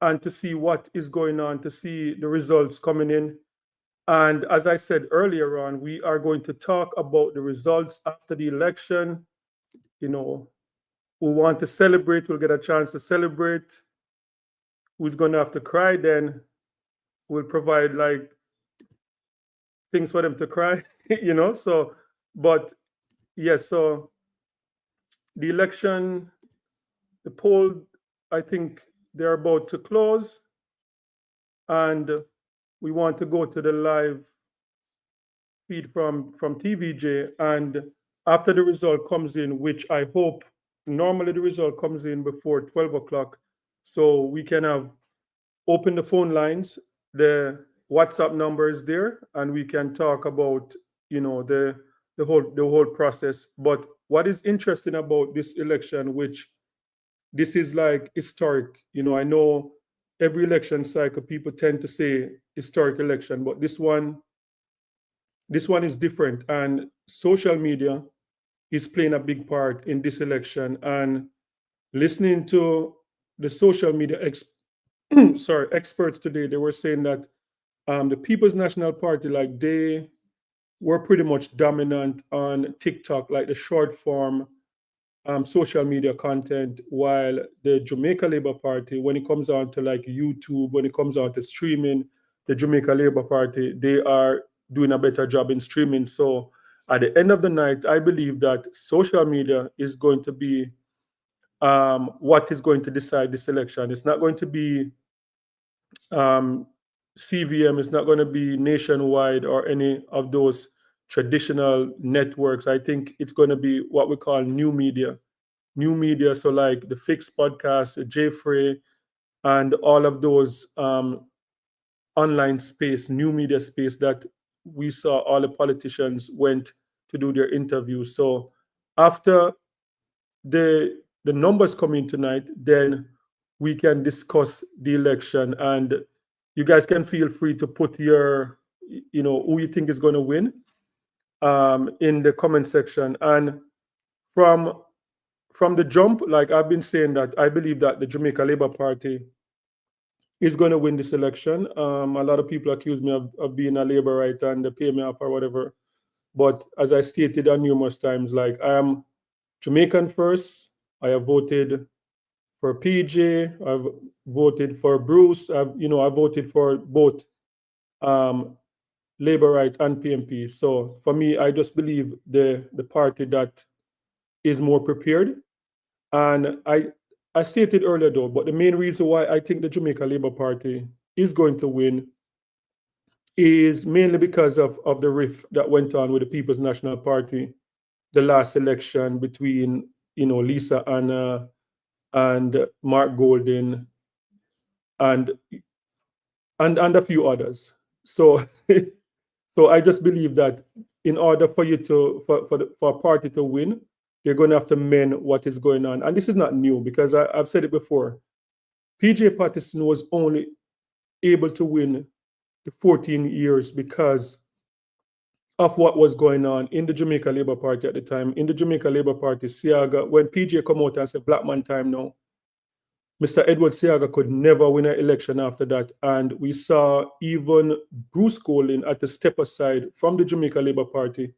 and to see what is going on, to see the results coming in. And as I said earlier on, we are going to talk about the results after the election. Who want to celebrate will get a chance to celebrate. Who's going to have to cry, then we'll provide things for them to cry, So, but yes, so the election, the poll, I think they're about to close, and we want to go to the live feed from TVJ, and after the result comes in, which I hope, normally the result comes in before 12 o'clock, so we can have open the phone lines, the WhatsApp number is there, and we can talk about, the whole process. But what is interesting about this election, which this is historic, I know every election cycle people tend to say historic election, but this one is different, and social media is playing a big part in this election. And listening to the social media experts today, they were saying that the People's National Party, they were pretty much dominant on TikTok, the short form social media content, while the Jamaica Labour Party, when it comes on to YouTube, when it comes on to streaming, the Jamaica Labour Party, they are doing a better job in streaming. So at the end of the night, I believe that social media is going to be what is going to decide this election. It's not going to be CVM, it's not going to be Nationwide or any of those traditional networks. I think it's going to be what we call new media. So the Fix podcast, J-Frey, and all of those online space, new media space that we saw all the politicians went to do their interviews. So after the numbers come in tonight, then we can discuss the election, and you guys can feel free to put your, who you think is going to win in the comment section. And from the jump, I've been saying that I believe that the Jamaica Labour Party is going to win this election. A lot of people accuse me of being a Labourite and they pay me off or whatever. But as I stated on numerous times, I am Jamaican first. I have voted for PJ. I've voted for Bruce. I voted for both Labour Right and PMP. So for me, I just believe the party that is more prepared. And I stated earlier though, but the main reason why I think the Jamaica Labour Party is going to win is mainly because of the rift that went on with the People's National Party, the last election between Lisa Anna and Mark Golden and a few others. So so I just believe that in order for you to for a party to win, they're going to have to mend what is going on. And this is not new because I've said it before. PJ Patterson was only able to win the 14 years because of what was going on in the Jamaica Labour Party at the time. In the Jamaica Labour Party, Siaga, when PJ come out and said, "Black man time now," Mr. Edward Siaga could never win an election after that. And we saw even Bruce Golding at the step aside from the Jamaica Labour Party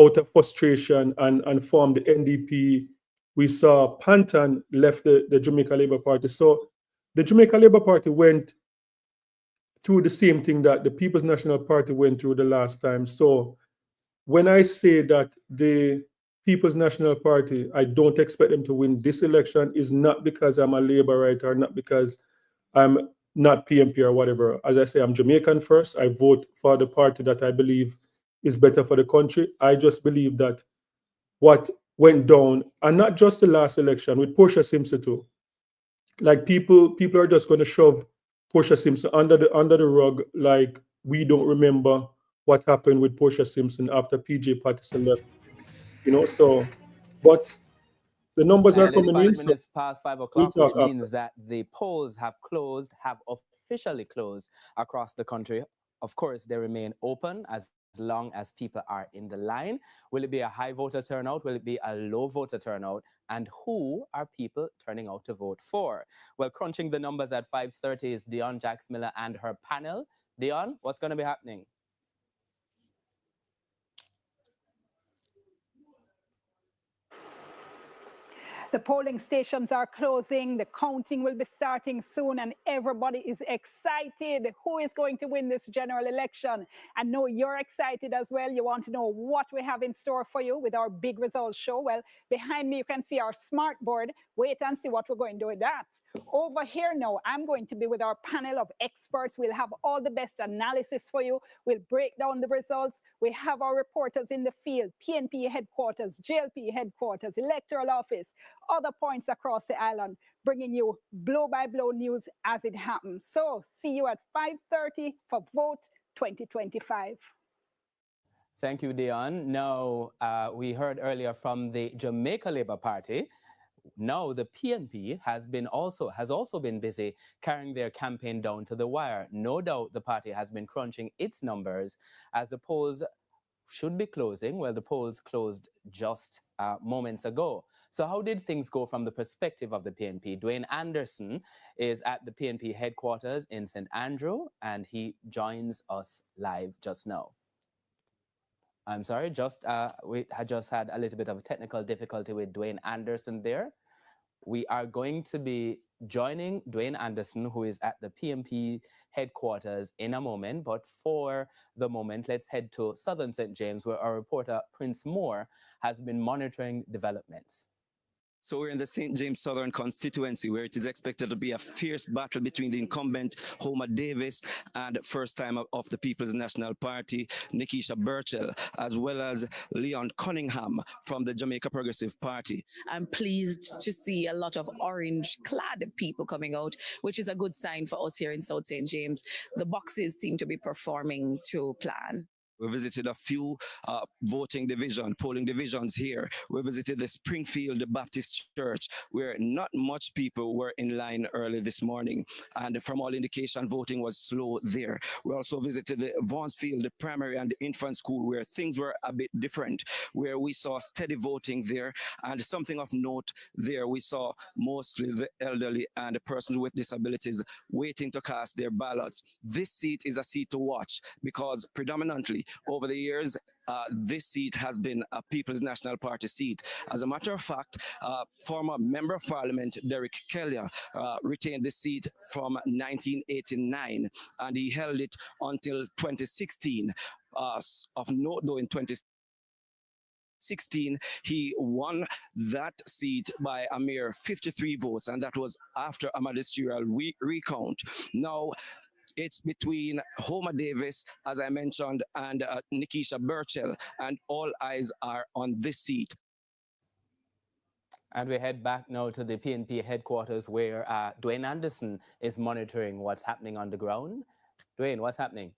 out of frustration and formed the NDP. We saw Panton left the Jamaica Labour Party. So the Jamaica Labour Party went through the same thing that the People's National Party went through the last time. So when I say that the People's National Party, I don't expect them to win this election, is not because I'm a Labourite or not because I'm not PMP or whatever. As I say, I'm Jamaican first. I vote for the party that I believe is better for the country. I just believe that what went down, and not just the last election, with Portia Simpson too. Like people are just going to shove Portia Simpson under the rug, like we don't remember what happened with Portia Simpson after PJ Patterson left. So, but the numbers are And it's coming 5 in. So minutes past 5 we'll o'clock, talk which means that the polls have officially closed across the country. Of course, they remain open as long as people are in the line. Will it be a high voter turnout? Will it be a low voter turnout? And who are people turning out to vote for? Well, crunching the numbers at 5:30 is Dion Jax-Miller and her panel. Dion, what's going to be happening? The polling stations are closing. The counting will be starting soon, and everybody is excited. Who is going to win this general election? I know you're excited as well. You want to know what we have in store for you with our big results show. Well, behind me, you can see our smart board. Wait and see what we're going to do with that. Over here now, I'm going to be with our panel of experts. We'll have all the best analysis for you. We'll break down the results. We have our reporters in the field, PNP headquarters, JLP headquarters, electoral office, other points across the island, bringing you blow-by-blow news as it happens. So see you at 5:30 for Vote 2025. Thank you, Dion. Now, we heard earlier from the Jamaica Labour Party. Now the PNP has also been busy carrying their campaign down to the wire. No doubt the party has been crunching its numbers as the polls should be closing. Well, the polls closed just moments ago. So how did things go from the perspective of the PNP? Dwayne Anderson is at the PNP headquarters in St. Andrew, and he joins us live just now. I'm sorry, we had just had a little bit of a technical difficulty with Dwayne Anderson there. We are going to be joining Dwayne Anderson, who is at the PNP headquarters, in a moment. But for the moment, let's head to Southern St. James, where our reporter, Prince Moore, has been monitoring developments. So we're in the St. James Southern constituency, where it is expected to be a fierce battle between the incumbent Homer Davis and first time of the People's National Party, Nikisha Burchell, as well as Leon Cunningham from the Jamaica Progressive Party. I'm pleased to see a lot of orange-clad people coming out, which is a good sign for us here in South St. James. The boxes seem to be performing to plan. We visited a few polling divisions here. We visited the Springfield Baptist Church, where not much people were in line early this morning. And from all indication, voting was slow there. We also visited the Vaughnsfield Primary and Infant School, where things were a bit different, where we saw steady voting there. And something of note there, we saw mostly the elderly and the persons with disabilities waiting to cast their ballots. This seat is a seat to watch because predominantly Party. Over the years, this seat has been a People's National Party seat. As a matter of fact, former Member of Parliament Derek Kelly retained this seat from 1989, and he held it until 2016. Of note, though, in 2016, he won that seat by a mere 53 votes, and that was after a magisterial recount. Now, it's between Homer Davis, as I mentioned, and Nikisha Burchell, and all eyes are on this seat. And we head back now to the PNP headquarters where Dwayne Anderson is monitoring what's happening on the ground. Dwayne, what's happening?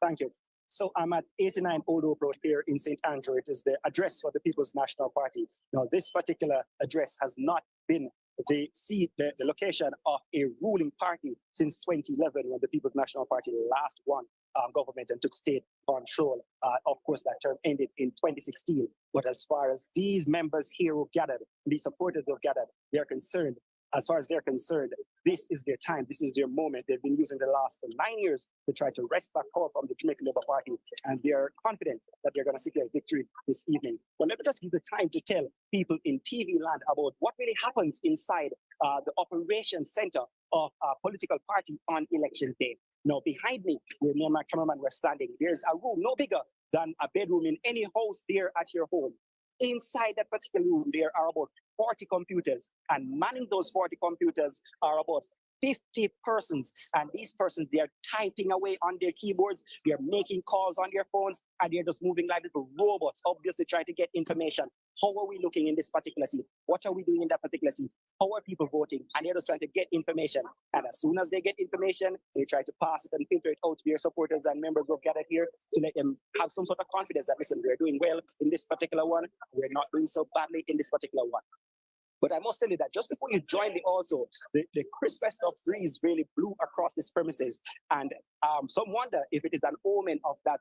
Thank you. So I'm at 89 Old Oak Road here in St. Andrew. It is the address for the People's National Party. Now, this particular address has not been the seat, the location of a ruling party since 2011, when the People's National Party last won government and took state control. Of course, that term ended in 2016. But as far as these members here who gathered, these supporters who gathered, they're concerned. As far as they're concerned, this is their time. This is their moment. They've been using the last 9 years to try to wrest back power from the Jamaican Labour Party, and they're confident that they're going to secure victory this evening. But let me just give the time to tell people in TV land about what really happens inside the operations center of a political party on election day. Now, behind me, where me and my cameraman were standing, there's a room no bigger than a bedroom in any house there at your home. Inside that particular room, there are about 40 computers, and manning those 40 computers are about 50 persons. And these persons, they are typing away on their keyboards, they're making calls on their phones, and they're just moving like little robots, obviously trying to get information. How are we looking in this particular seat? What are we doing in that particular seat? How are people voting? And they're just trying to get information. And as soon as they get information, they try to pass it and filter it out to their supporters and members who have gathered here to let them have some sort of confidence that, listen, we're doing well in this particular one. We're not doing so badly in this particular one. But I must tell you that just before you joined me also, the crispest of breeze really blew across these premises. And some wonder if it is an omen of that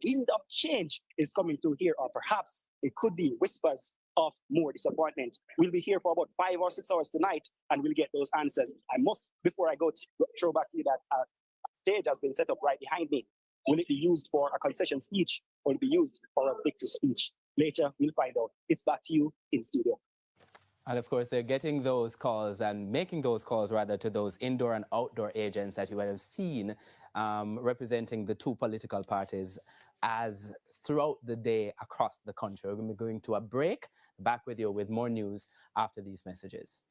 wind of change is coming through here, or perhaps it could be whispers of more disappointment. We'll be here for about 5 or 6 hours tonight, and we'll get those answers. I must, before I go, throw back to you that a stage has been set up right behind me. Will it be used for a concession speech, or will it be used for a victory speech? Later, we'll find out. It's back to you in studio. And of course, they're getting those calls and making those calls rather to those indoor and outdoor agents that you would have seen representing the two political parties as throughout the day across the country. We're going to be going to a break. Back with you with more news after these messages.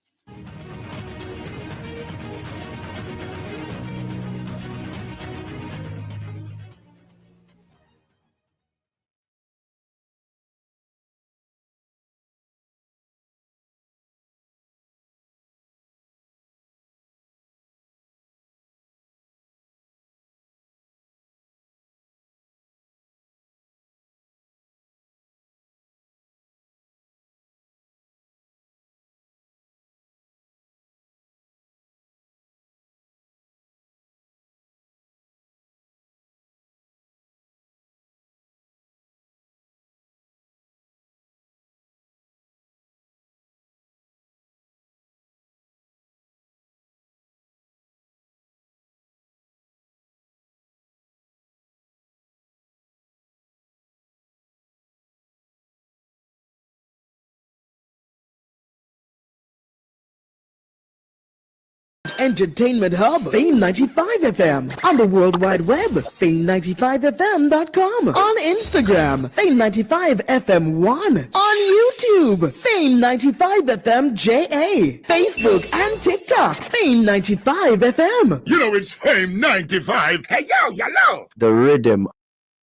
Entertainment Hub, Fame 95 FM. On the World Wide Web, Fame95fm.com. On Instagram, Fame95FM1. On YouTube, Fame95FM JA. Facebook and TikTok, Fame95FM. You know it's Fame 95. Hey, yo, yellow. The rhythm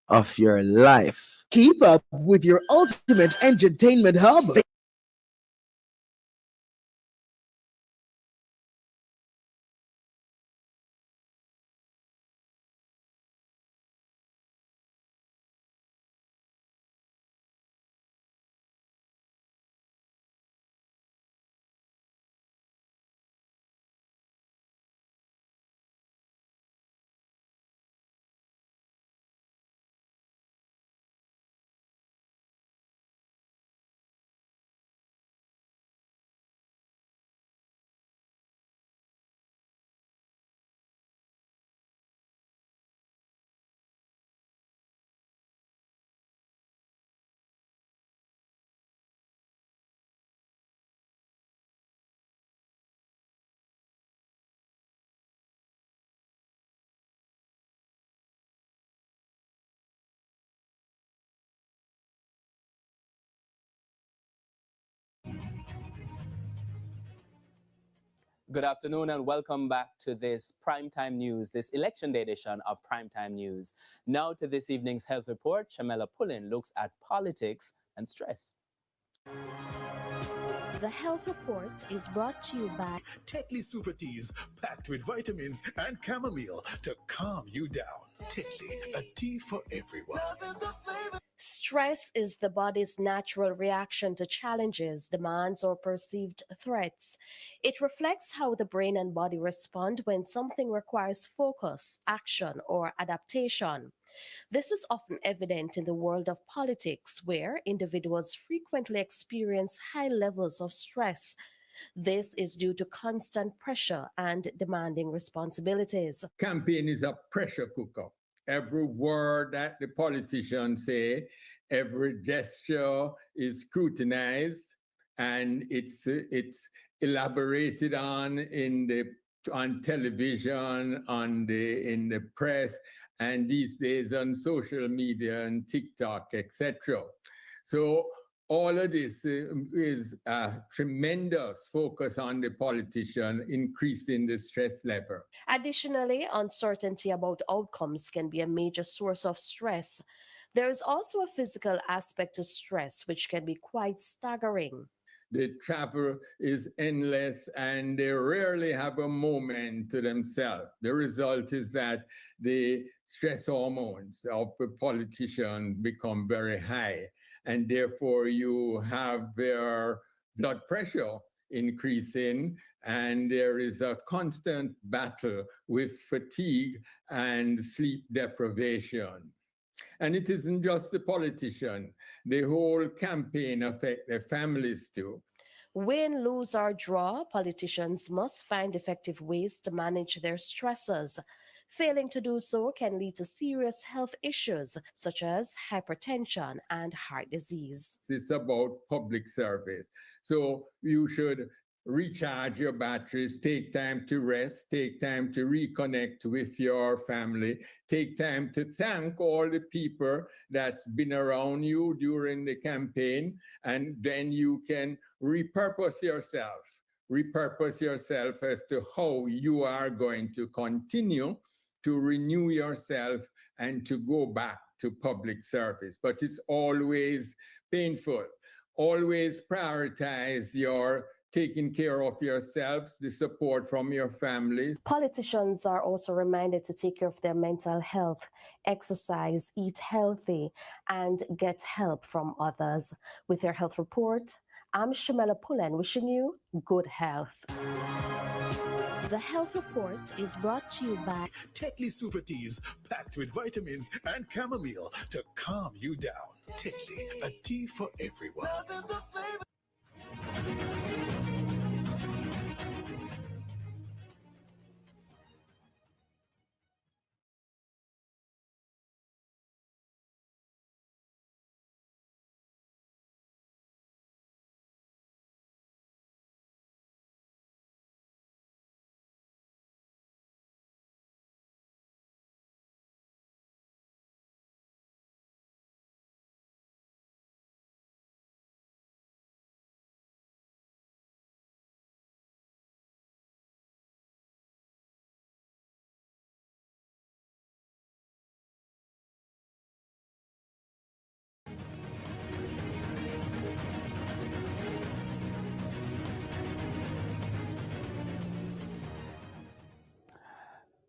of your life. Keep up with your ultimate entertainment hub. Good afternoon and welcome back to this Primetime News, this election day edition of Primetime News. Now to this evening's health report, Shamela Pullen looks at politics and stress. The health report is brought to you by Tetley Super Teas, packed with vitamins and chamomile to calm you down. Tetley, a tea for everyone. Stress is the body's natural reaction to challenges, demands, or perceived threats. It reflects how the brain and body respond when something requires focus, action, or adaptation. This is often evident in the world of politics, where individuals frequently experience high levels of stress. This is due to constant pressure and demanding responsibilities. Campaign is a pressure cooker. Every word that the politicians say, every gesture is scrutinized, and it's elaborated on on television, in the press, and these days on social media and TikTok, etc. So all of this is a tremendous focus on the politician, increasing the stress level. Additionally, uncertainty about outcomes can be a major source of stress. There is also a physical aspect to stress, which can be quite staggering. The travel is endless and they rarely have a moment to themselves. The result is that the stress hormones of the politician become very high, and therefore you have their blood pressure increasing, and there is a constant battle with fatigue and sleep deprivation. And it isn't just the politician. The whole campaign affects their families too. Win, lose, or draw, politicians must find effective ways to manage their stresses. Failing to do so can lead to serious health issues such as hypertension and heart disease. It's about public service. So you should recharge your batteries, take time to rest, take time to reconnect with your family, take time to thank all the people that's been around you during the campaign, and then you can repurpose yourself as to how you are going to continue to renew yourself and to go back to public service. But it's always painful. Always prioritize your taking care of yourselves, the support from your families. Politicians are also reminded to take care of their mental health, exercise, eat healthy, and get help from others. With your health report, I'm Shamela Pullen, wishing you good health. The health report is brought to you by Tetley Super Teas, packed with vitamins and chamomile to calm you down. Tetley, a tea for everyone.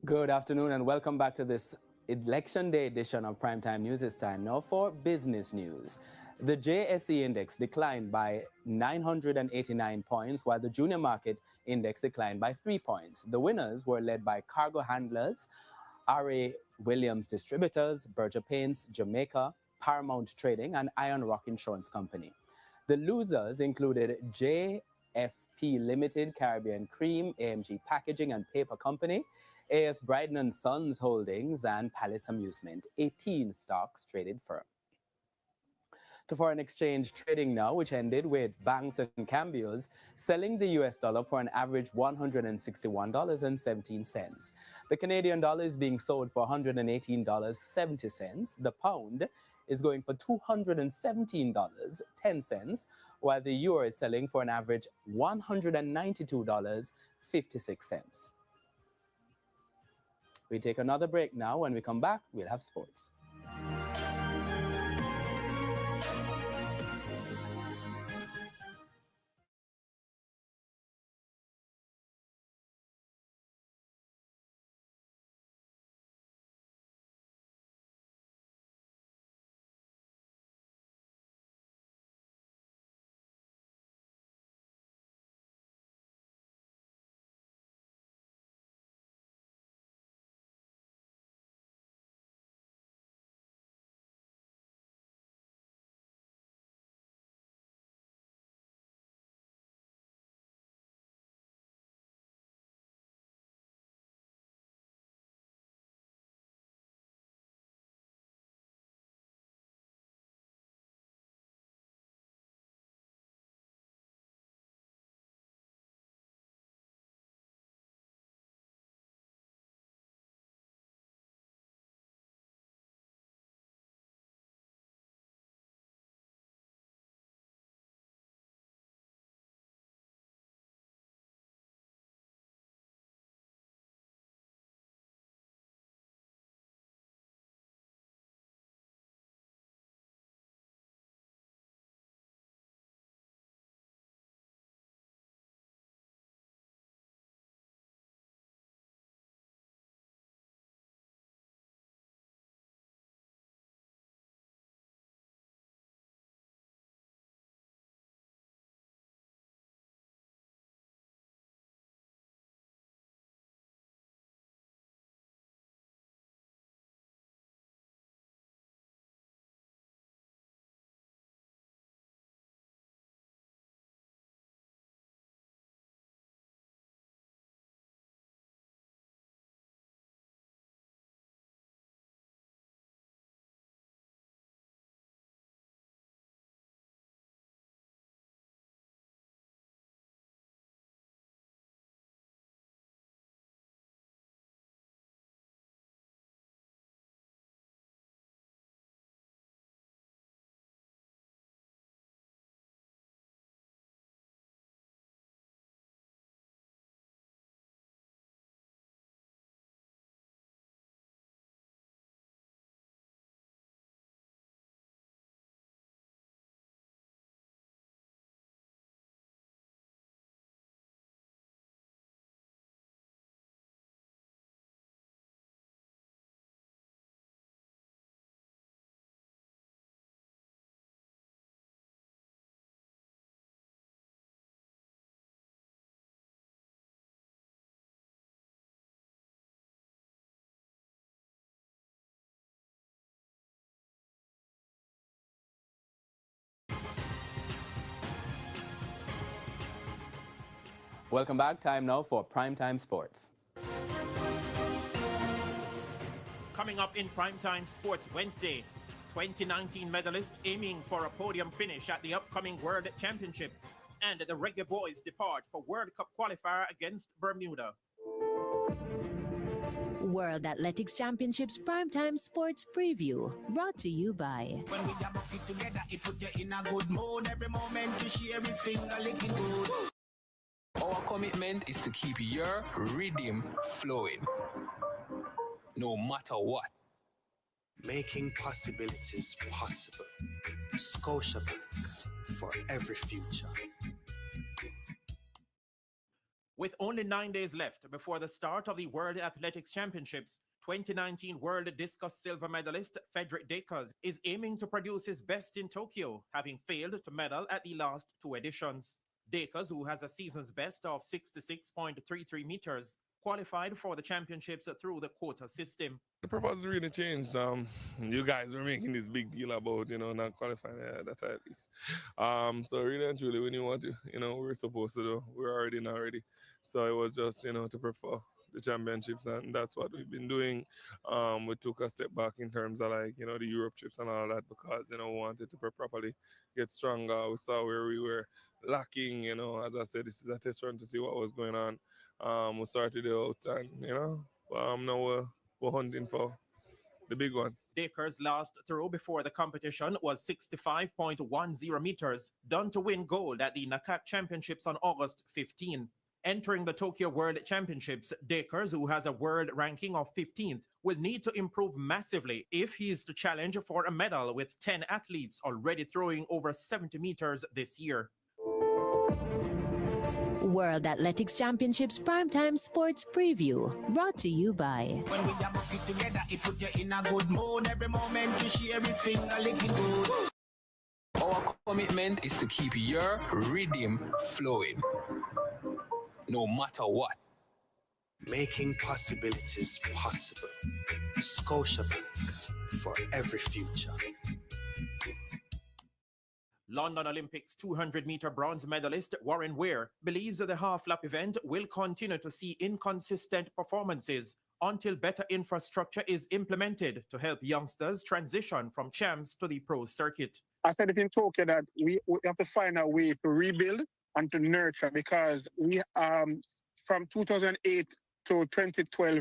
Good afternoon and welcome back to this Election Day edition of Primetime News. It's time now for business news. The JSE index declined by 989 points, while the junior market index declined by 3 points. The winners were led by cargo handlers, R.A. Williams Distributors, Berger Paints, Jamaica, Paramount Trading, and Iron Rock Insurance Company. The losers included JFP Limited, Caribbean Cream, AMG Packaging and Paper Company, A.S. Bryden & Sons Holdings, and Palace Amusement, 18 stocks traded firm. To foreign exchange trading now, which ended with banks and cambios selling the US dollar for an average $161.17. The Canadian dollar is being sold for $118.70. The pound is going for $217.10, while the euro is selling for an average $192.50. 56 cents. We take another break now. When we come back, we'll have sports. Welcome back. Time now for Primetime Sports. Coming up in Primetime Sports Wednesday, 2019 medalist aiming for a podium finish at the upcoming World Championships, and the Reggae Boys depart for World Cup qualifier against Bermuda. World Athletics Championships Primetime Sports Preview, brought to you by... When we are it together, it put you in a good mood. Every moment you share is finger licking good. Our commitment is to keep your rhythm flowing, no matter what. Making possibilities possible. Scotiabank, for every future. With only 9 days left before the start of the World Athletics Championships, 2019 World Discus Silver medalist Frederick Dakers is aiming to produce his best in Tokyo, having failed to medal at the last two editions. Dakers, who has a season's best of 66.33 meters, qualified for the championships through the quota system. The purpose really changed. You guys were making this big deal about, not qualifying that at least. So really and truly, we knew what, we were supposed to do. We were already not ready. So it was just, to prepare the championships, and that's what we've been doing. We took a step back in terms of the Europe trips and all that because, we wanted to properly get stronger. We saw where we were lacking, as I said, this is a test run to see what was going on. We started it out and, now we're hunting for the big one. Dakers' last throw before the competition was 65.10 meters, done to win gold at the NACAC Championships on August 15. Entering the Tokyo World Championships, Dakers, who has a world ranking of 15th, will need to improve massively if he is to challenge for a medal, with 10 athletes already throwing over 70 meters this year. World Athletics Championships Primetime Sports Preview, brought to you by... When we are working together, it put you in a good mood. Every moment you share is finger licking good. Our commitment is to keep your rhythm flowing, no matter what. Making possibilities possible. Scotiabank for every future. London Olympics 200-meter bronze medalist Warren Weir believes that the half-lap event will continue to see inconsistent performances until better infrastructure is implemented to help youngsters transition from champs to the pro circuit. I said it in Tokyo that we have to find a way to rebuild and to nurture, because we from 2008 to 2012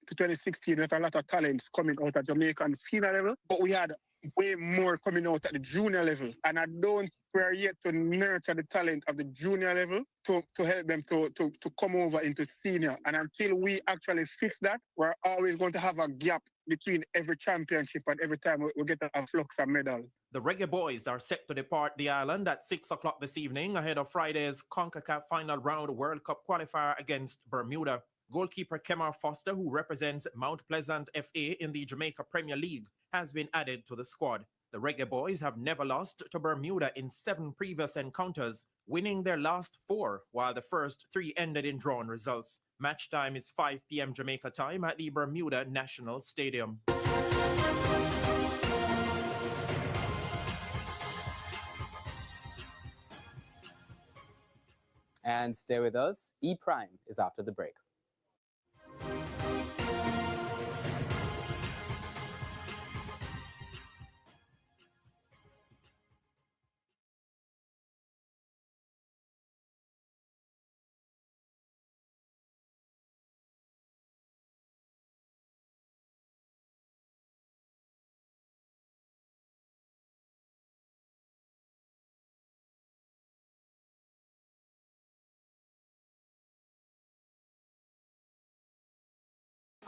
to 2016, there's a lot of talents coming out at Jamaican senior level, but we had way more coming out at the junior level. And we're yet to nurture the talent of the junior level to help them to come over into senior. And until we actually fix that, we're always going to have a gap between every championship and every time we get a flux of medal. The Reggae Boys are set to depart the island at 6 o'clock this evening ahead of Friday's CONCACAF Final Round World Cup qualifier against Bermuda. Goalkeeper Kemar Foster, who represents Mount Pleasant FA in the Jamaica Premier League, has been added to the squad. The Reggae Boys have never lost to Bermuda in 7 previous encounters, winning their last 4, while the first 3 ended in drawn results. Match time is 5 p.m. Jamaica time at the Bermuda National Stadium. And stay with us. E-Prime is after the break.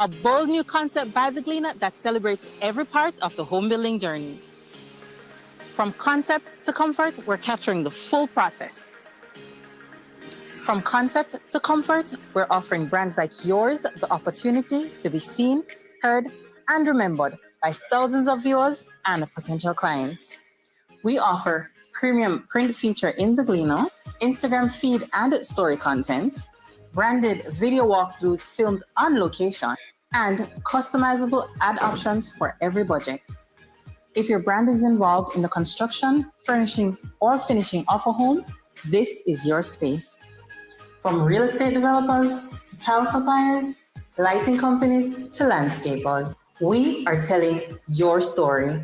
A bold new concept by The Gleaner that celebrates every part of the home building journey. From concept to comfort, we're capturing the full process. From concept to comfort, we're offering brands like yours the opportunity to be seen, heard, and remembered by thousands of viewers and potential clients. We offer premium print feature in The Gleaner, Instagram feed and story content, branded video walkthroughs filmed on location, and customizable ad options for every budget. If your brand is involved in the construction, furnishing, or finishing of a home, this is your space. From real estate developers to tile suppliers, lighting companies to landscapers, we are telling your story.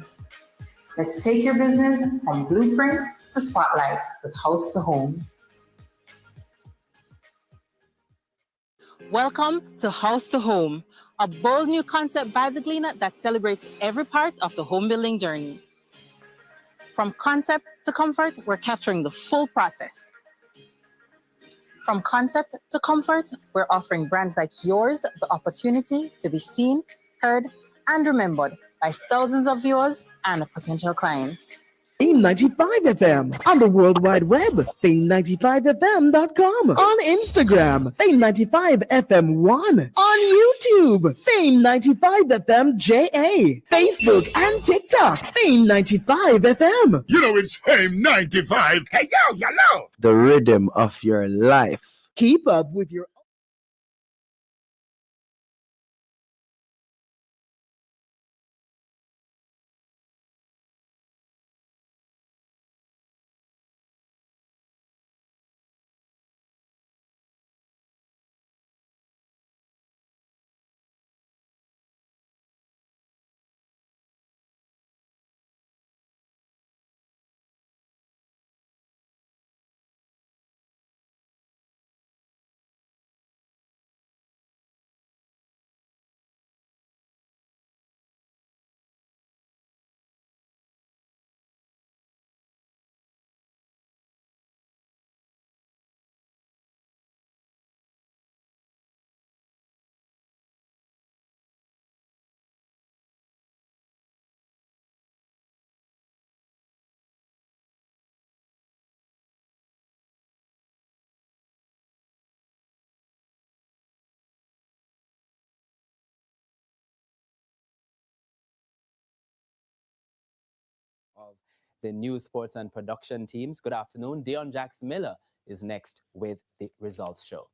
Let's take your business from blueprint to spotlight with House to Home. Welcome to House to Home, a bold new concept by The Gleaner that celebrates every part of the home building journey. From concept to comfort, we're capturing the full process. From concept to comfort, we're offering brands like yours the opportunity to be seen, heard, and remembered by thousands of viewers and potential clients. Fame 95 FM on the World Wide Web, fame95fm.com, on Instagram, Fame95FM1, on YouTube, Fame95FM JA, Facebook and TikTok, Fame95FM. You know it's Fame 95. Hey, yo, yellow. The rhythm of your life. Keep up with your the news, sports, and production teams. Good afternoon. Dion Jax Miller is next with the results show.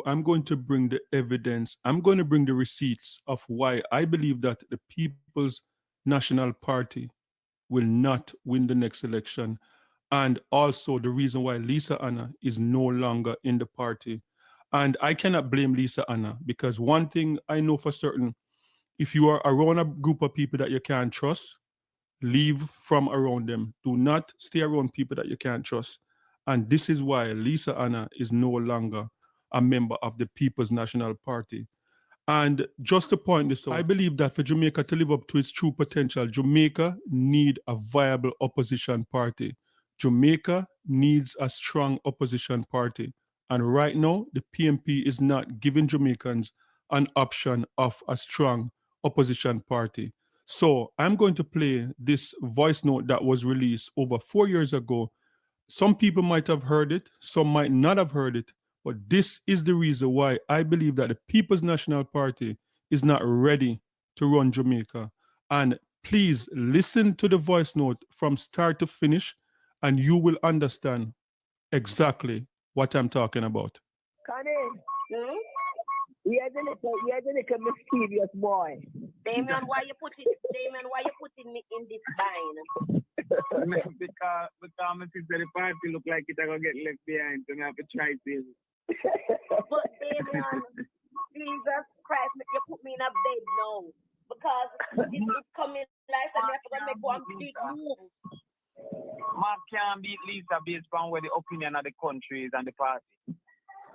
I'm going to bring the evidence. I'm going to bring the receipts of why I believe that the People's National Party will not win the next election. And also the reason why Lisa Anna is no longer in the party. And I cannot blame Lisa Anna because one thing I know for certain, if you are around a group of people that you can't trust, leave from around them. Do not stay around people that you can't trust. And this is why Lisa Anna is no longer a member of the People's National Party. And just to point this out, I believe that for Jamaica to live up to its true potential, Jamaica need a viable opposition party. Jamaica needs a strong opposition party. And right now, the PNP is not giving Jamaicans an option of a strong opposition party. So I'm going to play this voice note that was released over 4 years ago Some people might have heard it, some might not have heard it, but this is the reason why I believe that the People's National Party is not ready to run Jamaica. And please listen to the voice note from start to finish, and you will understand exactly what I'm talking about. Connie, here's a little mysterious boy. Damien, why you putting me in this bind? because my sister the party look like it's gonna get left behind, so I have to try this. But Damien, Jesus Christ, you put me in a bed now. Because it's coming like and I forgot to make one big move. Mark can't beat Lisa based on where the opinion of the country is and the party.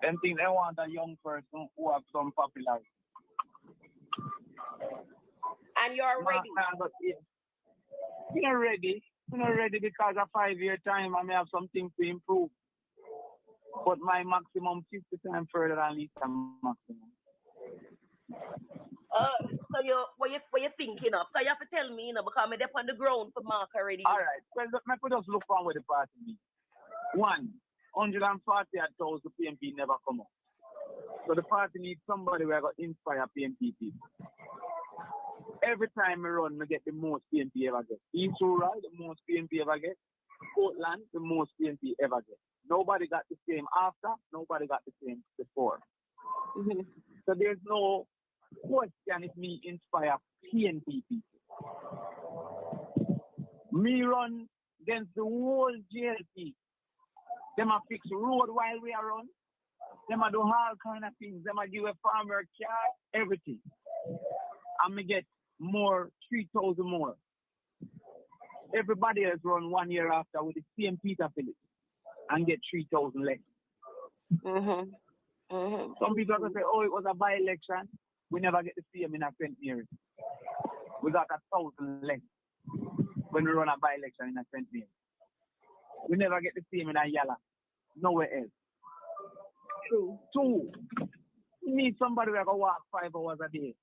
Them think they want a young person who have some popularity. And you're ready. We're not ready. We're not ready because of 5-year time I may have some things to improve. But my maximum 50 times further than Lisa maximum. So what you thinking of? So you have to tell me, because I'm up on the ground for Mark already. All right. Well, let me just look on where the party means. 140,000 PMP never come up. So the party needs somebody who will inspire PMP people. Every time I run, I get the most PMP ever get. East Rural, the most PMP ever get. Portland, the most PMP ever get. Nobody got the same after, nobody got the same before. So there's no question if me inspire PNP people. Me run against the whole JLP. Them a fix road while we are run. Them a do all kind of things. Them a give a farmer car, everything. And me get more, 3,000 more. Everybody else run 1 year after with the same Peter Phillips and get 3,000 less. Some people are going to say, oh, it was a by-election. We never get to see him in a St. Mary. We got 1,000 less when we run a by-election in a St. Mary. We never get to see him in a Yala. Nowhere else. True. 2, we need somebody who can walk 5 hours a day.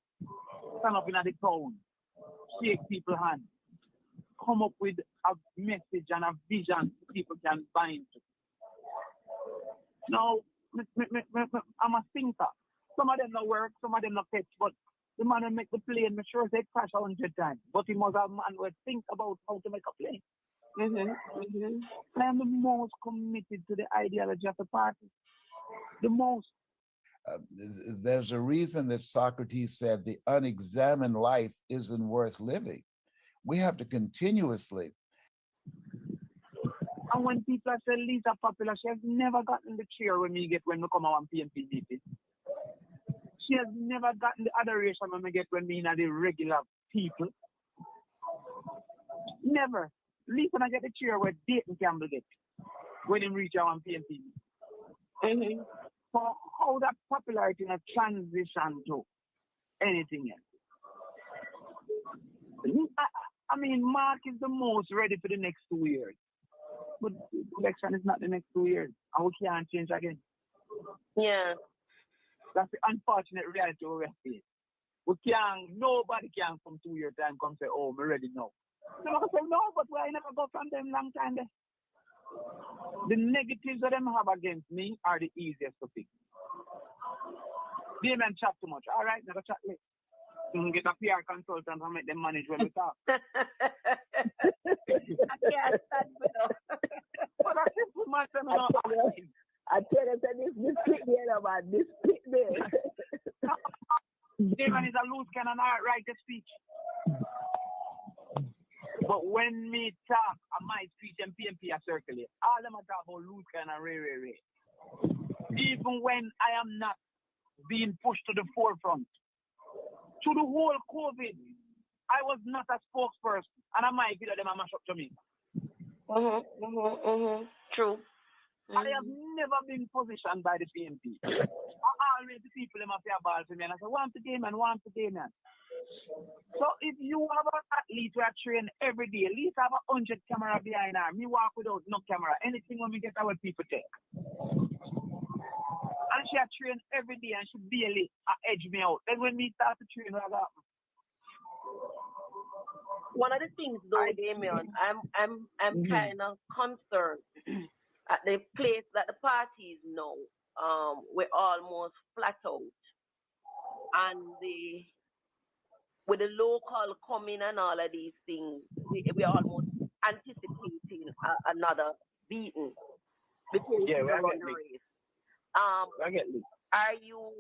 Stand up in the town. Shake people's hands. Come up with a message and a vision people can bind to. Now, I'm a thinker. Some of them not work, some of them not catch, but the man who make the plane, make sure they crash 100 times. But he must have a man who think about how to make a plane. I am the most committed to the ideology of the party. The most. There's a reason that Socrates said the unexamined life isn't worth living. We have to continuously. And when people say Lisa popular, she has never gotten the cheer when we come on PNP meeting. She has never gotten the adoration when we get when we are the regular people. Never. Lisa I get the cheer where Dayton Campbell get when he reach our PNP. So how that popularity has transition to anything else? I mean, Mark is the most ready for the next 2 years. But the election is not the next 2 years. And we can't change again. Yeah. That's the unfortunate reality we have. Nobody can come 2 years time come say, oh, we're ready now. So I say, no, but I never go from them long time there. The negatives that them have against me are the easiest to fix. They may chat too much. All right, never chat late. Get a PR consultant and make them manage when we talk. I can't stand for them. But I think we must have I tell you, this pick there, man. This pick there. Damon is a loose cannon, right to speech. But when me talk, my speech and PMP are circulate. All them are talk about loose cannon, Ray. Even when I am not being pushed to the forefront. To the whole COVID, I was not a spokesperson, and I might be that them a mash up to me. True. I have never been positioned by the PMP. Always the people in my fair ball to me, and I say, want to game, man. So if you have an athlete who are trained every day, at least have 100 camera behind her. Me walk without no camera. Anything when we get our people take. And she are trained every day and she barely edge me out. Then when we start to train, what happens? One of the things though, Damien, I'm kind of concerned at the place that the party is now, we're almost flat out. And with the local coming and all of these things, we're almost anticipating another beating between Yeah, the I get me. race. I get me. Are you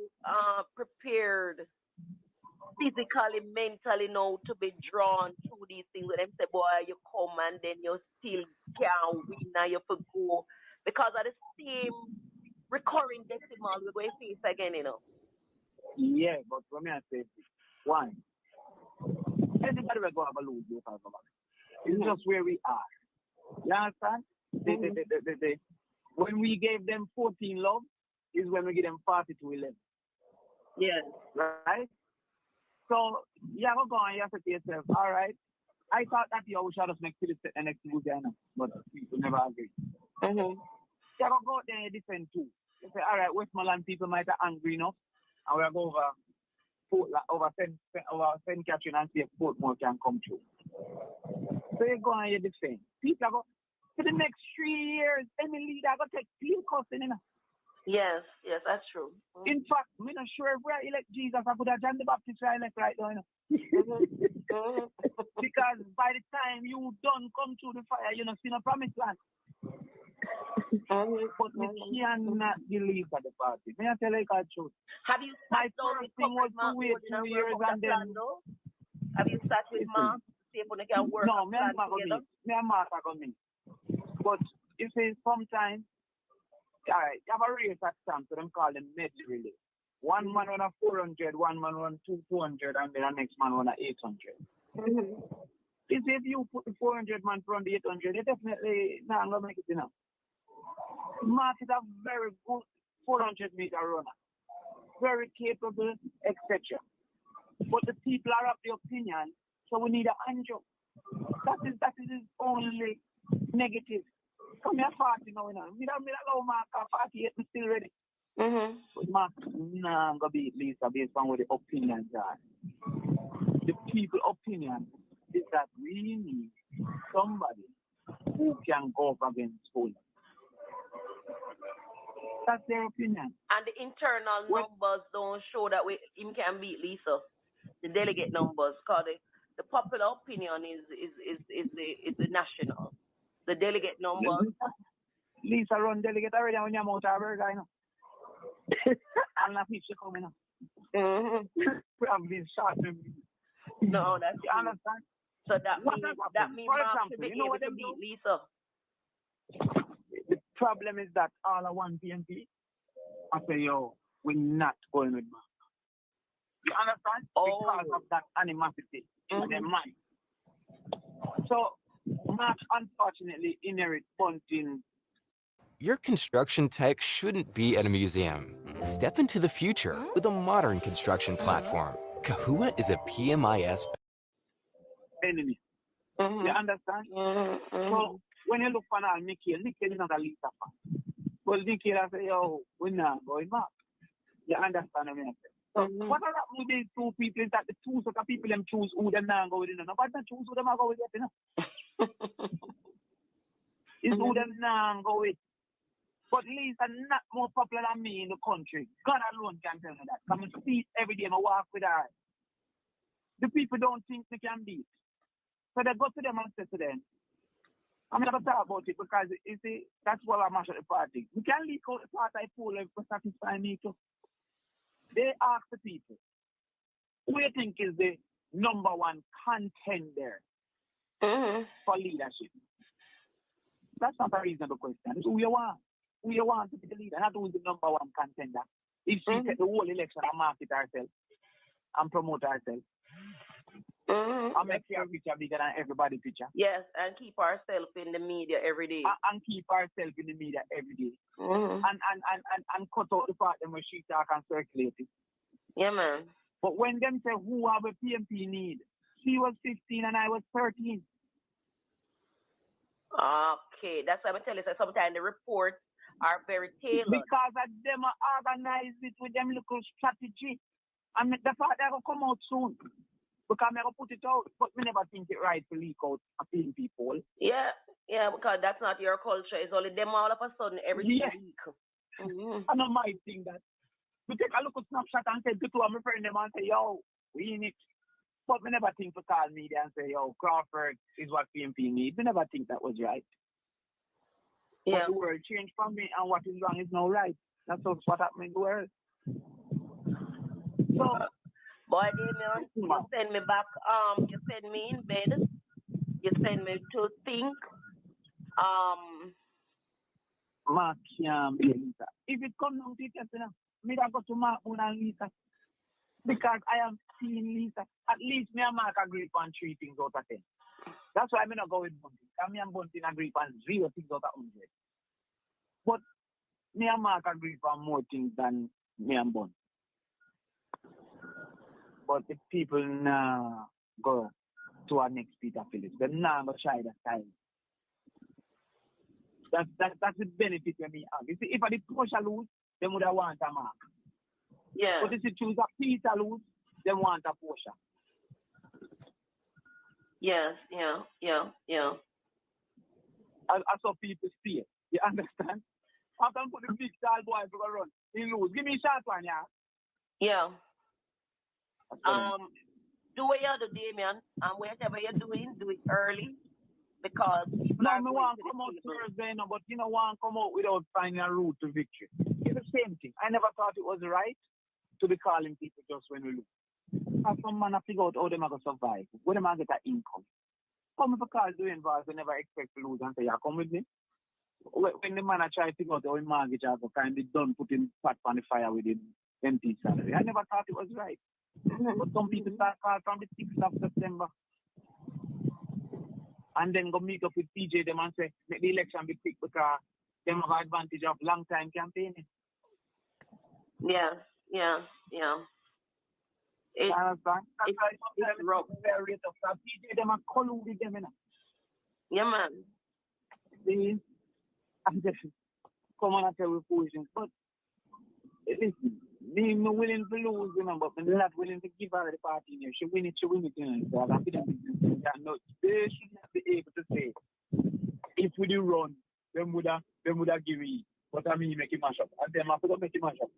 prepared physically, mentally now to be drawn through these things with them say, boy, you come and then you still can't win and you have to go because of the same recurring decimal we're going to face again, you know? Yeah, but let me say this. One, anybody will go have a lose because of it. It's just where we are. You understand? When we gave them 14 love, is when we give them 40 to 11. Yes. Right? So, you have to go and you have to say to yourself, all right, I thought that you should just make Philip the next Louisiana, but people never agree. You have to go out there and defend too. You say, all right, Westmoreland people might be angry enough, and we'll go over St. Catherine and see if Portmore can come through. So you go and you defend. People go, for the next 3 years, any leader going to take clean custody, you know. Yes, that's true. In fact, I'm not sure if we elect Jesus, I could have John the Baptist elect right now, you know. Because by the time you done come through the fire, you know, see no promised land. But we cannot believe at the party. May I tell you the truth? Have you My sat down first with thing was to wait 2 years and then... Have you sat with Mark to see if we can work no, a plan together? Me and Mark are going to meet. But you see, sometimes, all right, you have a race at Sam, so them call them medley relay. One man on a 400, one man on 200, and then the next man on a 800. You see, if you put the 400 man from the 800, they definitely not going to make it enough. Mark is a very good 400 meter runner, very capable, etc. But the people are of the opinion, so we need a Andrew. That is his only negative. Come here, 40 now, you know. Me don't allow Mark at 48, I'm still ready. But Mark, nah, I'm going to beat Lisa based on what the opinions are. The people opinion is that we need somebody who can go up against school. That's their opinion. And the internal numbers don't show that him can beat Lisa. The delegate numbers, because the popular opinion is the national. The delegate numbers. Lisa run delegate already on your mouth, I know. I'm not if she coming up. Probably shot him. No, that's you understand. So that means Mark should be able to beat Lisa. The problem is that all I want PNP, I say, yo, we're not going with Mark. You understand? Because of that animosity in their mind. So Mark, unfortunately, inherits bunting. Your construction tech shouldn't be at a museum. Step into the future with a modern construction platform. Kahua is a PMIS enemy. You understand? So when you look for now, Nikhil is not a Lisa fan. Well, Nikhil I say, yo, we're not going back. You understand what I mean? So what are that with these two people is that the two sort of people them choose who them not go with, you know. But not choose who them are go with, you know. It's who them not go with. But Lisa not more popular than me in the country. God alone can tell me that. Come and see every day, I walk with her. The people don't think they can beat. So they go to them and say to them, I'm not going to talk about it because, you see, that's what I mash at the party. We can leak out the party pool to satisfy me too. They ask the people, who do you think is the number one contender for leadership? That's not a reasonable question. It's who you want. Who you want to be the leader, not who is the number one contender. If she take the whole election and market herself and promote herself, and make her picture bigger than everybody's picture. Yes, and keep ourselves in the media every day. And keep ourselves in the media every day. And cut out the part where she talk and circulate it. Yeah, man. But when them say who have a PMP need, she was 15 and I was 13. Okay, that's why I tell you, so sometimes the reports are very tailored. Because of them organize it with them little strategy. And the fact that will come out soon. Because I put it out, but we never think it right to leak out a PNP poll. Yeah, because that's not your culture. It's only them all of a sudden every week. I don't mind think that. We take a look at snapshot and say to two of my friends them and say, yo, we in it. But we never think to call media and say, yo, Crawford is what PNP needs. We never think that was right. Yeah. But the world changed from me, and what is wrong is now right. That's what happened in the world. So, boy, Damien, you send me back. You send me in bed. You send me to think. Mark can't be Lisa. If it comes down to it, you know, me I go to Mark and Lisa. Because I am seeing Lisa. At least me and Mark agree on 3 things out of 10. That's why I'm not go with Bunty. Because me and Bunty agree on 0 things out of 100. But me and Mark agree on more things than me and Bunty. But the people now go to our next Peter Phillips. They're not going to try that time. That's the benefit of me have. You see, if I did Portia lose, they would have want a Mark. Yeah. But if you choose a Peter lose, they want a Portia. Yes, yeah. I saw people see it. You understand? I can put the big tall boy to go run. He lose. Give me a short one, yeah? Yeah. Do what you do, Damien, and whatever you're doing, do it early. Because no, I want to come out Thursday, no, but you know, want to come out without finding a route to victory. It's the same thing. I never thought it was right to be calling people just when we lose. As some man, I figure out how they are going to survive, where they are get that income. Come if a call doing bars, they never expect to lose and say, yeah, come with me. When the man I try to figure out how mortgage I go kind of done putting pot on the fire with him empty salary. I never thought it was right. But some people start call from the 6th of September. And then go meet up with PJ them and say, make the election be quick because them have advantage of long time campaigning. Yeah. It's rough. PJ them and collude with them, you know. Yeah, man. See, I'm just come on and tell we foolishness. But listen, me willing to lose, you know, but I'm not willing to give her the party here. She win it, you know. So I'm not, they should not be able to say, if we do run, them would have give it. But I mean, make it mash up. And them have to make it mash up.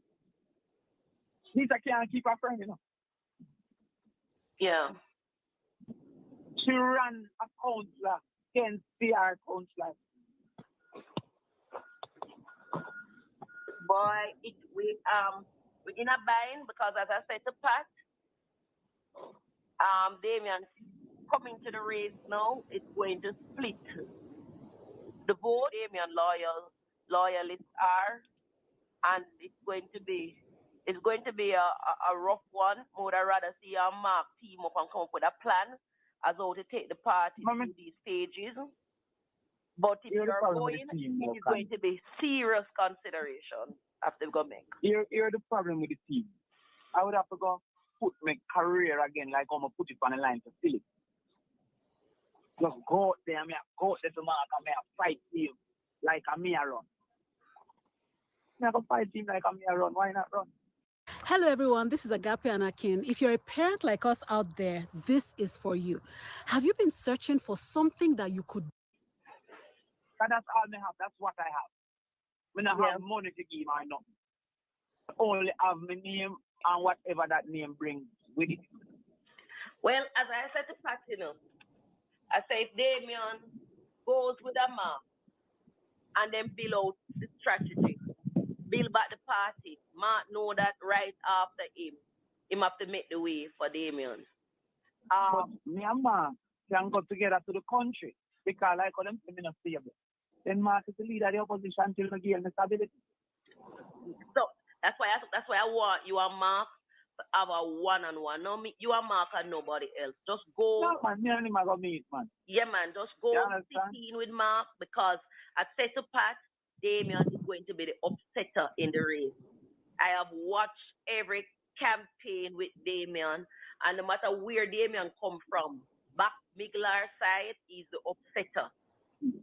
Lisa can't keep her friend, you know. Yeah. She ran a counselor against PR counselor. Boy, we're in a bind because, as I said to Pat, Damien coming to the race now, it's going to split. The vote Damien loyalists are, and it's going to be a rough one. Would I rather see our Mark team up and come up with a plan as how to take the party through these stages. But if you're going, it is going to be serious consideration after go make. Here's the problem with the team. I would have to go put my career again, like I'm going to put it on the line to Philip. Just go out there, go out there to Mark, and fight him like a me run. I'm going to fight him like a me run. Why not run? Hello everyone, this is Agape Anakin. If you're a parent like us out there, this is for you. Have you been searching for something that you could? That's all I have. That's what I have. I don't have money to give my nothing. Only have my name and whatever that name brings with it. Well, as I said to Pat, you know, I say if Damien goes with a Mark and then build out the strategy, build back the party, Mark know that right after him have to make the way for Damien. But me and Mark can go together to the country because like how them say me not stable. Then Mark is the leader of the opposition till we gain the stability. So that's why I want you and Mark to have a one-on-one. No, me, you and Mark and nobody else. Just go. No, man, me and him are going to meet, man. Yeah, man, just go sit in with Mark because I said to Pat, Damien is going to be the upsetter in the race. I have watched every campaign with Damien, and no matter where Damien come from, back Miglar side, he's the upsetter.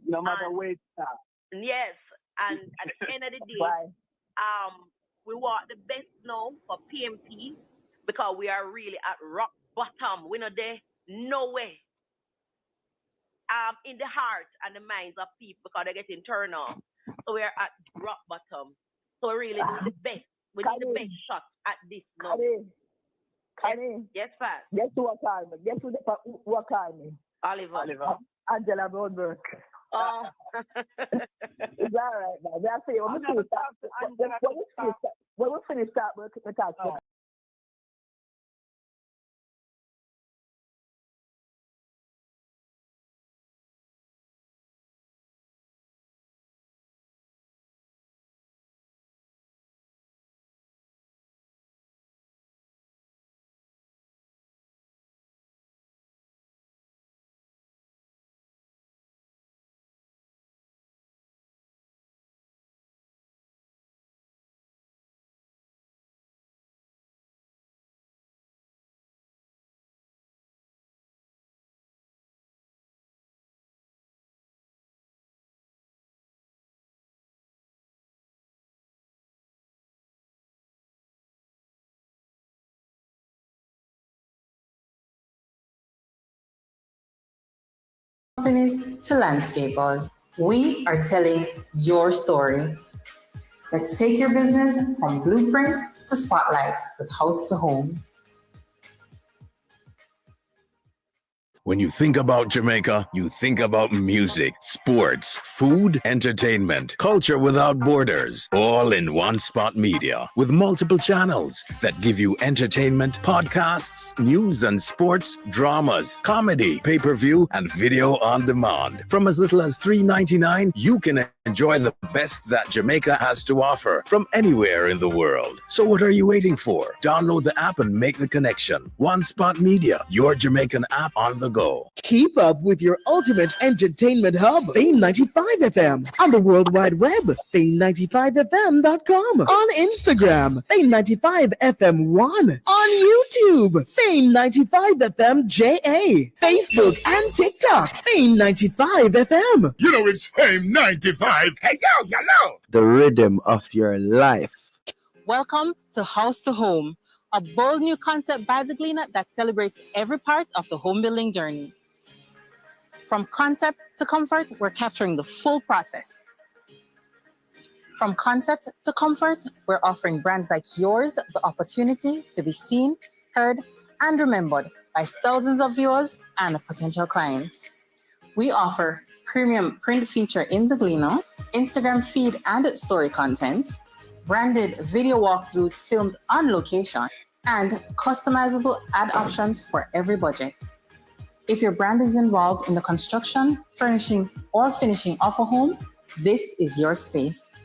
No matter where it's at. Yes, and at the end of the day, we want the best now for PMP because we are really at rock bottom. We're not there nowhere. In the heart and the minds of people because they're getting turned off. So we're at rock bottom. So we really need the best. We need the best shot at this now. Yes, fast. Guess who called me? Guess who called me? Oliver. Angela Broadberg. Oh. It's all right, man. That's it. When we finish that, we'll talk. Companies to landscapers, we are telling your story. Let's take your business from blueprint to spotlight with House to Home. When you think about Jamaica, you think about music, sports, food, entertainment, culture without borders, all in one spot media with multiple channels that give you entertainment, podcasts, news and sports, dramas, comedy, pay-per-view, and video on demand. From as little as $3.99, you can enjoy the best that Jamaica has to offer from anywhere in the world. So what are you waiting for? Download the app and make the connection. One Spot Media, your Jamaican app on the go. Keep up with your ultimate entertainment hub, Fame 95 FM, on the World Wide Web, fame95fm.com, on Instagram, Fame 95 FM 1, on YouTube, Fame 95 FM JA, Facebook and TikTok, Fame 95 FM. You know it's Fame 95. Hey, yo, yellow. The rhythm of your life. Welcome to House to Home, a bold new concept by the Gleaner that celebrates every part of the home building journey. From concept to comfort, we're capturing the full process. From concept to comfort, we're offering brands like yours the opportunity to be seen, heard, and remembered by thousands of viewers and potential clients. We offer premium print feature in the Gleaner, Instagram feed and story content, branded video walkthroughs filmed on location, and customizable ad options for every budget. If your brand is involved in the construction, furnishing, or finishing of a home, this is your space.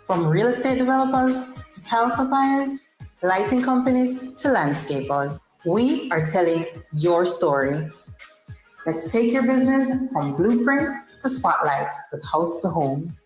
From real estate developers to tile suppliers, lighting companies to landscapers, we are telling your story. Let's take your business from blueprint to spotlight with House to Home.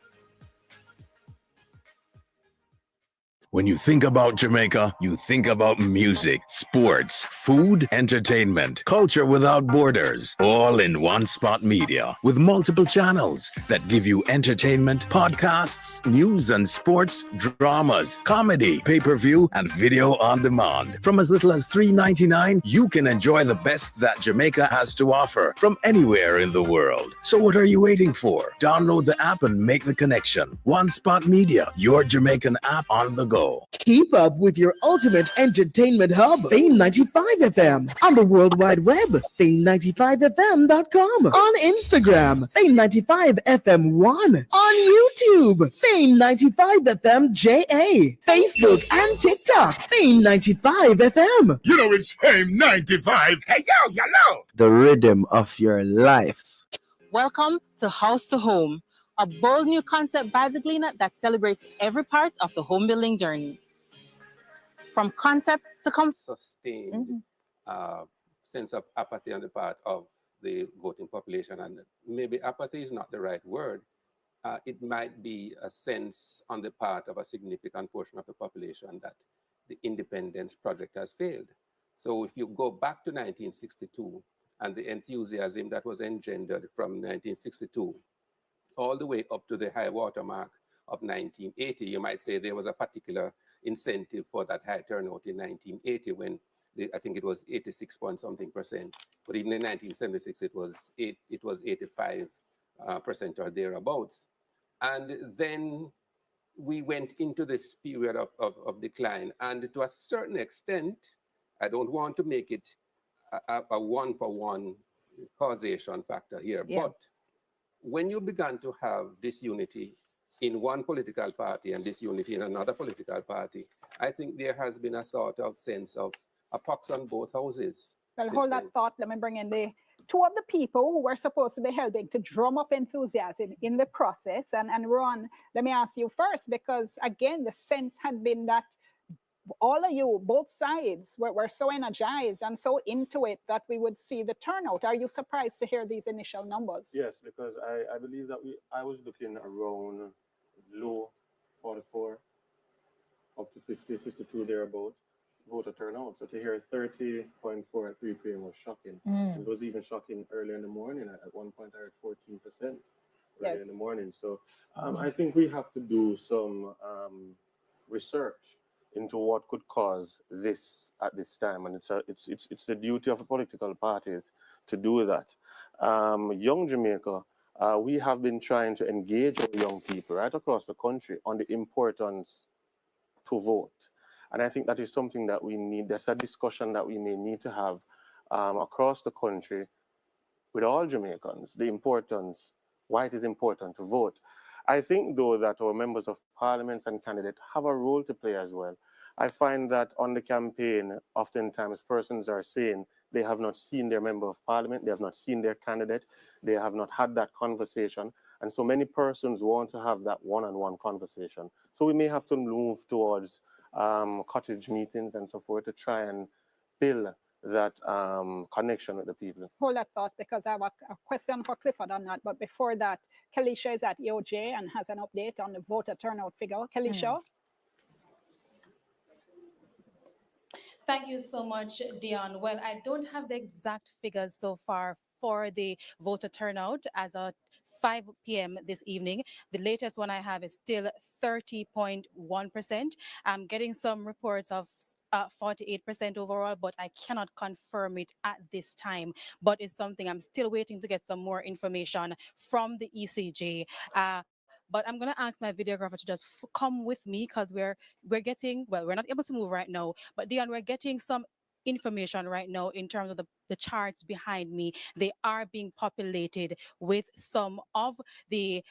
When you think about Jamaica, you think about music, sports, food, entertainment, culture without borders, all in one spot media with multiple channels that give you entertainment, podcasts, news and sports, dramas, comedy, pay-per-view, and video on demand. From as little as $3.99, you can enjoy the best that Jamaica has to offer from anywhere in the world. So what are you waiting for? Download the app and make the connection. One Spot Media, your Jamaican app on the go. Keep up with your ultimate entertainment hub, Fame 95 FM, on the World Wide Web, fame95fm.com, on Instagram, Fame 95 FM 1, on YouTube, Fame 95 FM JA, Facebook and TikTok, Fame 95 FM. You know it's Fame 95. Hey, yo, yellow. The rhythm of your life. Welcome to House to Home, a bold new concept by the Gleaner that celebrates every part of the home building journey. From concept to sustained sense of apathy on the part of the voting population. And maybe apathy is not the right word. It might be a sense on the part of a significant portion of the population that the independence project has failed. So if you go back to 1962 and the enthusiasm that was engendered from 1962 all the way up to the high water mark of 1980, you might say there was a particular incentive for that high turnout in 1980 when I think it was 86 point something percent. But even in 1976, it was 85 percent or thereabouts. And then we went into this period of decline. And to a certain extent, I don't want to make it a one-for-one causation factor here, but when you began to have disunity in one political party and disunity in another political party, I think there has been a sort of sense of a pox on both houses. Well, hold that thought. Let me bring in the two of the people who were supposed to be helping to drum up enthusiasm in the process. And Ron, let me ask you first, because again, the sense had been that all of you, both sides, were so energized and so into it that we would see the turnout. Are you surprised to hear these initial numbers? Yes, because I believe that I was looking around low 44 up to 50, 52 thereabout voter turnout. So to hear 30.4 at 3 p.m. was shocking. It was even shocking early in the morning. At one point, I heard 14% early in the morning. So I think we have to do some research into what could cause this at this time, and it's the duty of the political parties to do that. Young Jamaica, we have been trying to engage our young people right across the country on the importance to vote, and I think that is something that we need. That's a discussion that we may need to have across the country with all Jamaicans. The importance, why it is important to vote. I think, though, that our members of parliament and candidates have a role to play as well. I find that on the campaign, oftentimes persons are saying they have not seen their member of parliament, they have not seen their candidate, they have not had that conversation. And so many persons want to have that one-on-one conversation. So we may have to move towards cottage meetings and so forth to try and build that connection with the people. Hold that thought, because I have a question for Clifford on that. But before that, Kalisha is at EOJ and has an update on the voter turnout figure. Kalisha? Thank you so much, Dion. Well, I don't have the exact figures so far for the voter turnout as of 5 p.m. this evening. The latest one I have is still 30.1%. I'm getting some reports of 48% overall, but I cannot confirm it at this time. But it's something I'm still waiting to get some more information from the ECJ. But I'm going to ask my videographer to just come with me, because we're getting, well, we're not able to move right now, but Dion, we're getting some information right now in terms of the charts behind me. They are being populated with some of the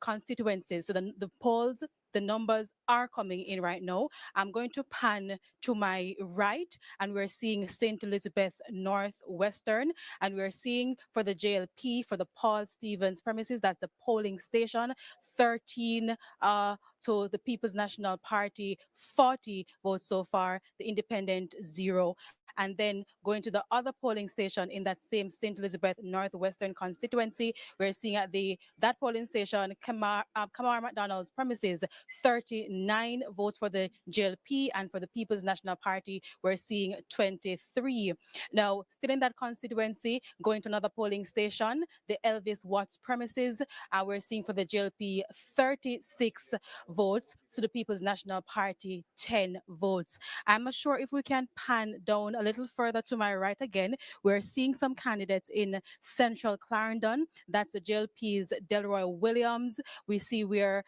constituencies. So the polls, the numbers are coming in right now. I'm going to pan to my right, and we're seeing St. Elizabeth Northwestern, and we're seeing for the JLP, for the Paul Stevens premises, that's the polling station, 13 to the People's National Party, 40 votes so far, the Independent 0. And then going to the other polling station in that same St. Elizabeth Northwestern constituency, we're seeing at that polling station, Kamar McDonald's premises, 39 votes for the JLP, and for the People's National Party, we're seeing 23. Now, still in that constituency, going to another polling station, the Elvis Watts premises, we're seeing for the JLP 36 votes, to the People's National Party 10 votes. I'm not sure if we can pan down a little further to my right again. We're seeing some candidates in Central Clarendon. That's the JLP's Delroy Williams. We see we're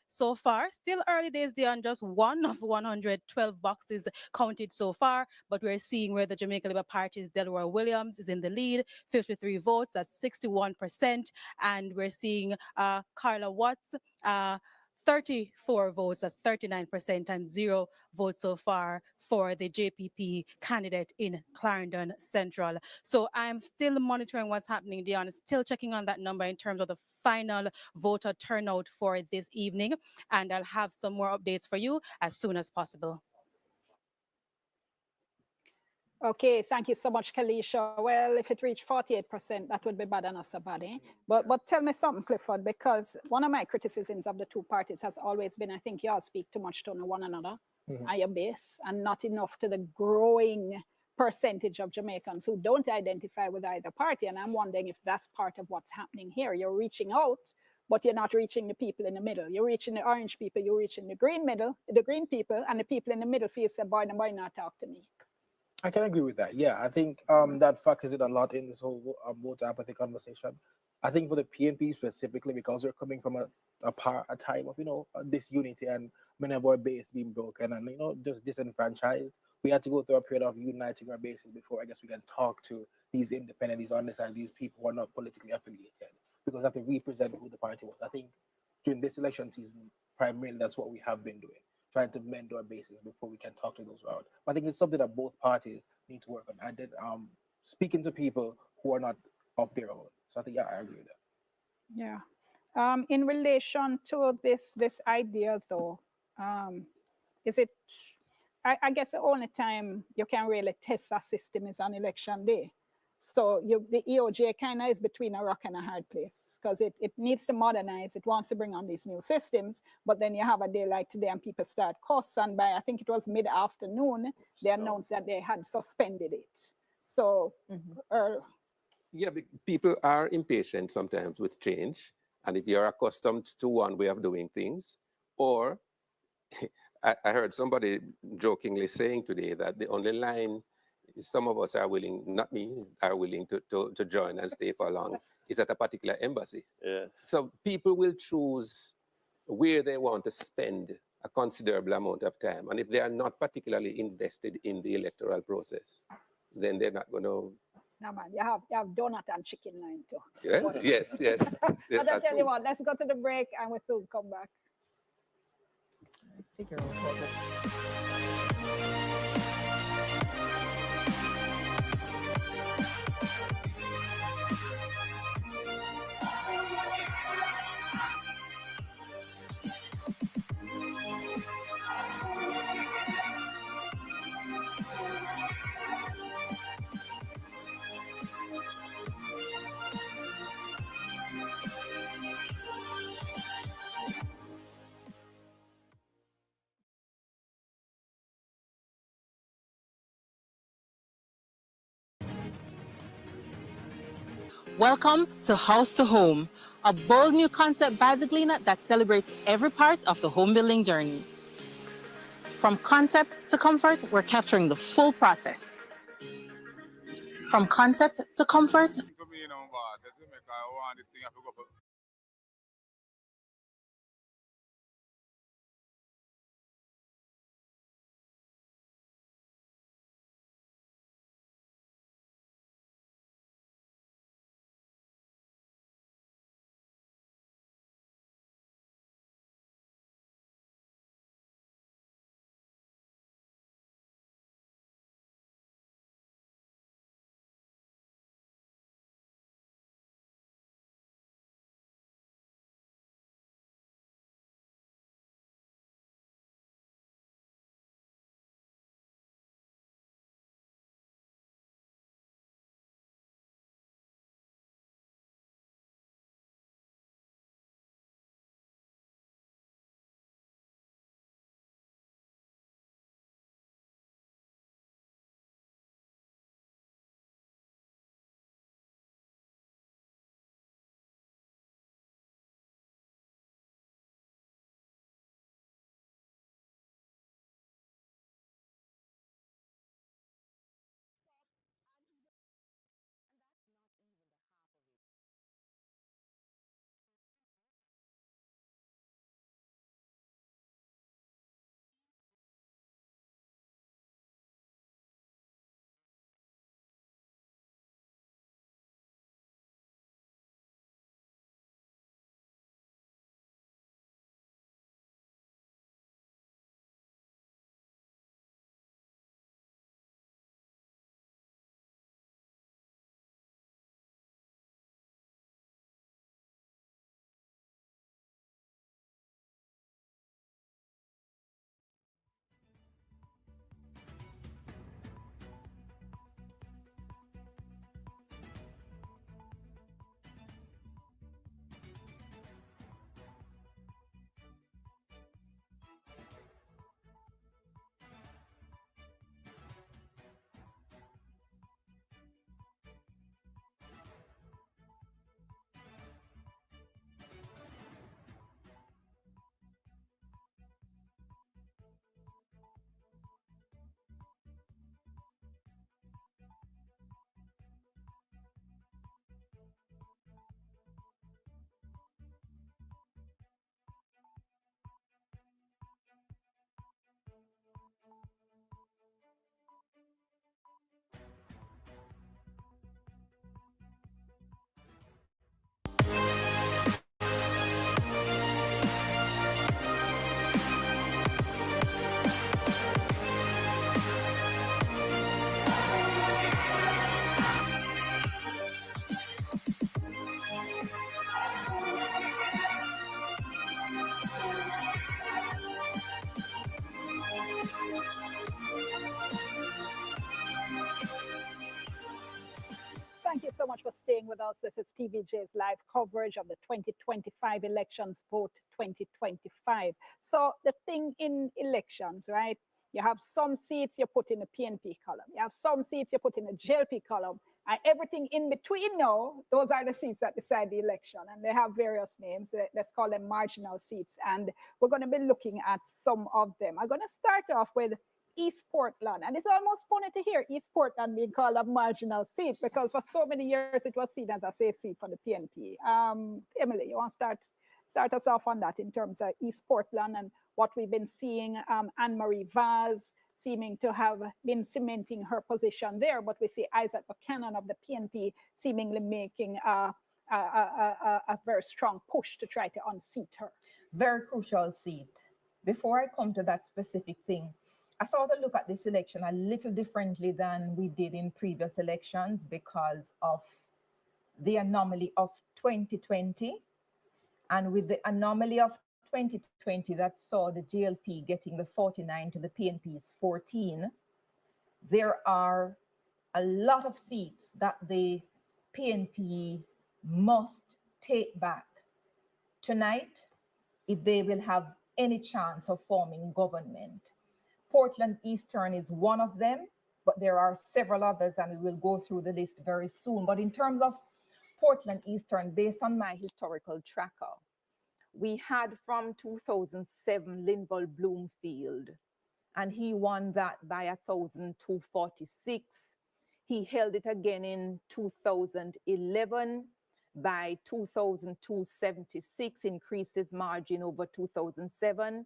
so far, still early days, Dion, just one of 112 boxes counted so far, but we're seeing where the Jamaica Labour Party's Delroy Williams is in the lead, 53 votes, that's 61%, and we're seeing Carla Watts, 34 votes, that's 39%, and 0 votes so far for the JPP candidate in Clarendon Central. So I'm still monitoring what's happening, Dion, still checking on that number in terms of the final voter turnout for this evening, and I'll have some more updates for you as soon as possible. Okay, thank you so much, Kalisha. Well, if it reached 48%, that would be bad enough, so bad, eh? But tell me something, Clifford, because one of my criticisms of the two parties has always been, I think y'all speak too much to one another at your base, and not enough to the growing percentage of Jamaicans who don't identify with either party. And I'm wondering if that's part of what's happening here. You're reaching out, but you're not reaching the people in the middle. You're reaching the orange people, you're reaching the green people, and the people in the middle feel say, boy, nobody not talk to me. I can agree with that. Yeah, I think that factors in a lot in this whole voter apathy conversation. I think for the PNP specifically, because we're coming from a time of disunity and many of our base being broken and just disenfranchised, we had to go through a period of uniting our bases before I guess we can talk to these independent, these undecided, these people who are not politically affiliated, because they have to represent who the party was. I think during this election season, primarily that's what we have been doing, trying to mend our bases before we can talk to those around. But I think it's something that both parties need to work on. And then speaking to people who are not of their own. So I think, yeah, I agree with that. Yeah. In relation to this idea, though, is it? I guess the only time you can really test a system is on election day. So the EOJ kind of is between a rock and a hard place, because it needs to modernize. It wants to bring on these new systems, but then you have a day like today and people start course, and by I think it was mid-afternoon, they announced that they had suspended it. So Yeah, people are impatient sometimes with change. And if you're accustomed to one way of doing things, or I heard somebody jokingly saying today that the only line some of us are willing, not me, are willing to join and stay for long is at a particular embassy. Yes. So people will choose where they want to spend a considerable amount of time. And if they are not particularly invested in the electoral process, then they're not going to. No, man, you have donut and chicken line too. Yeah? But, Yes. But I tell you what, let's go to the break and we'll soon come back. Figure out how this. Welcome to House to Home, a bold new concept by the Gleaner that celebrates every part of the home building journey. From concept to comfort, we're capturing the full process. From concept to comfort, with us. This is TVJ's live coverage of the 2025 elections, Vote 2025. So the thing in elections, right? You have some seats you put in the PNP column. You have some seats you put in the JLP column. And everything in between now, those are the seats that decide the election. And they have various names. Let's call them marginal seats. And we're going to be looking at some of them. I'm going to start off with East Portland. And it's almost funny to hear East Portland being called a marginal seat, because for so many years it was seen as a safe seat for the PNP. Emily, you want to start us off on that in terms of East Portland and what we've been seeing? Anne-Marie Vaz seeming to have been cementing her position there, but we see Isaac Buchanan of the PNP seemingly making a very strong push to try to unseat her. Very crucial seat. Before I come to that specific thing, I sort of look at this election a little differently than we did in previous elections because of the anomaly of 2020. And with the anomaly of 2020 that saw the JLP getting the 49 to the PNP's 14, there are a lot of seats that the PNP must take back tonight if they will have any chance of forming government. Portland Eastern is one of them, but there are several others, and we will go through the list very soon. But in terms of Portland Eastern, based on my historical tracker, we had from 2007 Linval Bloomfield, and he won that by 1,246. He held it again in 2011 by 2,276, increased his margin over 2007.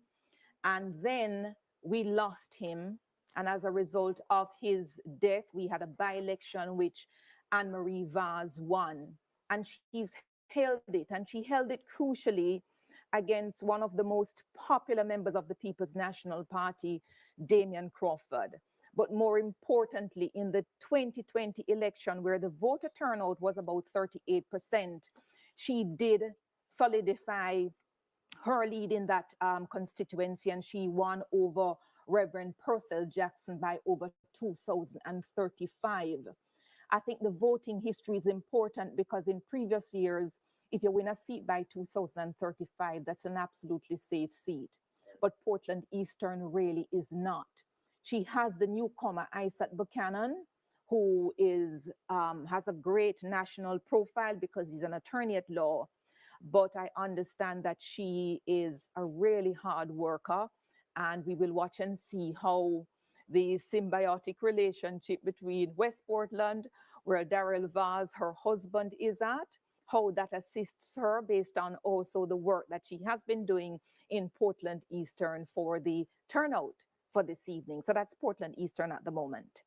And then we lost him. And as a result of his death, we had a by-election which Anne-Marie Vaz won. And she's held it, and she held it crucially against one of the most popular members of the People's National Party, Damian Crawford. But more importantly, in the 2020 election, where the voter turnout was about 38%, she did solidify her lead in that constituency, and she won over Reverend Purcell Jackson by over 2,035. I think the voting history is important because in previous years, if you win a seat by 2,035, that's an absolutely safe seat. But Portland Eastern really is not. She has the newcomer, Isaac Buchanan, who is has a great national profile because he's an attorney at law. But I understand that she is a really hard worker, and we will watch and see how the symbiotic relationship between West Portland, where Daryl Vaz, her husband, is at, how that assists her based on also the work that she has been doing in Portland Eastern for the turnout for this evening. So that's Portland Eastern at the moment.